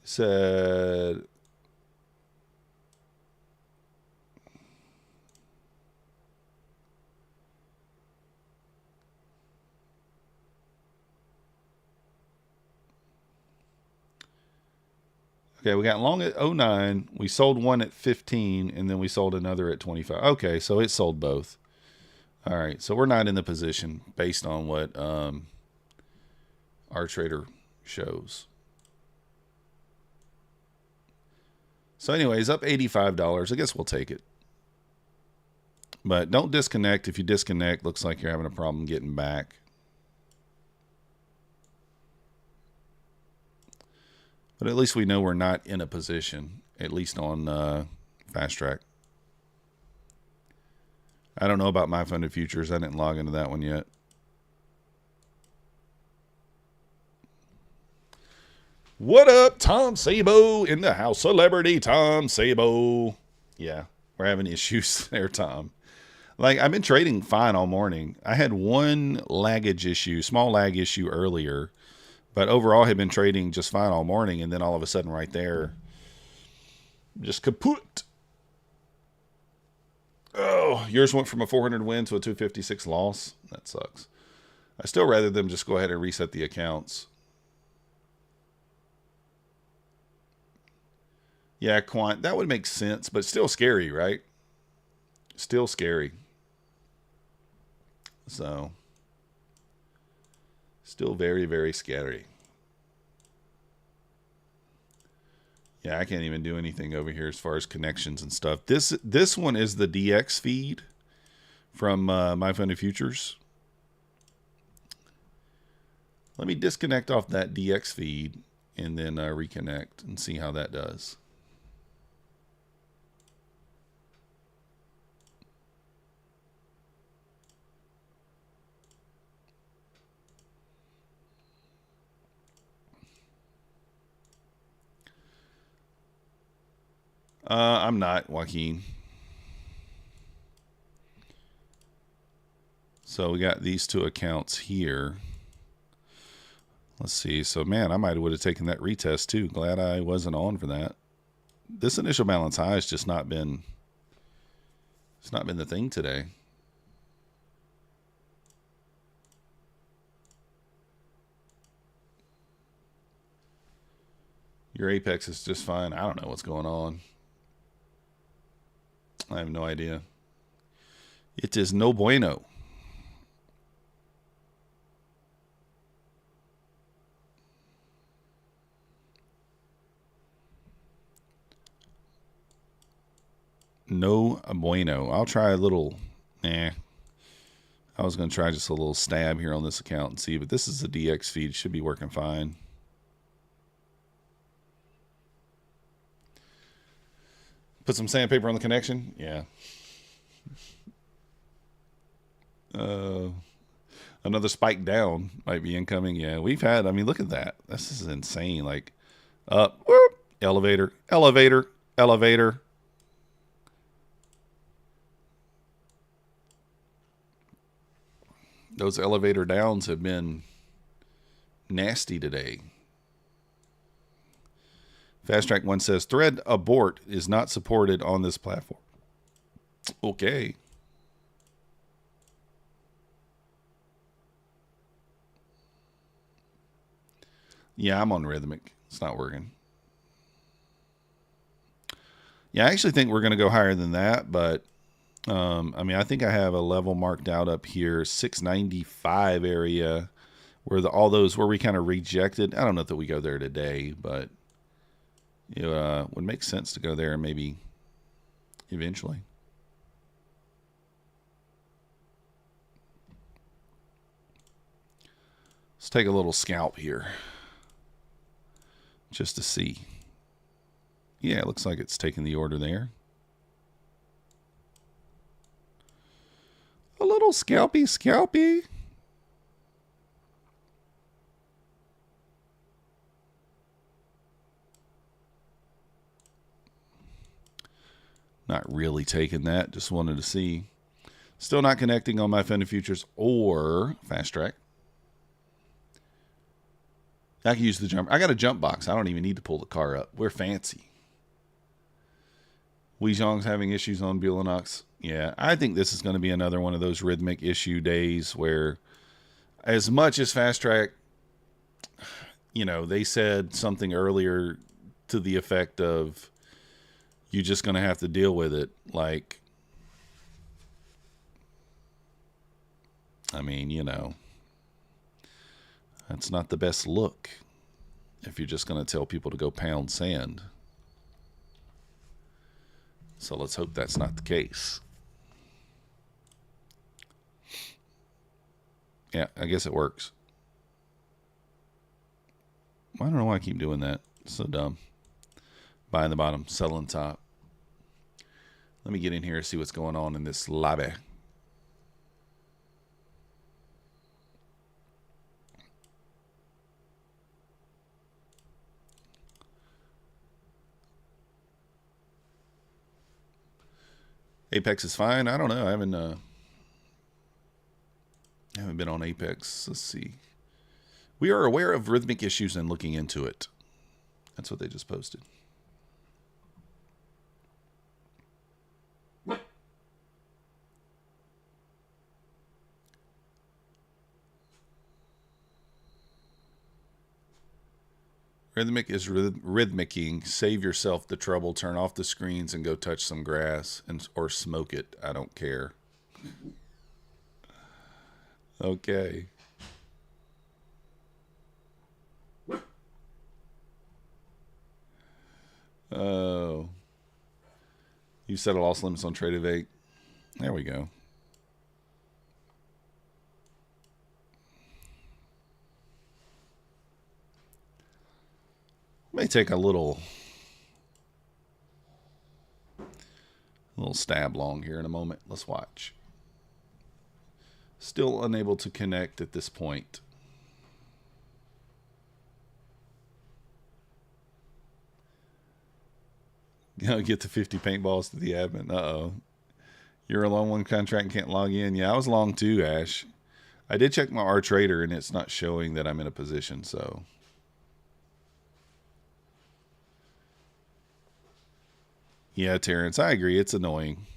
Speaker 1: Said okay, we got long at 09. We sold one at 15, and then we sold another at 25. Okay, so it sold both. All right, so we're not in the position based on what our trader shows. So anyways, up $85. I guess we'll take it. But don't disconnect. If you disconnect, looks like you're having a problem getting back. But at least we know we're not in a position, at least on Fast Track. I don't know about my funded futures. I didn't log into that one yet. What up, Tom Sabo in the house? Celebrity Tom Sabo. Yeah, we're having issues there, Tom. Like, I've been trading fine all morning. I had one laggage issue, small lag issue earlier, but overall had been trading just fine all morning, and then all of a sudden right there, just kaput. Oh, yours went from a 400 win to a 256 loss. That sucks. I still rather them just go ahead and reset the accounts. Yeah, quant, that would make sense, but still scary, right? Still scary. So, still very, very scary. Yeah, I can't even do anything over here as far as connections and stuff. This one is the DX feed from My Funded Futures. Let me disconnect off that DX feed and then reconnect and see how that does. I'm not, Joaquin. So we got these two accounts here. Let's see. So, man, I might have would have taken that retest too. Glad I wasn't on for that. This initial balance high has just not been... It's not been the thing today. Your Apex is just fine. I don't know what's going on. I have no idea. It is no bueno. No bueno. I'll try a little... I was going to try just a little stab here on this account and see, but this is the DX feed. Should be working fine. Put some sandpaper on the connection? Yeah. Another spike down might be incoming. Yeah, we've had, I mean, look at that. This is insane. Like, up, whoop, elevator, elevator, elevator. Those elevator downs have been nasty today. Fast Track 1 says, thread abort is not supported on this platform. Okay. Yeah, I'm on Rhythmic. It's not working. Yeah, I actually think we're going to go higher than that, but I mean, I think I have a level marked out up here, 695 area, where all those where we kind of rejected. I don't know that we go there today, but it would make sense to go there maybe eventually. Let's take a little scalp here just to see. Yeah, it looks like it's taking the order there. A little scalpy, scalpy. Not really taking that. Just wanted to see. Still not connecting on my Fender Futures or Fast Track. I can use the jump. I got a jump box. I don't even need to pull the car up. We're fancy. Weijong's having issues on Bulenox. Yeah, I think this is going to be another one of those rhythmic issue days where, as much as Fast Track, you know, they said something earlier to the effect of, you're just going to have to deal with it. Like, I mean, you know, that's not the best look if you're just going to tell people to go pound sand. So let's hope that's not the case. Yeah, I guess it works. I don't know why I keep doing that. It's so dumb. Buying the bottom, selling top. Let me get in here and see what's going on in this lobby. Apex is fine. I don't know. I haven't been on Apex. Let's see. We are aware of rhythmic issues and looking into it. That's what they just posted. Rhythmic is rhythmicking. Save yourself the trouble. Turn off the screens and go touch some grass or smoke it. I don't care. Okay. Oh. You set a loss limits on Trade of 8. There we go. May take a little stab long here in a moment. Let's watch. Still unable to connect at this point. You know, get the 50 paintballs to the admin. Uh-oh. You're a long one contract and can't log in. Yeah, I was long too, Ash. I did check my R Trader and it's not showing that I'm in a position, so. Yeah, Terrence, I agree. It's annoying.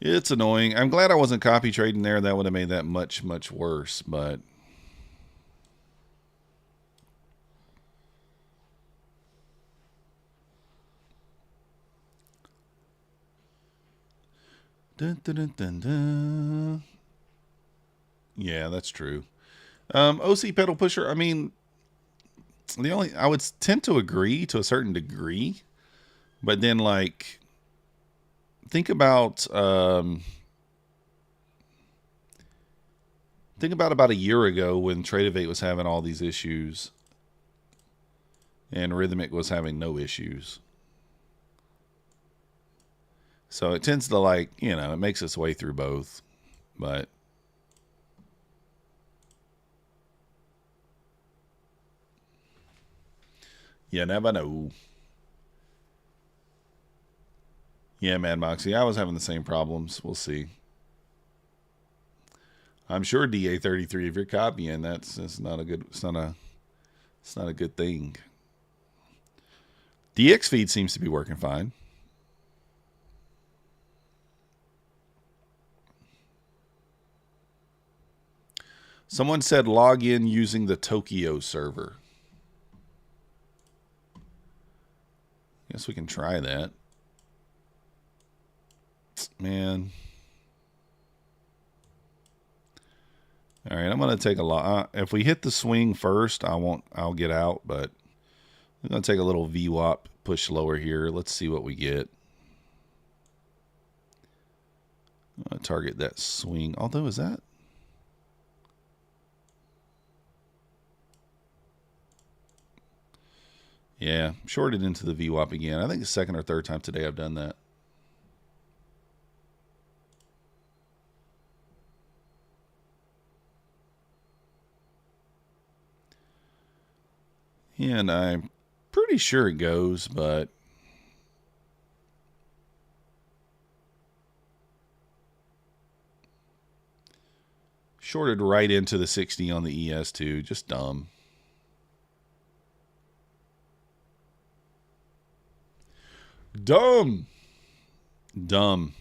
Speaker 1: It's annoying. I'm glad I wasn't copy trading there. That would have made that much, much worse, but. Dun, dun, dun, dun, dun. Yeah, that's true. OC pedal pusher, I mean, I would tend to agree to a certain degree, but then like, think about about a year ago when Trade of 8 was having all these issues and Rhythmic was having no issues. So it tends to like, you know, it makes its way through both. But you never know. Yeah, Mad Moxie, I was having the same problems. We'll see. I'm sure DA33, if you're copying, that's not a good. It's not a good thing. DX feed seems to be working fine. Someone said log in using the Tokyo server. Guess we can try that. Man. All right, I'm going to take a lot. If we hit the swing first, I'll get out, but I'm going to take a little VWAP push lower here. Let's see what we get. I'm going to target that swing. Although, is that? Yeah, shorted into the VWAP again. I think the second or third time today I've done that. And I'm pretty sure it goes, but shorted right into the 60 on the ES2. Just dumb. Dumb. Dumb.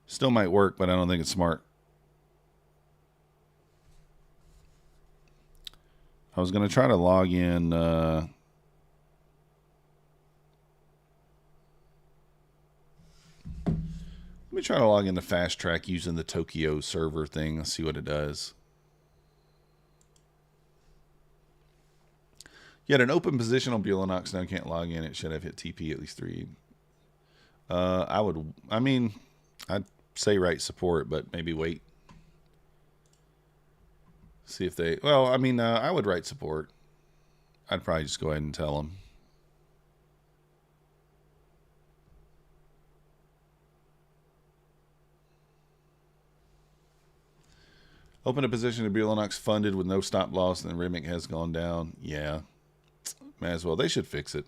Speaker 1: Still might work, but I don't think it's smart. I was going to try to log in. Let me try to log into Fast Track using the Tokyo server thing. Let's see what it does. You had an open position on Bulenox. Now can't log in. It should have hit TP at least 3. I'd say write support, but maybe wait. See if they... Well, I would write support. I'd probably just go ahead and tell them. Open a position to Bulenox funded with no stop loss, and the Rhythmic has gone down. Yeah. Might as well. They should fix it.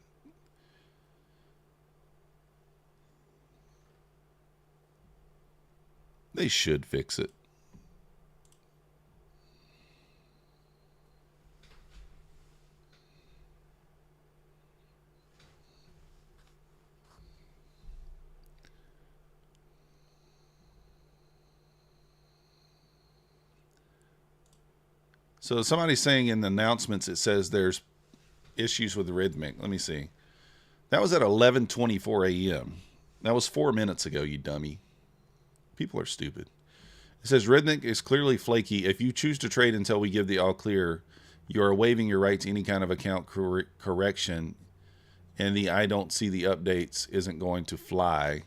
Speaker 1: They should fix it. So somebody's saying in the announcements it says there's issues with the Rhythmic. Let me see. That was at 11:24 a.m. That was 4 minutes ago, you dummy. People are stupid. It says Rhythmic is clearly flaky. If you choose to trade until we give the all clear, you are waiving your right to any kind of account correction, and the I don't see the updates isn't going to fly.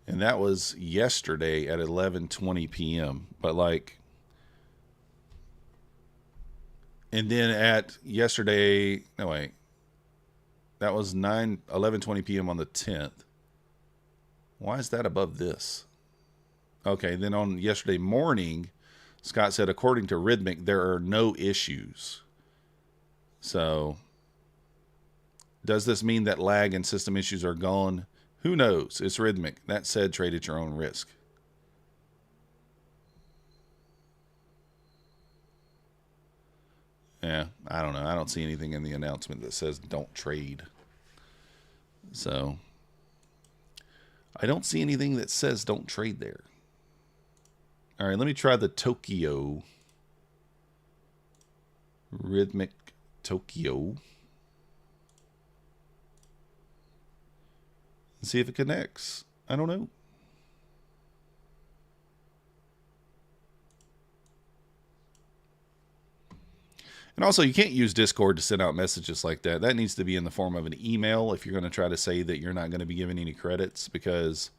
Speaker 1: And that was yesterday at 11:20 p.m. But like... And then at yesterday, no wait, that was 11:20 p.m. on the 10th. Why is that above this? Okay, then on yesterday morning, Scott said, according to Rhythmic, there are no issues. So, does this mean that lag and system issues are gone? Who knows? It's Rhythmic. That said, trade at your own risk. Yeah, I don't know. I don't see anything in the announcement that says don't trade. So, I don't see anything that says don't trade there. All right, let me try the Tokyo. Rhythmic Tokyo. And see if it connects. I don't know. And also, you can't use Discord to send out messages like that. That needs to be in the form of an email if you're going to try to say that you're not going to be giving any credits, because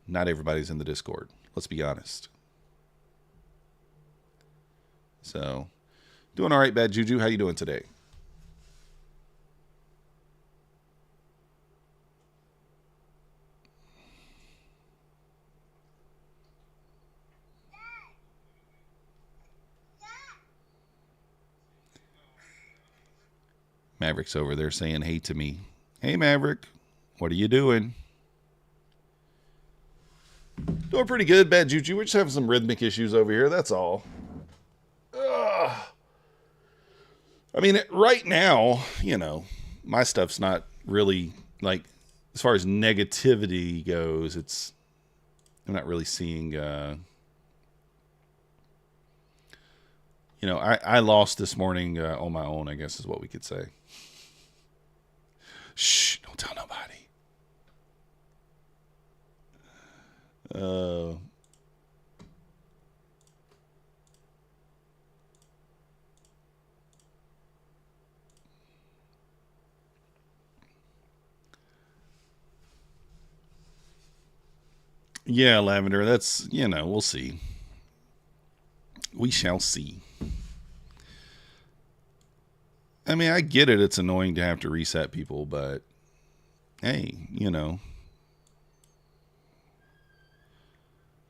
Speaker 1: not everybody's in the Discord. Let's be honest. So, doing all right, Bad Juju. How you doing today? Maverick's over there saying hey to me. Hey, Maverick. What are you doing? Doing pretty good, Bad Juju. We're just having some rhythmic issues over here. That's all. Ugh. I mean, right now, you know, my stuff's not really, like, as far as negativity goes, I'm not really seeing, you know, I lost this morning on my own, I guess is what we could say. Shh, don't tell nobody. Yeah, Lavender, that's, you know, we'll see. We shall see. I mean, I get it. It's annoying to have to reset people, but hey, you know,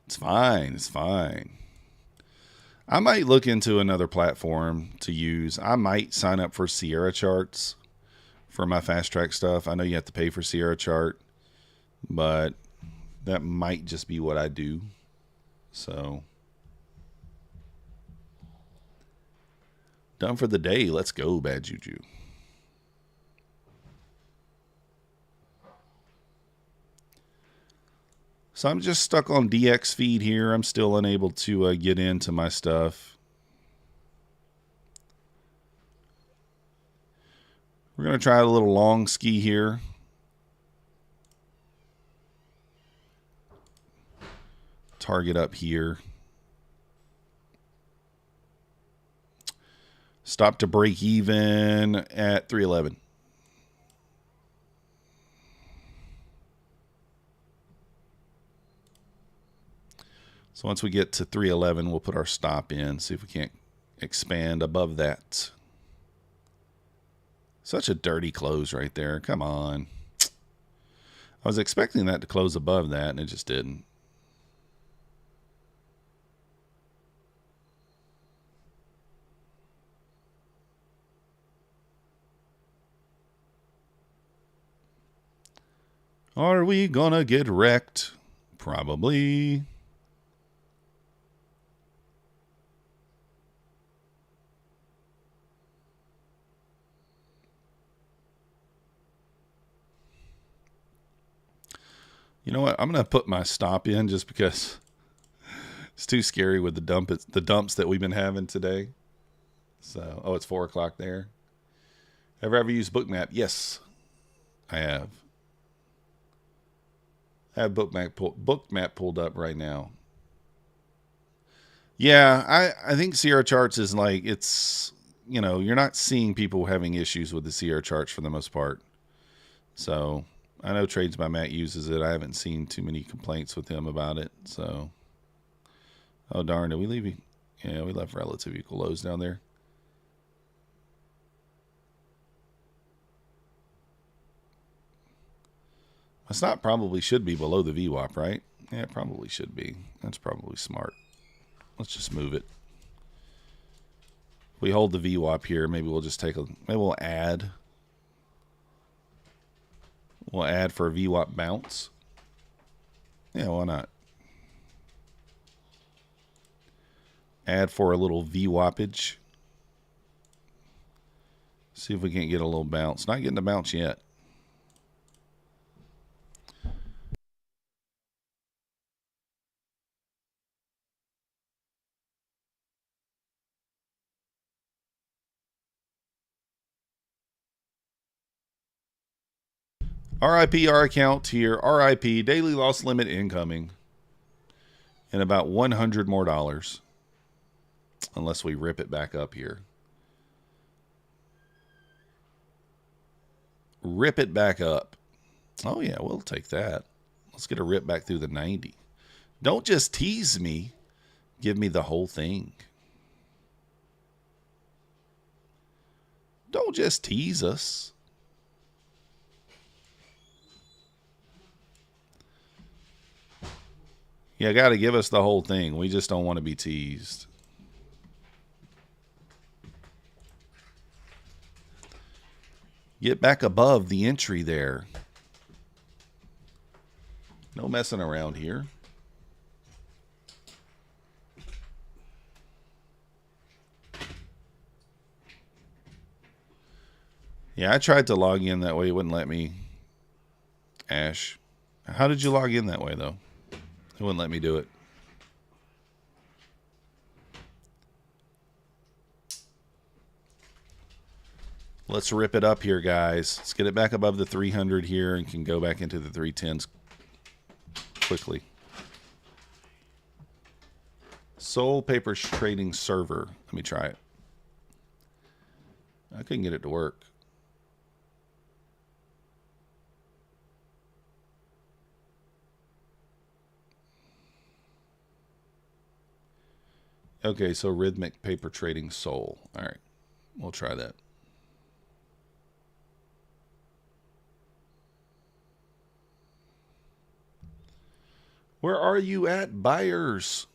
Speaker 1: it's fine. It's fine. I might look into another platform to use. I might sign up for Sierra Charts for my fast track stuff. I know you have to pay for Sierra Chart, but that might just be what I do. So, done for the day. Let's go, Bad Juju. So I'm just stuck on DX feed here. I'm still unable to get into my stuff. We're going to try a little long ski here. Target up here. Stop to break even at 311. So once we get to 311, we'll put our stop in, see if we can't expand above that. Such a dirty close right there. Come on. I was expecting that to close above that, and it just didn't. Are we gonna get wrecked? Probably. You know what? I'm going to put my stop in just because it's too scary with the dumps that we've been having today. So, oh, it's 4 o'clock there. Ever used Bookmap? Yes, I have. I have Bookmap pulled up right now. Yeah, I think Sierra Charts is like, it's, you know, you're not seeing people having issues with the Sierra Charts for the most part. So, I know Trades by Matt uses it. I haven't seen too many complaints with him about it. So, oh darn, did we leave? Yeah, we left relative equal lows down there. My stop probably should be below the VWAP, right? Yeah, it probably should be. That's probably smart. Let's just move it. If we hold the VWAP here, maybe we'll just maybe we'll add. We'll add for a VWAP bounce. Yeah, why not? Add for a little VWAPage. See if we can't get a little bounce. Not getting a bounce yet. RIP our account here. RIP daily loss limit incoming. And about $100 more. Unless we rip it back up here. Rip it back up. Oh yeah, we'll take that. Let's get a rip back through the 90. Don't just tease me. Give me the whole thing. Don't just tease us. You got to give us the whole thing. We just don't want to be teased. Get back above the entry there. No messing around here. Yeah, I tried to log in that way. It wouldn't let me. Ash. How did you log in that way, though? It wouldn't let me do it. Let's rip it up here, guys. Let's get it back above the 300 here and can go back into the 310s quickly. Soul Paper Trading Server. Let me try it. I couldn't get it to work. Okay, so Rhythmic Paper Trading Soul. All right, we'll try that. Where are you at, buyers?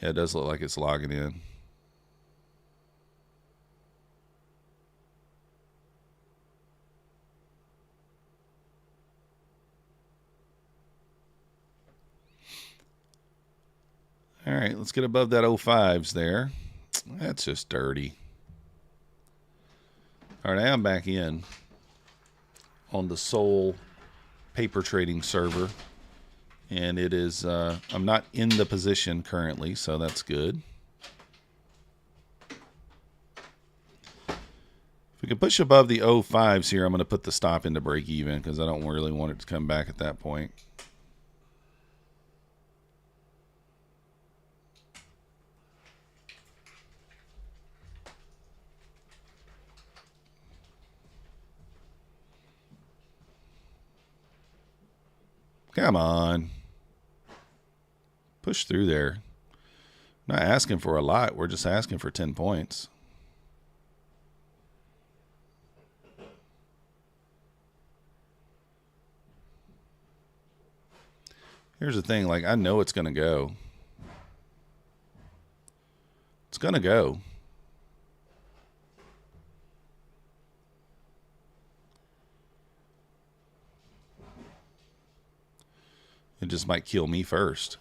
Speaker 1: Yeah, it does look like it's logging in. All right, let's get above that 05s there. That's just dirty. All right, I'm back in on the Soul Paper Trading server. And it is, I'm not in the position currently, so that's good. If we can push above the 05s here, I'm going to put the stop into break even because I don't really want it to come back at that point. Come on. Push through there. I'm not asking for a lot. We're just asking for 10 points. Here's the thing. Like, I know it's going to go. It's going to go. It just might kill me first.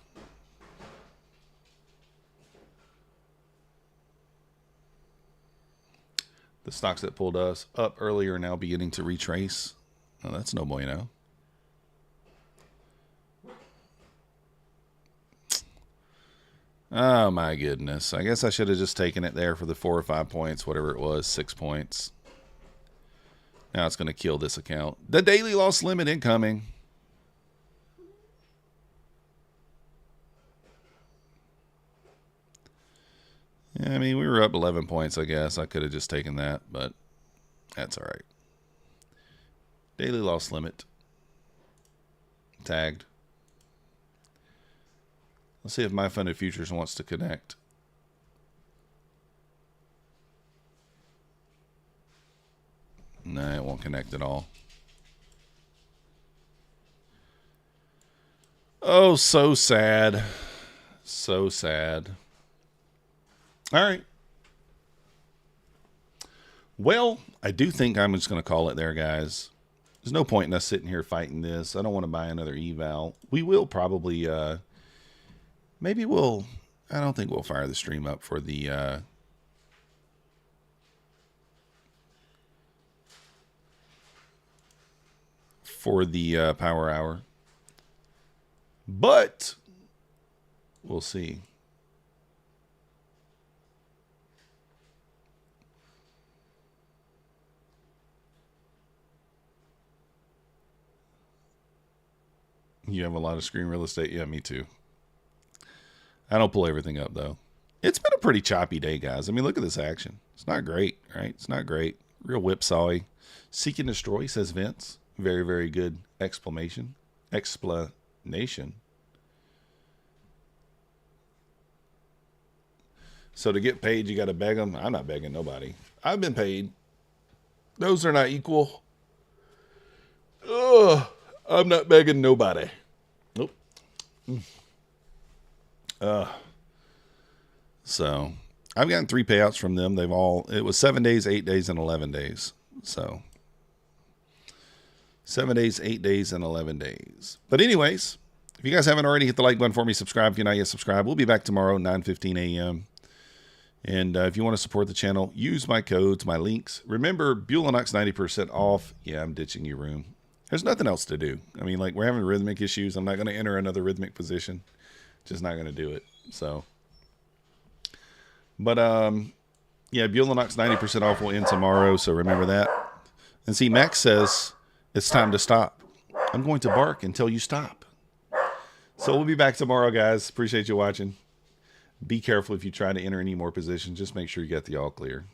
Speaker 1: The stocks that pulled us up earlier are now beginning to retrace. Oh, that's no bueno. Oh, my goodness. I guess I should have just taken it there for the 4 or 5 points, whatever it was, 6 points. Now it's going to kill this account. The daily loss limit incoming. Yeah, I mean, we were up 11 points, I guess. I could have just taken that, but that's all right. Daily loss limit. Tagged. Let's see if My Funded Futures wants to connect. No, it won't connect at all. Oh, so sad. So sad. All right. Well, I do think I'm just going to call it there, guys. There's no point in us sitting here fighting this. I don't want to buy another eval. We will probably, maybe we'll, I don't think we'll fire the stream up for the, power hour. But we'll see. You have a lot of screen real estate? Yeah, me too. I don't pull everything up, though. It's been a pretty choppy day, guys. I mean, look at this action. It's not great, right? It's not great. Real whipsawy. Seek and destroy, says Vince. Very, very good explanation. So to get paid, you got to beg them? I'm not begging nobody. I've been paid. Those are not equal. Ugh. I'm not begging nobody. Nope. So, I've gotten 3 payouts from them. They've all, it was 7 days, 8 days, and 11 days. So 7 days, 8 days, and 11 days. But anyways, if you guys haven't already, hit the like button for me. Subscribe if you're not yet subscribed. We'll be back tomorrow, 9:15 a.m. And if you want to support the channel, use my codes, my links. Remember, Bulenox 90% off. Yeah, I'm ditching you, room. There's nothing else to do. I mean, like, we're having rhythmic issues. I'm not going to enter another rhythmic position. Just not going to do it. So, but, yeah, Bulenox 90% off will end tomorrow. So remember that. And see, Max says it's time to stop. I'm going to bark until you stop. So we'll be back tomorrow, guys. Appreciate you watching. Be careful if you try to enter any more positions. Just make sure you get the all clear.